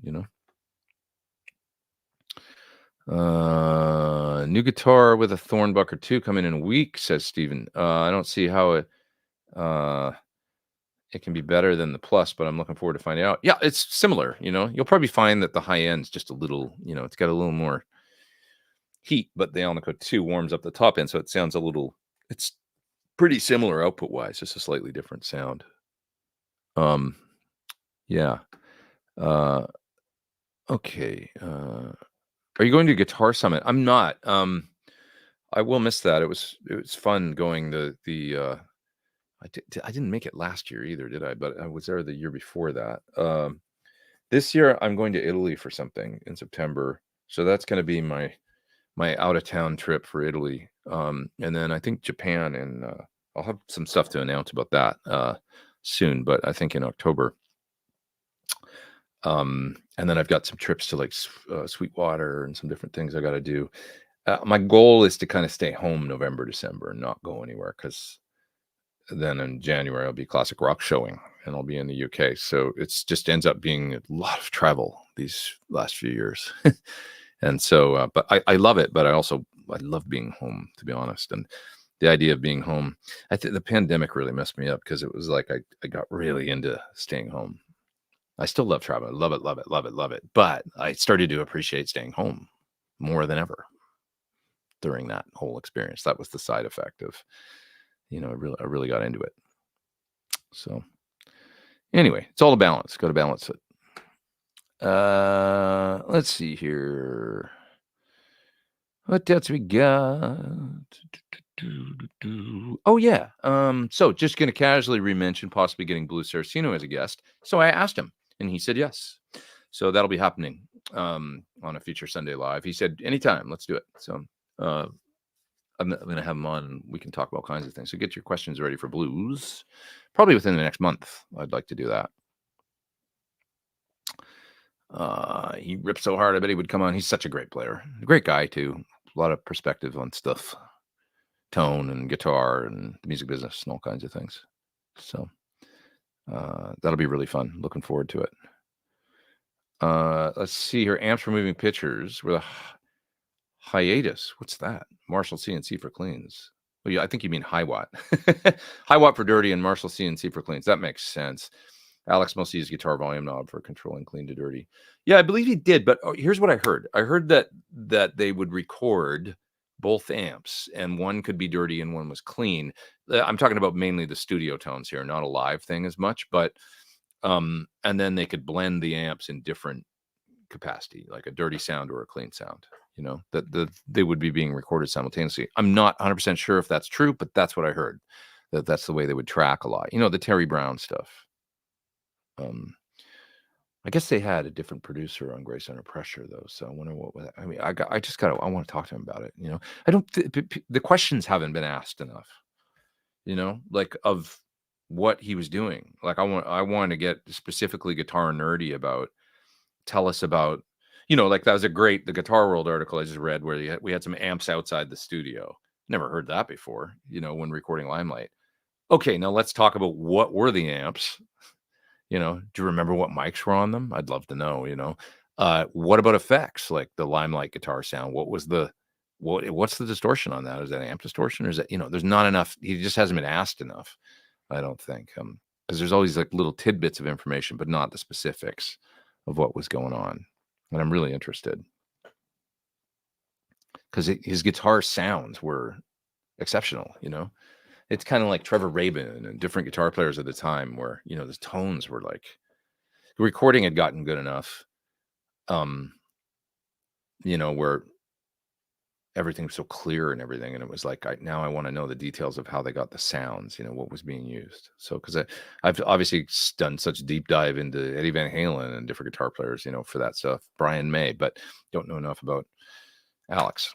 New guitar with a Thorn Bucker 2 coming in a week, says Steven. I don't see how it can be better than the Plus, but I'm looking forward to finding out. Yeah, it's similar. You'll probably find that the high end's just a little, it's got a little more heat, but the Alnico 2 warms up the top end, so it sounds it's pretty similar output wise, just a slightly different sound. Yeah. Okay. Are you going to Guitar Summit? I'm not. I will miss that. It was fun going the I didn't make it last year either, did I? But I was there the year before that. This year I'm going to Italy for something in September, so that's going to be my out of town trip for Italy. And then I think Japan, and I'll have some stuff to announce about that soon, but I think in October. And then I've got some trips to like Sweetwater and some different things I got to do. My goal is to kind of stay home November, December and not go anywhere, because then in January I'll be Classic Rock showing and I'll be in the UK. So it's just ends up being a lot of travel these last few years. And so, but I love it, but I love being home, to be honest. And the idea of being home, I think the pandemic really messed me up, because it was like I got really into staying home. I still love traveling. Love it, love it, love it, love it. But I started to appreciate staying home more than ever during that whole experience. That was the side effect of, I really got into it. So anyway, it's all a balance. Got to balance it. Let's see here. What else we got? Oh yeah. So just gonna casually re-mention possibly getting Blue Saraceno as a guest. So I asked him, and he said yes. So that'll be happening on a future Sunday Live. He said anytime, let's do it. So I'm gonna have him on, and we can talk about all kinds of things. So get your questions ready for blues. Probably within the next month, I'd like to do that. He ripped so hard, I bet he would come on. He's such a great player. A great guy too. A lot of perspective on stuff. Tone and guitar and the music business and all kinds of things. So that'll be really fun. Looking forward to it. Let's see here. Amps for moving pictures with a hiatus. What's that? Marshall CNC for cleans. Well, yeah, I think you mean high watt. High watt for dirty and Marshall CNC for cleans. That makes sense. Alex mostly uses guitar volume knob for controlling clean to dirty. Yeah, I believe he did. But here's what I heard. I heard that they would record both amps, and one could be dirty and one was clean. I'm talking about mainly the studio tones here, not a live thing as much, but and then they could blend the amps in different capacity, like a dirty sound or a clean sound, that they would be being recorded simultaneously. I'm not 100% sure if that's true, but that's what I heard, that's the way they would track a lot, the Terry Brown stuff. I guess they had a different producer on Grace Under Pressure, though. So I wonder what. I mean, I want to talk to him about it. I don't. The questions haven't been asked enough. Like of what he was doing. Like I want to get specifically guitar nerdy about. Tell us about. Like that was the Guitar World article I just read where we had some amps outside the studio. Never heard that before. When recording Limelight. Okay, now let's talk about what were the amps. Do you remember what mics were on them? I'd love to know, what about effects, like the Limelight guitar sound? What's the distortion on that? Is that amp distortion, or is that, there's not enough. He just hasn't been asked enough, I don't think. Because there's always like little tidbits of information, but not the specifics of what was going on. And I'm really interested. Because his guitar sounds were exceptional, It's kind of like Trevor Rabin and different guitar players at the time where, the tones were like, the recording had gotten good enough, where everything was so clear and everything. And it was like, now I want to know the details of how they got the sounds, what was being used. So, because I've obviously done such a deep dive into Eddie Van Halen and different guitar players, for that stuff, Brian May, but don't know enough about Alex.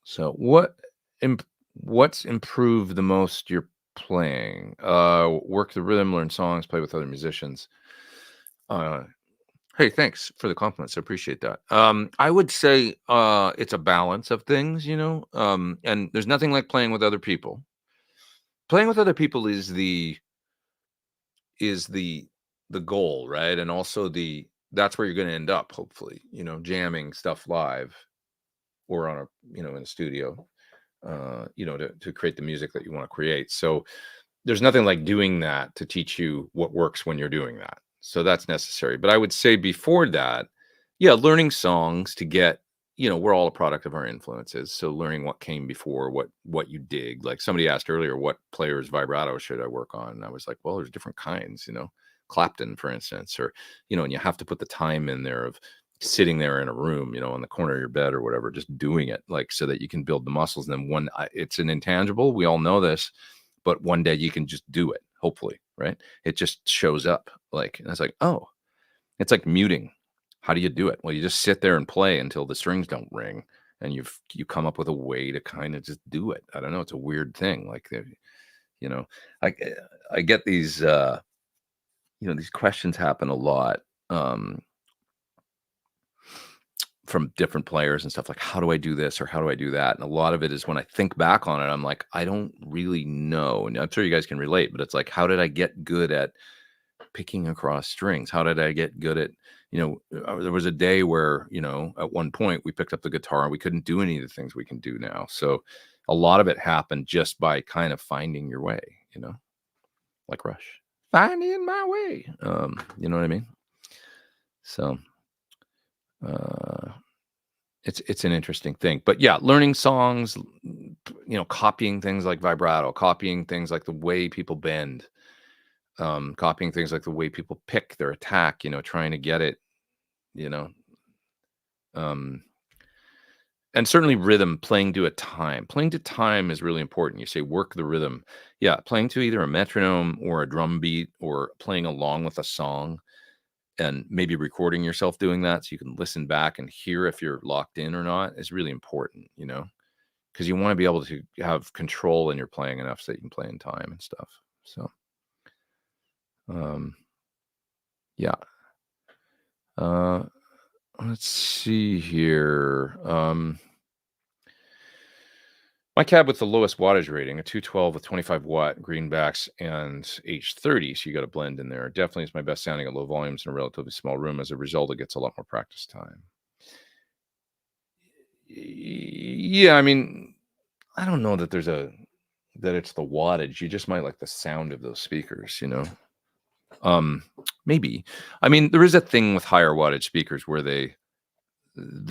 So what's improved the most you're playing? Work the rhythm, learn songs, play with other musicians. Hey, thanks for the compliments. I appreciate that. I would say it's a balance of things, and there's nothing like playing with other people. Playing with other people is the goal, right? And also that's where you're going to end up, hopefully, jamming stuff live or on in a studio. To create the music that you want to create. So there's nothing like doing that to teach you what works when you're doing that. So that's necessary. But I would say before that, learning songs to get, we're all a product of our influences. So learning what came before, what you dig. Like somebody asked earlier, what player's vibrato should I work on? And I was like, well, there's different kinds, Clapton, for instance, or, and you have to put the time in there of sitting there in a room, on the corner of your bed or whatever, just doing it, like, so that you can build the muscles. And then it's an intangible. We all know this, but one day you can just do it, hopefully, right? It just shows up, like, and it's like, oh, it's like muting. How do you do it? Well, you just sit there and play until the strings don't ring, and you come up with a way to kind of just do it. I don't know. It's a weird thing. Like, you know, I I get these these questions happen a lot from different players and stuff, like, how do I do this or how do I do that? And a lot of it is when I think back on it, I'm like, I don't really know. And I'm sure you guys can relate, but it's like, how did I get good at picking across strings? How did I get good at, there was a day where, at one point we picked up the guitar and we couldn't do any of the things we can do now. So a lot of it happened just by kind of finding your way, like Rush, finding my way. You know what I mean? So, it's an interesting thing, but yeah, learning songs, copying things like vibrato, copying things like the way people bend, copying things like the way people pick their attack, trying to get it, you know, um, and certainly rhythm, playing to a time. Playing to time is really important. You say work the rhythm. Yeah, playing to either a metronome or a drum beat or playing along with a song and maybe recording yourself doing that so you can listen back and hear if you're locked in or not is really important, because you want to be able to have control in your playing enough so that you can play in time and stuff. So, yeah. Let's see here. My cab with the lowest wattage rating, a 212 with 25 watt greenbacks and H30. So you got a blend in there. Definitely is my best sounding at low volumes in a relatively small room. As a result, it gets a lot more practice time. Yeah, I mean, I don't know that that it's the wattage. You just might like the sound of those speakers, Maybe. I mean, there is a thing with higher wattage speakers where they're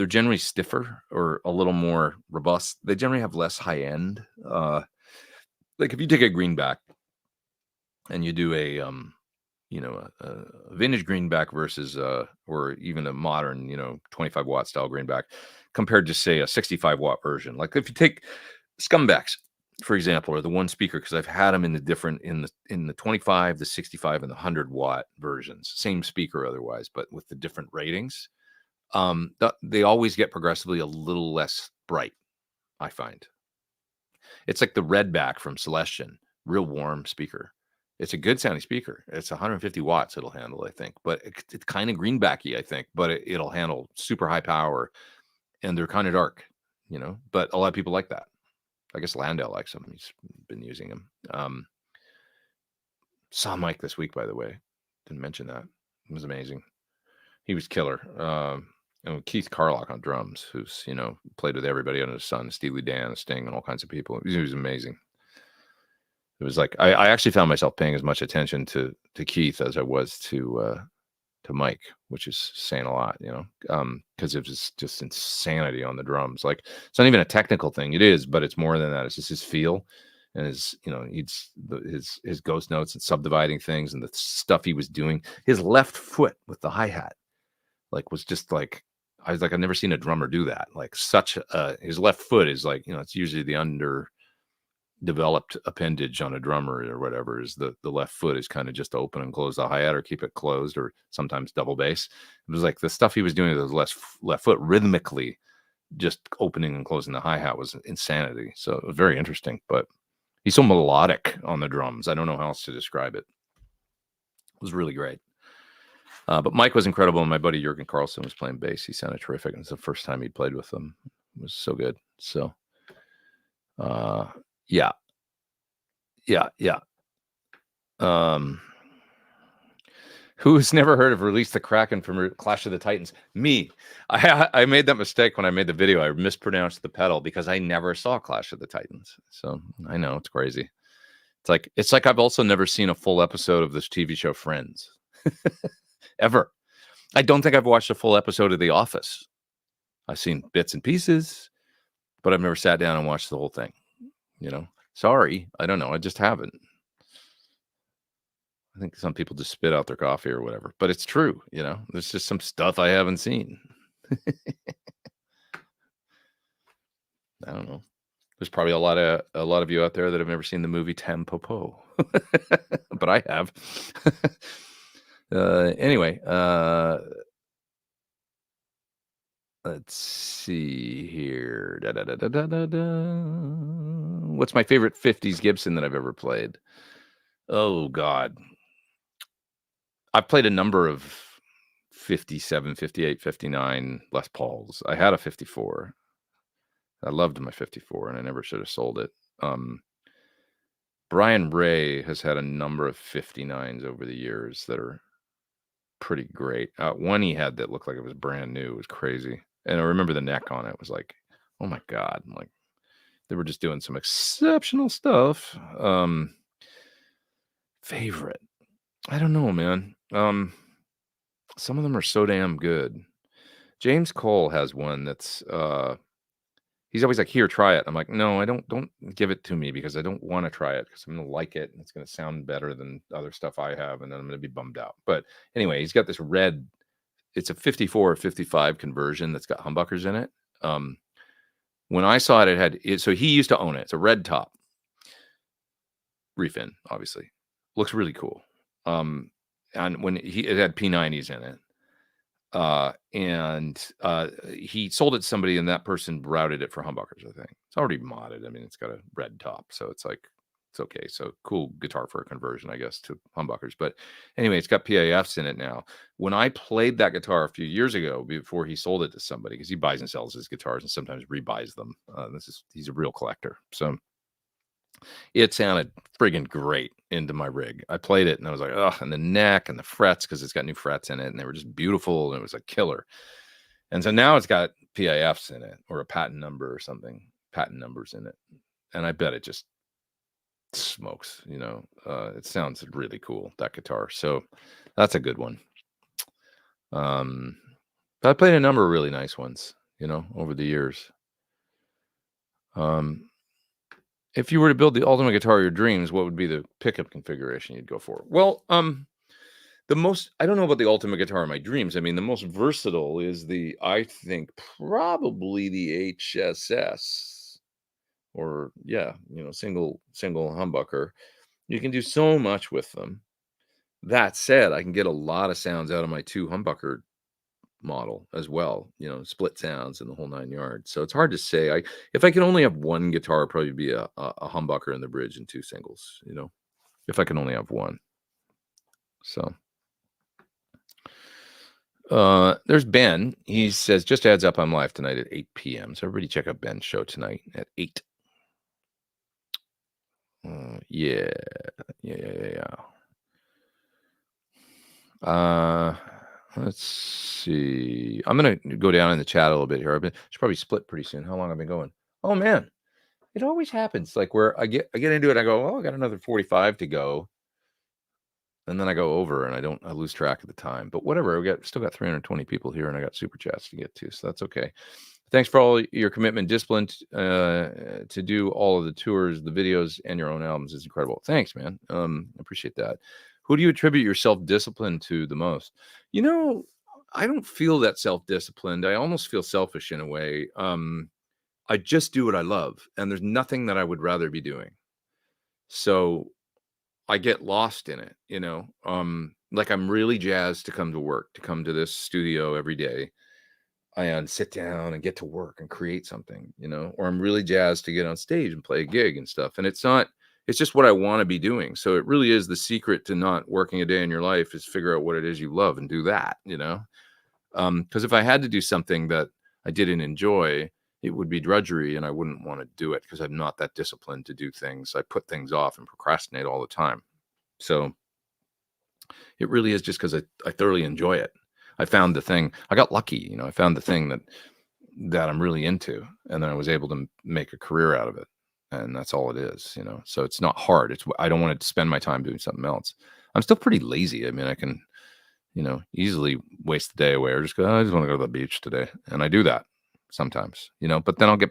generally stiffer or a little more robust. They generally have less high end. Like if you take a greenback and you do a vintage greenback versus or even a modern 25 watt style greenback compared to say a 65 watt version. Like if you take Scumbags, for example, or the one speaker, because I've had them in the 25, the 65, and the 100 watt versions, same speaker otherwise, but with the different ratings. They always get progressively a little less bright, I find. It's like the Redback from Celestion, real warm speaker. It's a good sounding speaker. It's 150 watts it'll handle, I think, but it's kind of greenbacky, I think, but it'll handle super high power, and they're kind of dark, but a lot of people like that. I guess Landau likes them. He's been using them. Saw Mike this week, by the way. Didn't mention that. It was amazing. He was killer. And Keith Carlock on drums, who's, played with everybody under the sun, Steely Dan, Sting, and all kinds of people. He was amazing. It was like, I actually found myself paying as much attention to Keith as I was to Mike, which is saying a lot, because it was just insanity on the drums. Like, it's not even a technical thing. It is, but it's more than that. It's just his feel and his ghost notes and subdividing things and the stuff he was doing. His left foot with the hi-hat, like, was just like, I was like, I've never seen a drummer do that. Like, his left foot is like, it's usually the underdeveloped appendage on a drummer or whatever, is the left foot is kind of just open and close the hi-hat or keep it closed, or sometimes double bass. It was like the stuff he was doing with his left foot rhythmically, just opening and closing the hi-hat, was insanity. So it was very interesting, but he's so melodic on the drums. I don't know how else to describe it. It was really great. But Mike was incredible, and my buddy Jurgen Carlson was playing bass. He sounded terrific, and it's the first time he played with them. It was so good. So, yeah. Who's never heard of Release the Kraken from Clash of the Titans? Me. I made that mistake when I made the video. I mispronounced the pedal because I never saw Clash of the Titans. So I know, it's crazy. It's like I've also never seen a full episode of this TV show Friends. Ever. I don't think I've watched a full episode of The Office. I've seen bits and pieces, but I've never sat down and watched the whole thing. Sorry, I don't know. I just haven't. I think some people just spit out their coffee or whatever, but it's true. There's just some stuff I haven't seen. I don't know. There's probably a lot of you out there that have never seen the movie Tampopo, but I have. Anyway, let's see here. Da, da, da, da, da, da, da. What's my favorite 50s Gibson that I've ever played? Oh, God. I've played a number of 57, 58, 59 Les Pauls. I had a 54. I loved my 54, and I never should have sold it. Brian Ray has had a number of 59s over the years that are pretty great. One he had that looked like it was brand new. It was crazy. And I remember the neck on it was like, oh my God. Like, they were just doing some exceptional stuff. Favorite. I don't know, man. Some of them are so damn good. James Cole has one that's he's always like, here, try it. I'm like, no, don't give it to me because I don't want to try it because I'm gonna like it and it's gonna sound better than other stuff I have, and then I'm gonna be bummed out. But anyway, he's got this red, it's a 54 or 55 conversion that's got humbuckers in it. When I saw it, it had it, so he used to own it. It's a red top. Reef in, obviously. Looks really cool. And when it had P90s in it. And he sold it to somebody, and that person routed it for humbuckers, I think. It's already modded. I mean, it's got a red top, so it's like, it's okay. So cool guitar for a conversion, I guess, to humbuckers. But anyway, it's got PAFs in it now. When I played that guitar a few years ago, before he sold it to somebody, because he buys and sells his guitars and sometimes rebuys them. He's a real collector. So it sounded friggin' great into my rig. I played it and I was like, oh, and the neck and the frets, because it's got new frets in it, and they were just beautiful, and it was a killer. And so now it's got PIFs in it, or a patent number or something, patent numbers in it. And I bet it just smokes, it sounds really cool, that guitar. So that's a good one. But I played a number of really nice ones, over the years. If you were to build the ultimate guitar of your dreams, what would be the pickup configuration you'd go for? Well, I don't know about the ultimate guitar of my dreams. I mean, the most versatile is I think probably the HSS, or single humbucker. You can do so much with them. That said, I can get a lot of sounds out of my 2 humbucker model as well, split sounds and the whole 9 yards. So it's hard to say. If I could only have one guitar, it'd probably be a humbucker in the bridge and 2 singles, if I can only have one. So there's Ben. He says, just adds up, I'm live tonight at 8 p.m. So everybody check out Ben's show tonight at 8. Yeah. Let's see. I'm gonna go down in the chat a little bit here. I should probably split pretty soon. How long have I been going? Oh man, it always happens. Like where I get into it, I go, oh, I got another 45 to go, and then I go over, and I lose track of the time. But whatever, still got 320 people here, and I got super chats to get to, so that's okay. Thanks for all your commitment, discipline to do all of the tours, the videos, and your own albums is incredible. Thanks, man. I appreciate that. Who do you attribute your self-discipline to the most? I don't feel that self-disciplined. I almost feel selfish in a way. I just do what I love, and there's nothing that I would rather be doing. So I get lost in it, like I'm really jazzed to come to work, to come to this studio every day and sit down and get to work and create something, or I'm really jazzed to get on stage and play a gig and stuff. And it's just what I want to be doing. So it really is the secret to not working a day in your life is figure out what it is you love and do that, because if I had to do something that I didn't enjoy, it would be drudgery, and I wouldn't want to do it because I'm not that disciplined to do things. I put things off and procrastinate all the time. So it really is just because I thoroughly enjoy it. I found the thing. I got lucky, I found the thing that I'm really into, and then I was able to make a career out of it. And that's all it is, so it's not hard. I don't want to spend my time doing something else. I'm still pretty lazy. I mean, I can, easily waste the day away, or just go, I just want to go to the beach today. And I do that sometimes, but then I'll get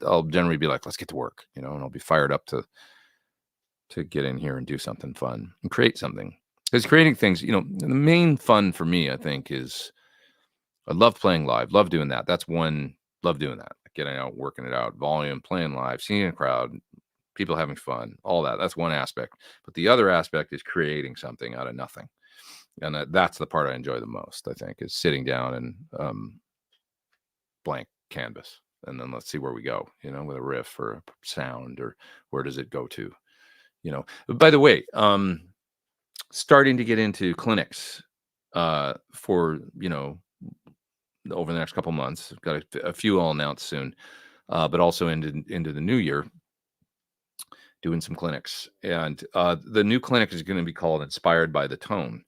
I'll generally be like, let's get to work, and I'll be fired up to get in here and do something fun and create something. Because creating things, the main fun for me, I think, is I love playing live, love doing that. Love doing that. getting out, working it out, volume, playing live, seeing a crowd, people having fun, all that. That's one aspect. But the other aspect is creating something out of nothing. And that's the part I enjoy the most, I think, is sitting down and blank canvas. And then let's see where we go, with a riff or a sound, or where does it go to, By the way, starting to get into clinics for, over the next couple months. Got a few I'll announce soon, but also into the new year, doing some clinics. And the new clinic is going to be called Inspired by the Tone,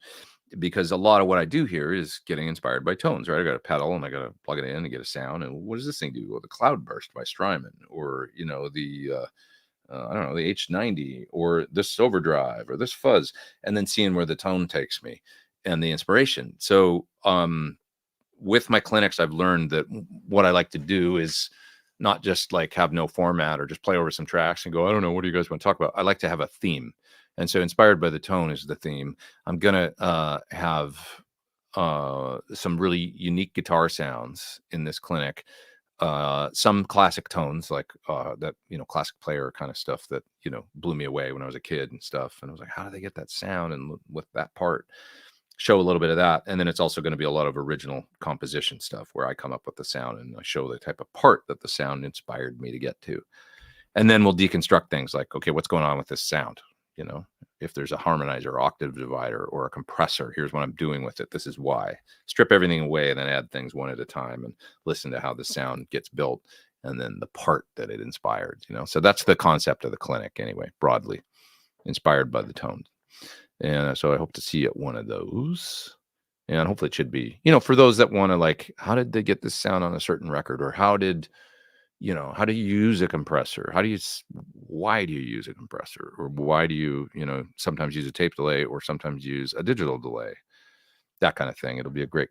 because a lot of what I do here is getting inspired by tones, right? I got a pedal and I got to plug it in and get a sound. And what does this thing do? Well, the Cloudburst by Strymon, or, the, I don't know, the H90, or this overdrive, or this fuzz, and then seeing where the tone takes me and the inspiration. So, with my clinics, I've learned that what I like to do is not just like have no format or just play over some tracks and go, I don't know, what do you guys want to talk about? I like to have a theme. And so Inspired by the Tone is the theme. I'm going to have some really unique guitar sounds in this clinic. Some classic tones, like that, classic player kind of stuff that, blew me away when I was a kid and stuff. And I was like, how do they get that sound? And with that part, show a little bit of that. And then it's also going to be a lot of original composition stuff where I come up with the sound and I show the type of part that the sound inspired me to get to. And then we'll deconstruct things like, okay, what's going on with this sound? If there's a harmonizer, octave divider, or a compressor, here's what I'm doing with it. This is why. Strip everything away and then add things one at a time and listen to how the sound gets built and then the part that it inspired, So that's the concept of the clinic anyway, broadly, Inspired by the Tone. And so I hope to see you at one of those. And hopefully it should be, for those that want to, like, how did they get this sound on a certain record? Or how do you use a compressor? Why do you use a compressor? Or why do you, sometimes use a tape delay or sometimes use a digital delay? That kind of thing. It'll be a great,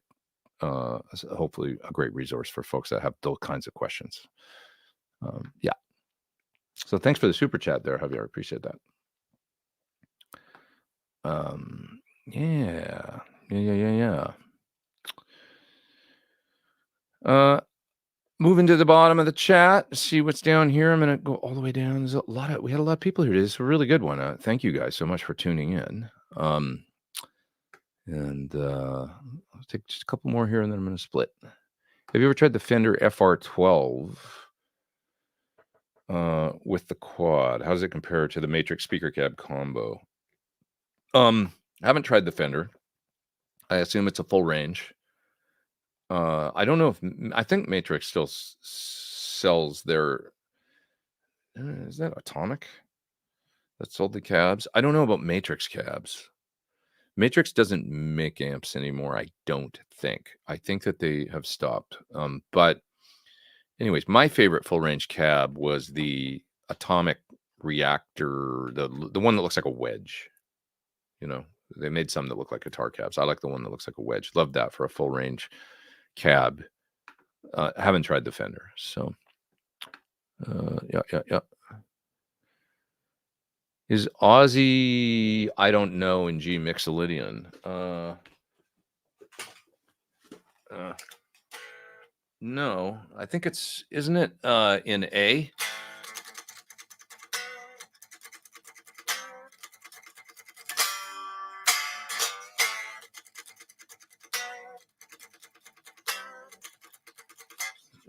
hopefully a great resource for folks that have those kinds of questions. Yeah. So thanks for the super chat there, Javier. I appreciate that. Yeah. Moving to the bottom of the chat, see what's down here. I'm gonna go all the way down. We had a lot of people here today. It's a really good one. Thank you guys so much for tuning in. And I'll take just a couple more here and then I'm gonna split. Have you ever tried the Fender FR12 with the quad? How does it compare to the Matrix speaker cab combo? I haven't tried the Fender. I assume it's a full range. I don't know I think Matrix still sells their, is that Atomic that sold the cabs? I don't know about Matrix cabs. Matrix doesn't make amps anymore, I don't think. I think that they have stopped. But anyways, my favorite full range cab was the Atomic Reactor, the one that looks like a wedge. They made some that look like guitar cabs. I like the one that looks like a wedge. Love that for a full range cab. Haven't tried the Fender, so yeah. Is Aussie I don't know in G Mixolydian? No, I think isn't it in A?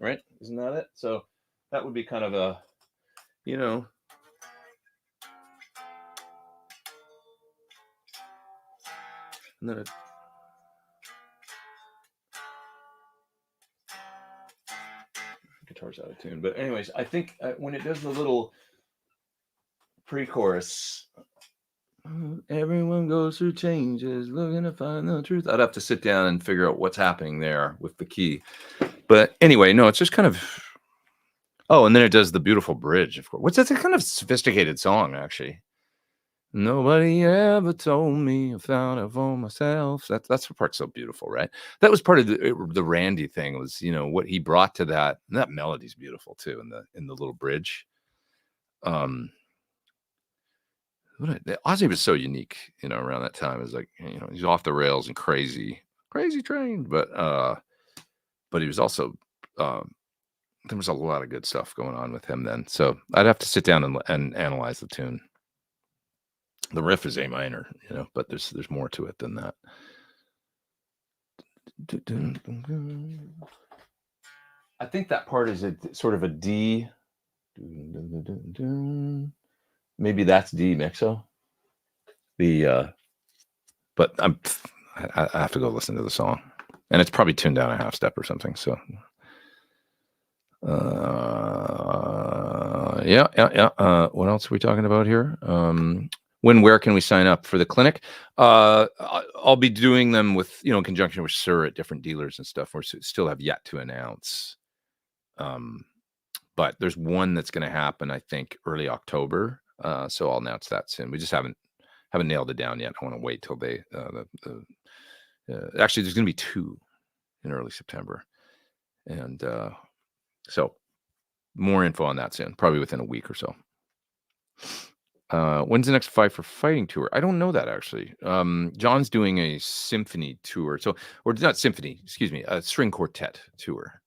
Right? Isn't that it? So that would be kind of a, and then guitar's out of tune. But anyways, I think when it does the little pre-chorus, everyone goes through changes, looking to find the truth. I'd have to sit down and figure out what's happening there with the key. But anyway, no, it's just kind of. Oh, and then it does the beautiful bridge, of course. It's a kind of sophisticated song, actually. Nobody ever told me I found it for myself. That's the part so beautiful, right? That was part of the Randy thing, was what he brought to that. And that melody's beautiful too in the little bridge. Ozzy was so unique, around that time. It was like, he's off the rails and crazy trained, but he was also there was a lot of good stuff going on with him then. So I'd have to sit down and analyze the tune. The riff is A minor, but there's more to it than that. I think that part is a sort of a D. Maybe that's D mixo. But I have to go listen to the song, and it's probably tuned down a half step or something. So, yeah. What else are we talking about here? Where can we sign up for the clinic? I'll be doing them with, in conjunction with Sir at different dealers and stuff. We still have yet to announce. But there's one that's going to happen, I think, early October. So I'll announce that soon. We just haven't nailed it down yet. I want to wait till they, actually there's going to be 2 in early September. And so more info on that soon, probably within a week or so. When's the next Five for Fighting tour? I don't know that, actually. John's doing a symphony tour. Or not symphony, excuse me, a string quartet tour.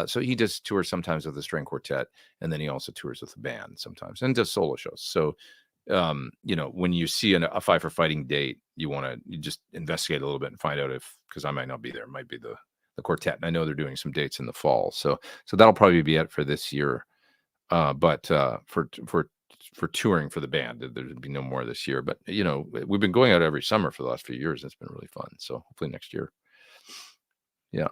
So he does tours sometimes with the string quartet, and then he also tours with the band sometimes, and does solo shows. So, when you see a Five for Fighting date, you just investigate a little bit and find out because I might not be there. It might be the quartet, and I know they're doing some dates in the fall. So that'll probably be it for this year. But for touring for the band, there'll be no more this year. But we've been going out every summer for the last few years. It's been really fun. So hopefully next year. Yeah.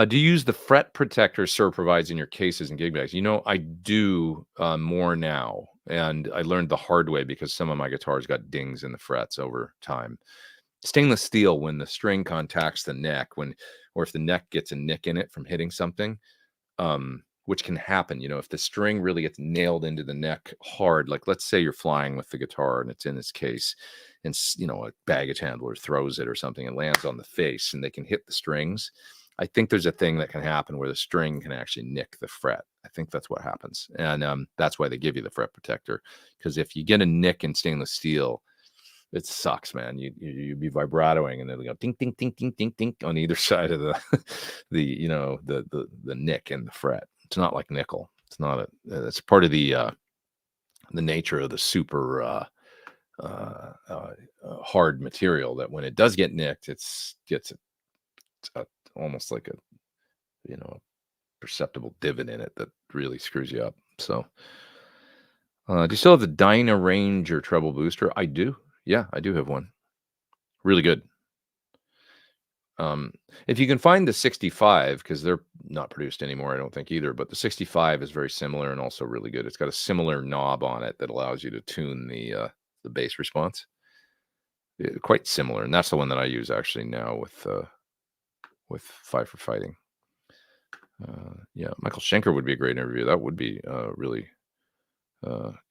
Do you use the fret protector Sir provides in your cases and gig bags? I do more now, and I learned the hard way because some of my guitars got dings in the frets over time. Stainless steel, when the string contacts the neck, or if the neck gets a nick in it from hitting something, which can happen, if the string really gets nailed into the neck hard, like let's say you're flying with the guitar and it's in this case, and a baggage handler throws it or something and lands on the face, and they can hit the strings. I think there's a thing that can happen where the string can actually nick the fret. I think that's what happens. And that's why they give you the fret protector. Because if you get a nick in stainless steel, it sucks, man. You'd be vibratoing, and it'll go ding, ding, ding, ding, ding, ding on either side of the nick in the fret. It's not like nickel. It's not it's part of the nature of the super hard material, that when it does get nicked, it's almost like a perceptible divot in it that really screws you up. So do you still have the Dyna Ranger treble booster? I do. Yeah, I do have one. Really good. If you can find the 65, because they're not produced anymore, I don't think either, but the 65 is very similar and also really good. It's got a similar knob on it that allows you to tune the bass response. Quite similar, and that's the one that I use actually now with Five for Fighting. Yeah, Michael Schenker would be a great interview. That would be really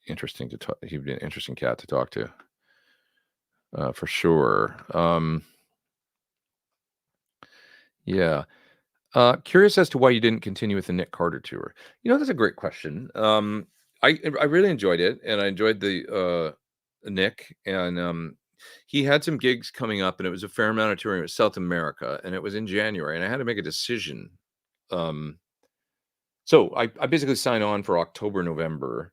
interesting to talk. He'd be an interesting cat to talk to, for sure. Yeah. Curious as to why you didn't continue with the Nick Carter tour. That's a great question. I really enjoyed it, and I enjoyed the Nick, and he had some gigs coming up, and it was a fair amount of touring with South America, and it was in January, and I had to make a decision. So I basically signed on for October, November,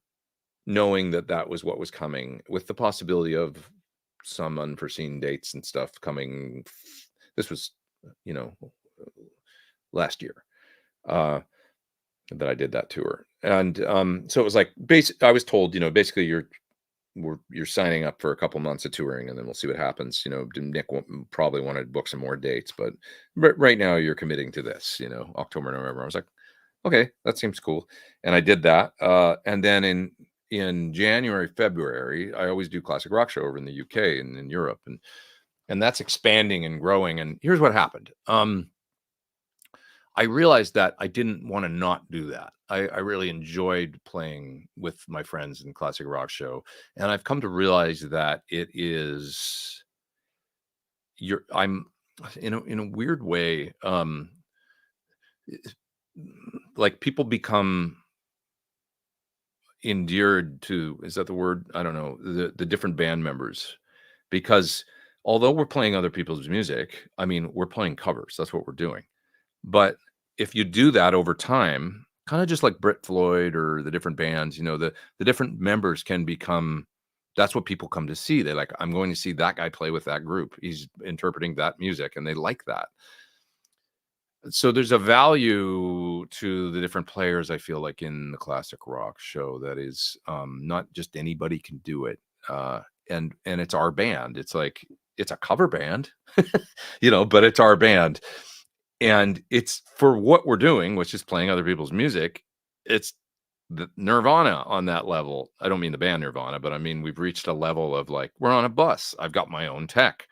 knowing that was what was coming, with the possibility of some unforeseen dates and stuff coming. This was, last year that I did that tour. And so it was like, I was told, basically you're signing up for a couple months of touring, and then we'll see what happens. Nick probably wanted to book some more dates, but right now you're committing to this, October, November. I was like, okay, that seems cool. And I did that. And then in January, February, I always do Classic Rock Show over in the UK and in Europe. And that's expanding and growing. And here's what happened. I realized that I didn't want to not do that. I really enjoyed playing with my friends in Classic Rock Show. And I've come to realize that it is, I'm in a weird way, like people become endeared to, is that the word? I don't know, the different band members, because although we're playing other people's music, I mean, we're playing covers. That's what we're doing. But if you do that over time, kind of just like Brit Floyd or the different bands, the different members can become, that's what people come to see. They're like, I'm going to see that guy play with that group. He's interpreting that music, and they like that. So there's a value to the different players, I feel like, in the classic rock show that is not just anybody can do it. And it's our band. It's like, it's a cover band, but it's our band. And it's for what we're doing, which is playing other people's music. It's the Nirvana on that level. I don't mean the band Nirvana, but I mean, we've reached a level of like, we're on a bus. I've got my own tech.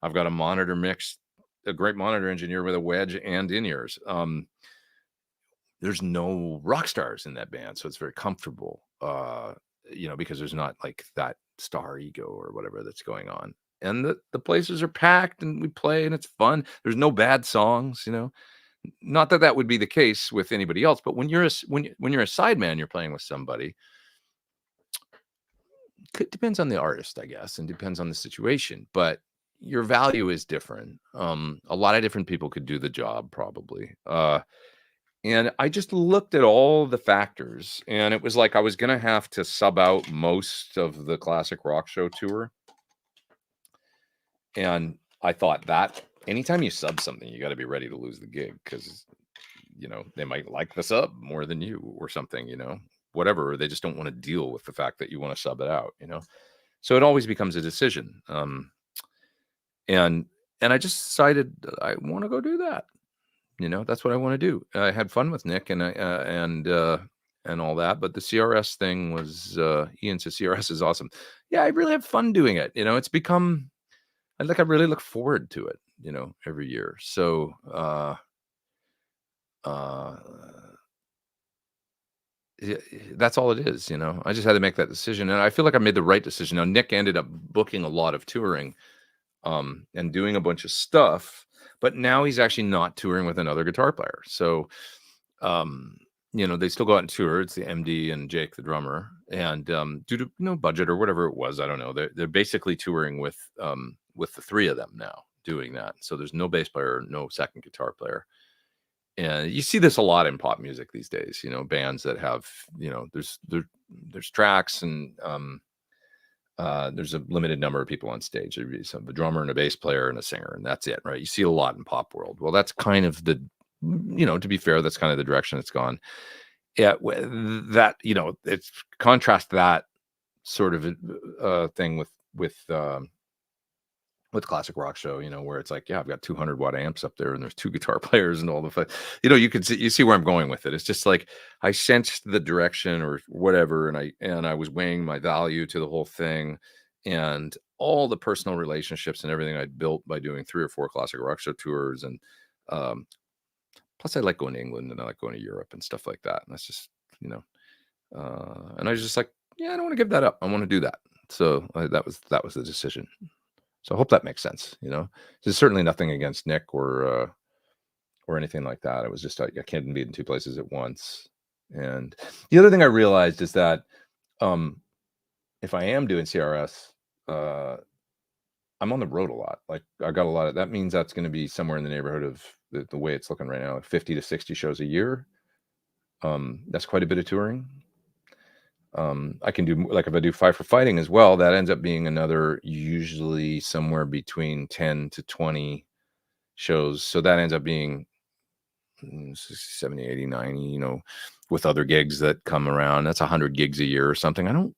I've got a monitor mix, a great monitor engineer with a wedge and in-ears. There's no rock stars in that band, so it's very comfortable, because there's not like that star ego or whatever that's going on. And the places are packed, and we play, and it's fun. There's no bad songs, Not that would be the case with anybody else, but when you're a sideman, you're playing with somebody. It depends on the artist, I guess, and depends on the situation, but your value is different. A lot of different people could do the job, probably. And I just looked at all the factors, and it was like I was going to have to sub out most of the classic rock show tour. And I thought that anytime you sub something, you got to be ready to lose the gig, because, they might like the sub more than you or something, whatever. Or they just don't want to deal with the fact that you want to sub it out, So it always becomes a decision. And I just decided I want to go do that. That's what I want to do. I had fun with Nick and all that, but the CRS thing was, Ian says CRS is awesome. Yeah, I really have fun doing it. It's become, I really look forward to it, every year. So, that's all it is. I just had to make that decision, and I feel like I made the right decision. Now, Nick ended up booking a lot of touring, and doing a bunch of stuff, but now he's actually not touring with another guitar player. So, they still go out and tour. It's the MD and Jake, the drummer, and due to budget or whatever it was, I don't know. They're basically touring with the three of them now, doing that. So there's no bass player, no second guitar player. And you see this a lot in pop music these days, bands that have, there's tracks, and there's a limited number of people on stage. There'd be a drummer and a bass player and a singer, and that's it, right? You see a lot in pop world. Well, that's kind of the, to be fair, that's kind of the direction it's gone. Yeah, that, it's contrast that sort of thing with classic rock show, where it's like, yeah, I've got 200-watt amps up there, and there's two guitar players and all the fun. You see where I'm going with it. It's just like I sensed the direction or whatever, and I was weighing my value to the whole thing, and all the personal relationships and everything I'd built by doing 3 or 4 classic rock show tours, and plus I like going to England, and I like going to Europe and stuff like that. And that's just, and I was just like, yeah, I don't want to give that up. I want to do that. So that was the decision. So I hope that makes sense. There's certainly nothing against Nick or anything like that. It was just, I can't be in 2 places at once. And the other thing I realized is that if I am doing CRS, I'm on the road a lot. Like, I got a lot of, that means that's going to be somewhere in the neighborhood of the way it's looking right now, like 50 to 60 shows a year. That's quite a bit of touring. I can do, like, if I do Fight for Fighting as well, that ends up being another, usually somewhere between 10 to 20 shows. So that ends up being 70, 80, 90, with other gigs that come around. That's 100 gigs a year or something. I don't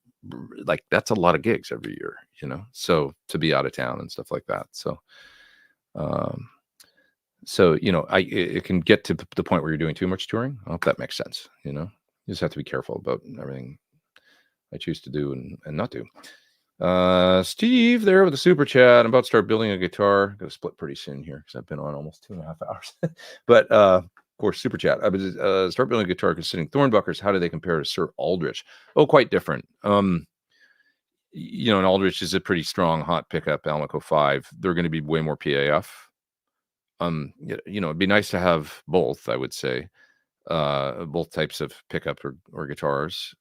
like, that's a lot of gigs every year, so to be out of town and stuff like that. So, it can get to the point where you're doing too much touring. I hope that makes sense. You just have to be careful about everything I choose to do and not do. Steve there with a super chat. I'm about to start building a guitar. Got to split pretty soon here because I've been on almost 2.5 hours. But of course, super chat. I was start building a guitar considering Thornbuckers. How do they compare to Sir Aldrich? Oh, quite different. An Aldrich is a pretty strong hot pickup Almaco 5. They're going to be way more PAF. It'd be nice to have both, I would say. Both types of pickup or guitars.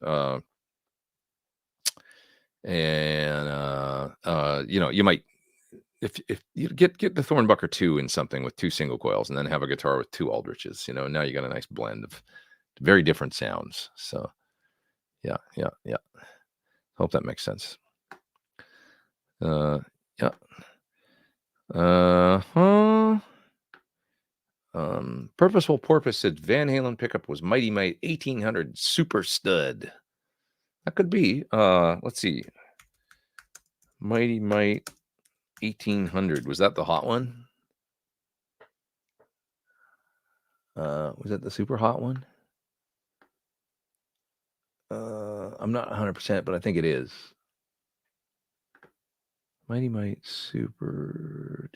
You might, if you get the Thornbucker 2 in something with 2 single coils, and then have a guitar with 2 Aldriches, now you got a nice blend of Very different sounds. So yeah. Hope that makes sense. Yeah. Purposeful Porpoise said Van Halen pickup was Mighty Mite 1800 Super Stud. That could be. Let's see. Mighty Mite 1800. Was that the hot one? Was that the super hot one? I'm not 100%, but I think it is. Mighty Mite Super.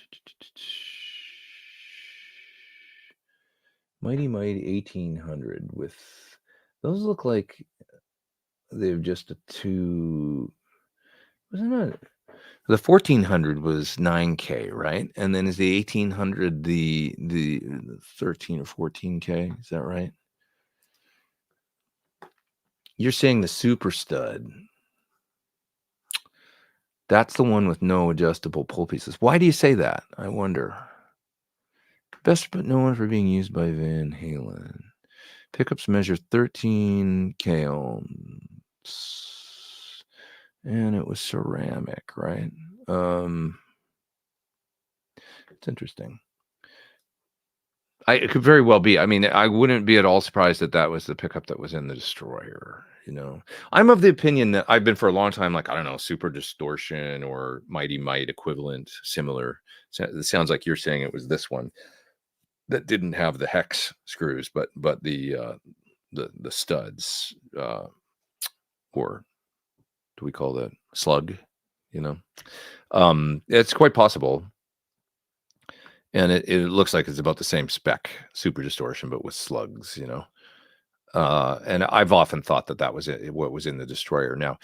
Mighty Mite 1800 with. Those look like they've just a two. Wasn't it? The 1400 was 9K, right? And then is the 1800 the 13 or 14K? Is that right? You're saying the Super Stud. That's the one with no adjustable pull pieces. Why do you say that? I wonder. Best but known for being used by Van Halen. Pickups measure 13 k ohms. And it was ceramic, right? It's interesting. It could very well be. I mean, I wouldn't be at all surprised that that was the pickup that was in the Destroyer. You know, I'm of the opinion that I've been for a long time, like, I don't know, Super Distortion or Mighty Mite equivalent, similar. So it sounds like you're saying it was this one that didn't have the hex screws, but the studs, or do we call that slug? You know, it's quite possible. And it looks like it's about the same spec, Super Distortion, but with slugs, you know. And I've often thought that was what was in the Destroyer. Now,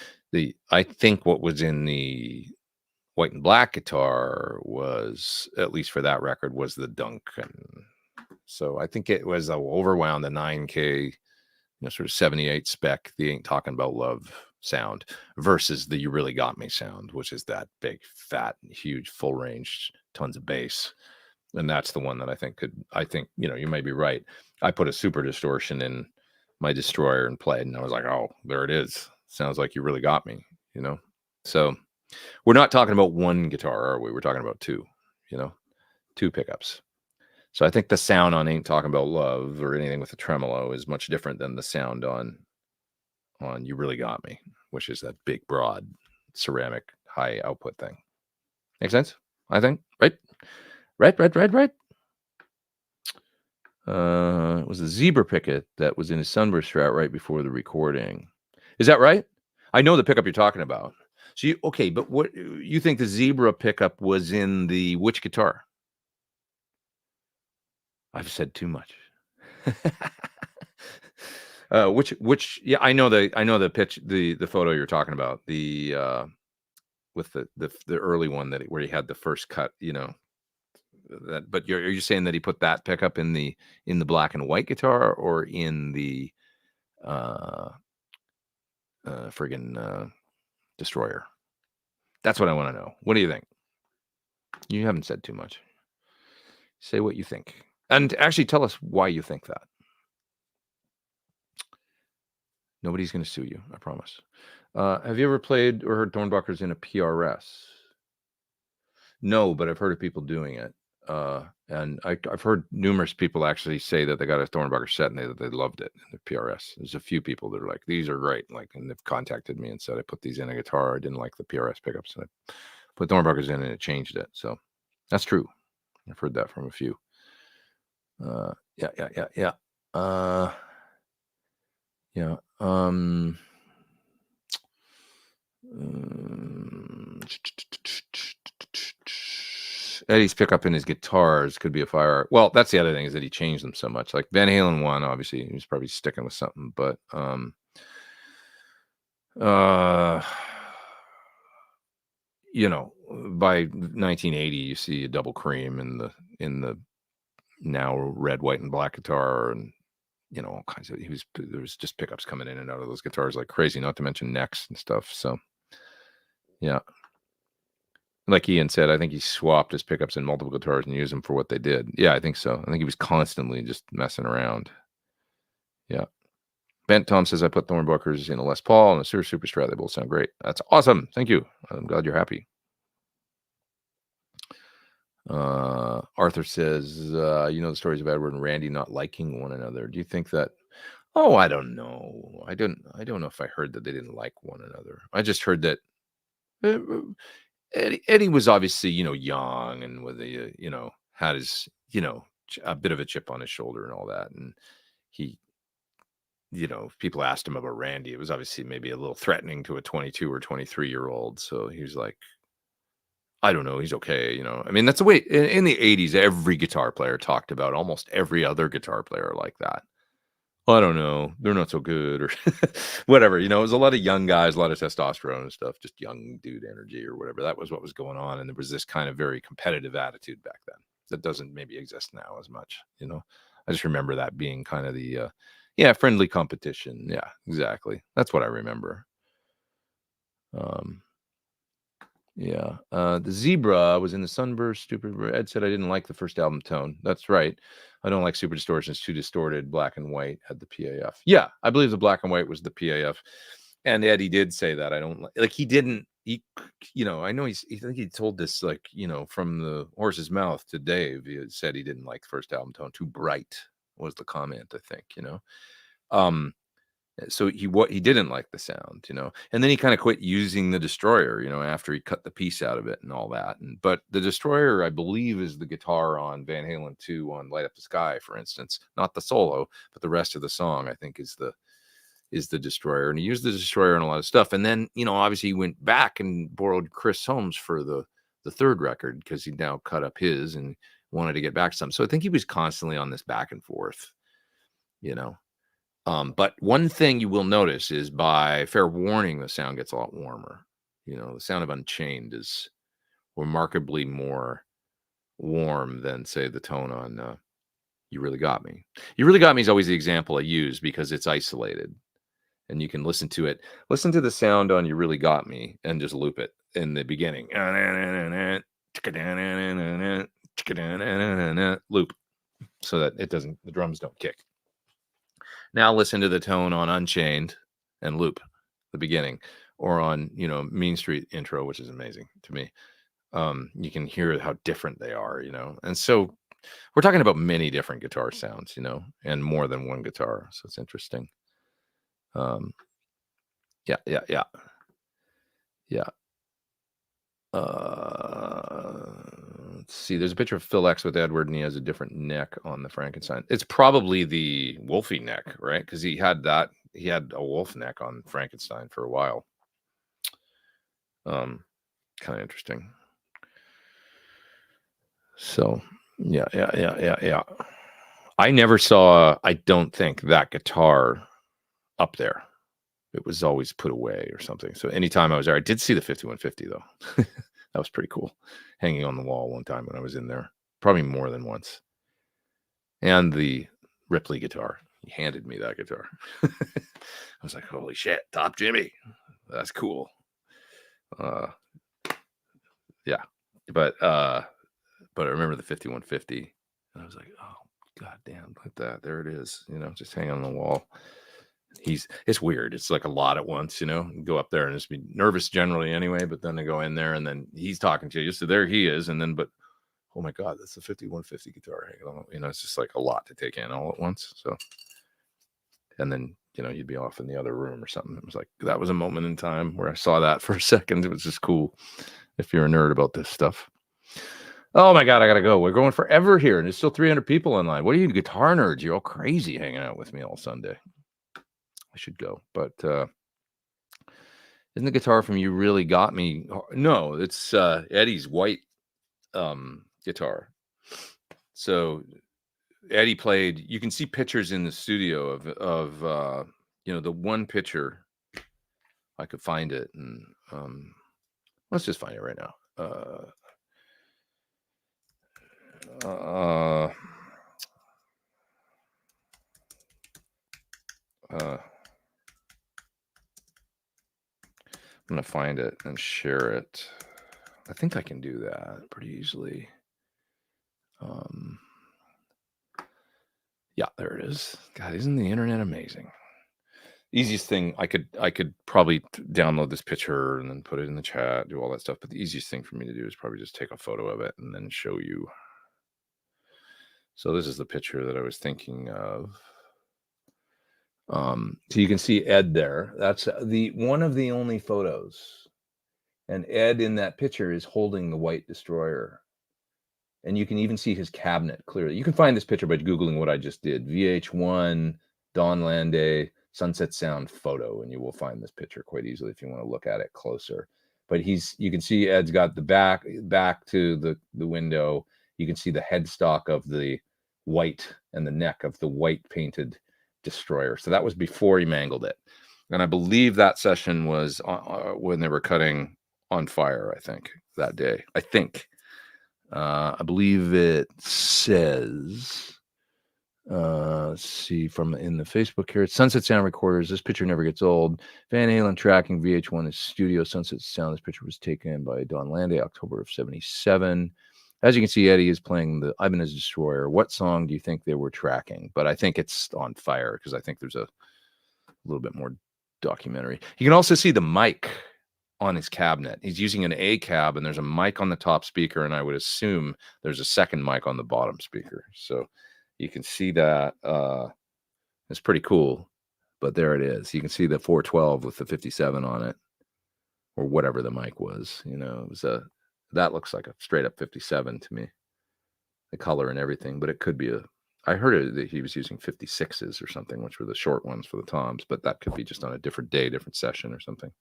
I think what was in the white and black guitar was, at least for that record, was the Duncan. So I think it was overwound, the 9K, you know, sort of 78 spec, the Ain't Talking About Love sound, versus the You Really Got Me sound, which is that big, fat, huge, full range, tons of bass. And that's the one that I think, you know, you may be right. I put a Super Distortion in my Destroyer and played, and I was like, oh, there it is. Sounds like You Really Got Me, you know? So we're not talking about one guitar, are we? We're talking about two, you know, two pickups. So I think the sound on Ain't Talking About Love or anything with a tremolo is much different than the sound on You Really Got Me, which is that big, broad, ceramic, high output thing. Make sense? I think, right? Right. It was a zebra picket that was in a Sunburst Strat right before the recording. Is that right? I know the pickup you're talking about. So but what you think the zebra pickup was in the which guitar? I've said too much. Which yeah, I know the pitch, the photo you're talking about, the with the early one where he had the first cut, you know. But are you saying that he put that pickup in the black and white guitar, or in the friggin' Destroyer? That's what I want to know. What do you think? You haven't said too much. Say what you think, and actually tell us why you think that. Nobody's going to sue you, I promise. Have you ever played or heard Thornbuckers in a PRS? No, but I've heard of people doing it. And I've heard numerous people actually say that they got a Thornbucker set and they loved it in the PRS. There's a few people that are like, these are great. Like, and they've contacted me and said, I put these in a guitar. I didn't like the PRS pickups. And I put Thornbuckers in and it changed it. So that's true. I've heard that from a few. Yeah. Eddie's pickup in his guitars could be a fire. Well, that's the other thing, is that he changed them so much. Like Van Halen 1, obviously, he was probably sticking with something, but you know, by 1980, you see a double cream in the now red, white, and black guitar, and you know, all kinds of. There was just pickups coming in and out of those guitars like crazy. Not to mention necks and stuff. So, yeah. Like Ian said, I think he swapped his pickups in multiple guitars and used them for what they did. Yeah, I think so. I think he was constantly just messing around. Yeah. Bent Tom says I put Thorn Bookers in a Les Paul and a Super Strat. They both sound great. That's awesome. Thank you. I'm glad you're happy. Arthur says, you know the stories of Edward and Randy not liking one another. Do you think that? Oh, I don't know. I don't know if I heard that they didn't like one another. I just heard that Eddie was obviously, young and with a, had his, a bit of a chip on his shoulder and all that. And he, if people asked him about Randy, it was obviously maybe a little threatening to a 22 or 23-year-old. So he was like, I don't know. He's okay. I mean, that's the way in the 80s, every guitar player talked about almost every other guitar player like that. I don't know. They're not so good or whatever. It was a lot of young guys, a lot of testosterone and stuff, just young dude energy or whatever. That was what was going on. And there was this kind of very competitive attitude back then that doesn't maybe exist now as much. I just remember that being kind of the, friendly competition. Yeah, exactly. That's what I remember. The Zebra was in the Sunburst. Stupid. Ed said I didn't like the first album tone. That's right. I don't like Super Distortion. It's too distorted. Black and White had the PAF. Yeah, I believe the Black and White was the PAF. And Eddie did say that. I don't like he didn't. He, I know I think he told this from the horse's mouth to Dave. He had said he didn't like the first album tone. Too bright was the comment. I think. So he didn't like the sound, and then he kind of quit using the Destroyer, after he cut the piece out of it and all that. But the Destroyer, I believe, is the guitar on Van Halen 2 on Light Up the Sky, for instance, not the solo, but the rest of the song, I think is the Destroyer. And he used the Destroyer on a lot of stuff. And then, obviously he went back and borrowed Chris Holmes for the third record because he now cut up his and wanted to get back some. So I think he was constantly on this back and forth, But one thing you will notice is by fair warning, the sound gets a lot warmer. The sound of Unchained is remarkably more warm than, say, the tone on You Really Got Me. You Really Got Me is always the example I use because it's isolated. And you can listen to it. Listen to the sound on You Really Got Me and just loop it in the beginning. Loop so that the drums don't kick. Now listen to the tone on Unchained and loop the beginning, or on, Mean Street Intro, which is amazing to me. You can hear how different they are, and so we're talking about many different guitar sounds, and more than one guitar. So it's interesting. Yeah. Let's see. There's a picture of Phil X with Edward, and he has a different neck on the Frankenstein. It's probably the Wolfie neck, right? Because he had a wolf neck on Frankenstein for a while. Kind of interesting. So, yeah. I never saw, I don't think, that guitar up there. It was always put away or something. So anytime I was there, I did see the 5150 though. That was pretty cool. Hanging on the wall one time when I was in there, probably more than once. And the Ripley guitar. He handed me that guitar. I was like, holy shit, Top Jimmy. That's cool. Yeah. But I remember the 5150. And I was like, oh, god damn, look at that. There it is. Just hanging on the wall. It's weird. It's like a lot at once, you go up there and just be nervous generally anyway, but then I go in there and then he's talking to you. So there he is. And then, but oh my God, that's the 5150 guitar. It's just like a lot to take in all at once. So, and then, you'd be off in the other room or something. It was like, that was a moment in time where I saw that for a second. It was just cool. If you're a nerd about this stuff. Oh my God, I gotta go. We're going forever here. And there's still 300 people in line. What are you guitar nerds? You're all crazy hanging out with me all Sunday. I should go, but isn't the guitar from You Really Got Me? No, it's Eddie's white guitar. So Eddie played. You can see pictures in the studio of the one picture. I could find it, and let's just find it right now. I'm gonna find it and share it. I think I can do that pretty easily. Yeah, there it is. God, isn't the internet amazing? easiest thing I could probably download this picture and then put it in the chat, do all that stuff. But the easiest thing for me to do is probably just take a photo of it and then show you. So this is the picture that I was thinking of. So you can see Ed there. That's the one of the only photos. And Ed in that picture is holding the white destroyer. And you can even see his cabinet clearly. You can find this picture by Googling what I just did. VH1, Don Lande, Sunset Sound photo, and you will find this picture quite easily if you want to look at it closer. But you can see Ed's got the back to the window. You can see the headstock of the white and the neck of the white painted destroyer. So that was before he mangled it. And I believe that session was when they were cutting On Fire, I think, that day. I think. I believe it says, let's see, from in the Facebook here, it's Sunset Sound Recorders. This picture never gets old. Van Halen tracking, VH1 is studio. Sunset Sound. This picture was taken by Don Lande, October of 77. As you can see, Eddie is playing the Ibanez Destroyer. What song do you think they were tracking? But I think it's On Fire because I think there's a little bit more documentary. You can also see the mic on his cabinet. He's using an A cab and there's a mic on the top speaker, and I would assume there's a second mic on the bottom speaker. So you can see that. It's pretty cool, but there it is. You can see the 412 with the 57 on it, or whatever the mic was. You know, it was that looks like a straight up 57 to me, the color and everything, but it could be I heard that he was using 56s or something, which were the short ones for the toms, but that could be just on a different day, different session or something.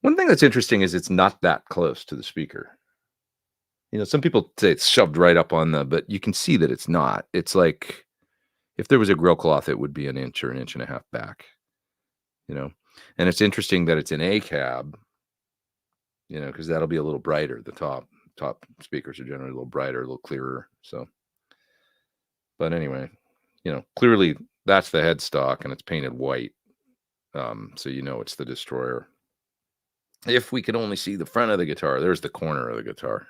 One thing that's interesting is it's not that close to the speaker. You know, some people say it's shoved right up on but you can see that it's not. It's like if there was a grill cloth, it would be an inch or an inch and a half back, you know. And it's interesting that it's an A cab, you know, because that'll be a little brighter. The top speakers are generally a little brighter, a little clearer. So, but anyway, you know, clearly that's the headstock and it's painted white. So you know it's the Destroyer. If we could only see the front of the guitar, there's the corner of the guitar,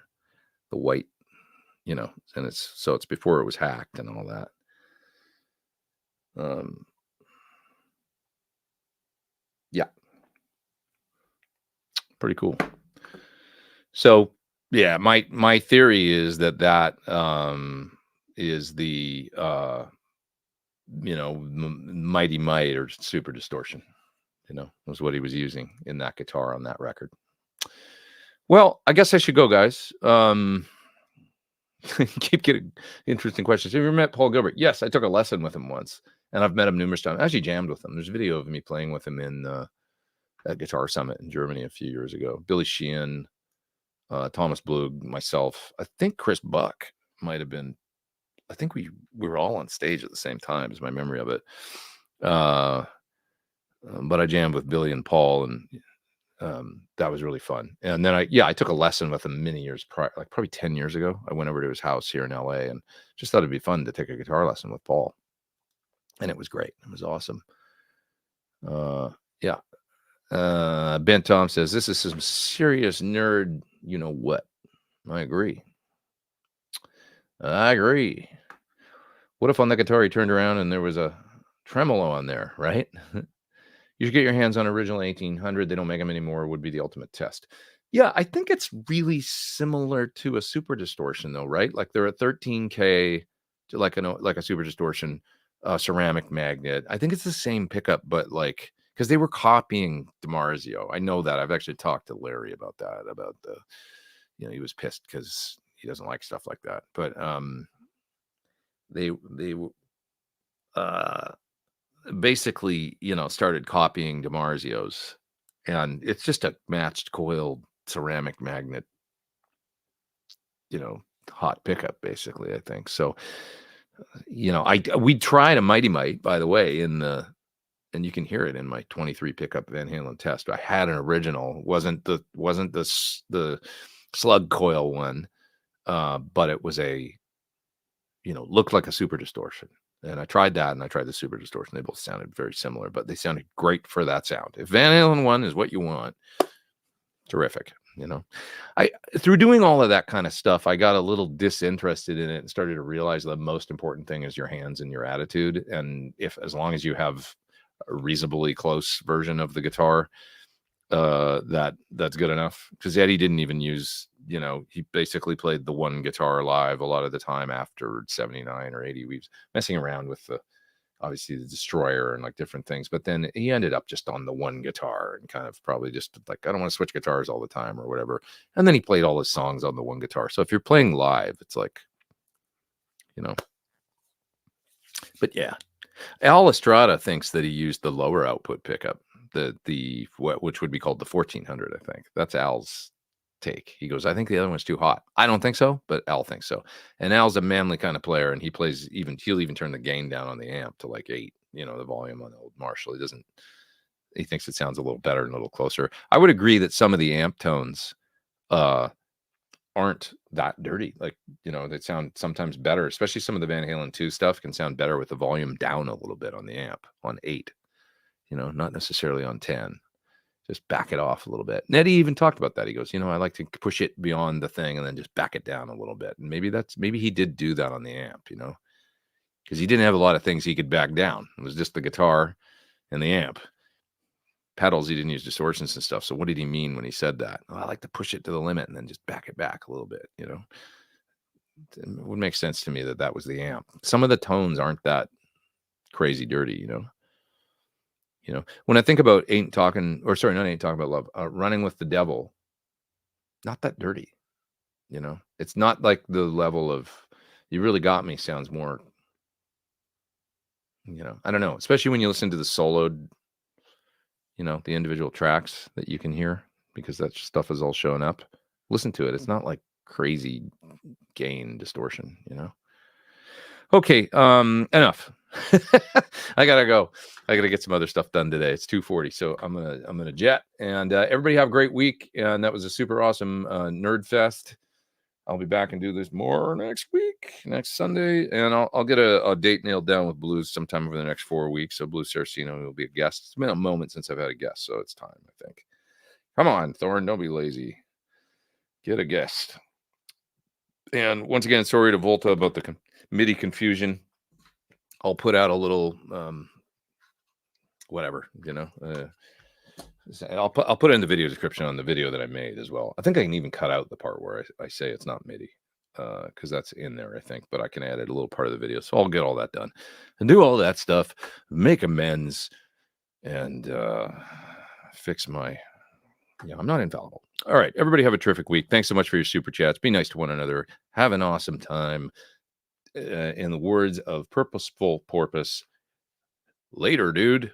the white, you know, and it's before it was hacked and all that. Yeah, pretty cool. So yeah, my theory is that is the you know, Mighty Might or Super Distortion. You know, was what he was using in that guitar on that record. Well, I guess I should go, guys. Keep getting interesting questions. Have you ever met Paul Gilbert? Yes, I took a lesson with him once, and I've met him numerous times. I actually jammed with him. There's a video of me playing with him in at Guitar Summit in Germany a few years ago. Billy Sheehan, Thomas Blug, myself. I think Chris Buck might have been. I think we were all on stage at the same time, is my memory of it. But I jammed with Billy and Paul, and that was really fun. And then I took a lesson with him many years prior, like probably 10 years ago. I went over to his house here in LA and just thought it'd be fun to take a guitar lesson with Paul. And it was great. It was awesome. Yeah. Ben Tom says, this is some serious nerd, you know what? I agree. What if on the guitar he turned around and there was a tremolo on there, right? You should get your hands on original 1800. They don't make them anymore. Would be the ultimate test. Yeah, I think it's really similar to a Super Distortion, though, right? Like they're a 13K, like a Super Distortion ceramic magnet. I think it's the same pickup, but like because they were copying DiMarzio. I know that. I've actually talked to Larry about that. About the, you know, he was pissed because he doesn't like stuff like that. But they basically, you know, started copying DiMarzio's, and it's just a matched coil ceramic magnet, you know, hot pickup, basically, I think. So, you know, we tried a Mighty Might, by the way, and you can hear it in my 23 pickup Van Halen test. I had an original, wasn't the slug coil one, but it was a, you know, looked like a Super Distortion. And I tried that, and I tried the Super Distortion. They both sounded very similar, but they sounded great for that sound. If Van Halen 1 is what you want, terrific. You know, through doing all of that kind of stuff, I got a little disinterested in it and started to realize the most important thing is your hands and your attitude. And as long as you have a reasonably close version of the guitar, that's good enough. Because Eddie didn't even use, he basically played the one guitar live a lot of the time after 79 or 80. We was messing around with obviously the Destroyer and like different things, but then he ended up just on the one guitar and kind of probably just like, I don't want to switch guitars all the time or whatever. And then he played all his songs on the one guitar. So if you're playing live, it's like, but yeah, Al Estrada thinks that he used the lower output pickup, which would be called the 1400. I think that's Al's take. He goes, I think the other one's too hot. I don't think so, but Al thinks so. And Al's a manly kind of player, and he'll even turn the gain down on the amp to like 8, the volume on the old Marshall. He thinks it sounds a little better and a little closer. I would agree that some of the amp tones aren't that dirty. Like, they sound sometimes better, especially some of the Van Halen 2 stuff can sound better with the volume down a little bit on the amp on 8, not necessarily on 10. Just back it off a little bit. And Eddie even talked about that. He goes, I like to push it beyond the thing and then just back it down a little bit. And maybe he did do that on the amp, because he didn't have a lot of things he could back down. It was just the guitar and the amp. Pedals, he didn't use distortions and stuff. So what did he mean when he said that? Oh, I like to push it to the limit and then just back it back a little bit, It would make sense to me that was the amp. Some of the tones aren't that crazy dirty, when I think about Ain't Talking About Love, Running with the Devil, not that dirty, it's not like the level of You Really Got Me sounds more, I don't know, especially when you listen to the soloed, the individual tracks that you can hear, because that stuff is all showing up. Listen to it. It's not like crazy gain distortion, Okay, enough. I gotta go. I gotta get some other stuff done today. It's 2:40, so I'm gonna jet. And everybody have a great week. And that was a super awesome Nerd Fest. I'll be back and do this more next Sunday, and I'll get a date nailed down with Blues sometime over the next 4 weeks. So Blues Saraceno will be a guest. It's been a moment since I've had a guest, so it's time, I think. Come on, Thorn, don't be lazy. Get a guest. And once again, sorry to Volta about the MIDI confusion. I'll put out a little whatever, I'll put it in the video description on the video that I made as well. I think I can even cut out the part where I say it's not MIDI, because that's in there, I think, but I can add it a little part of the video. So I'll get all that done and do all that stuff, make amends, and fix my, I'm not infallible. All right, everybody have a terrific week. Thanks so much for your super chats. Be nice to one another. Have an awesome time. In the words of Purposeful Porpoise, later, dude.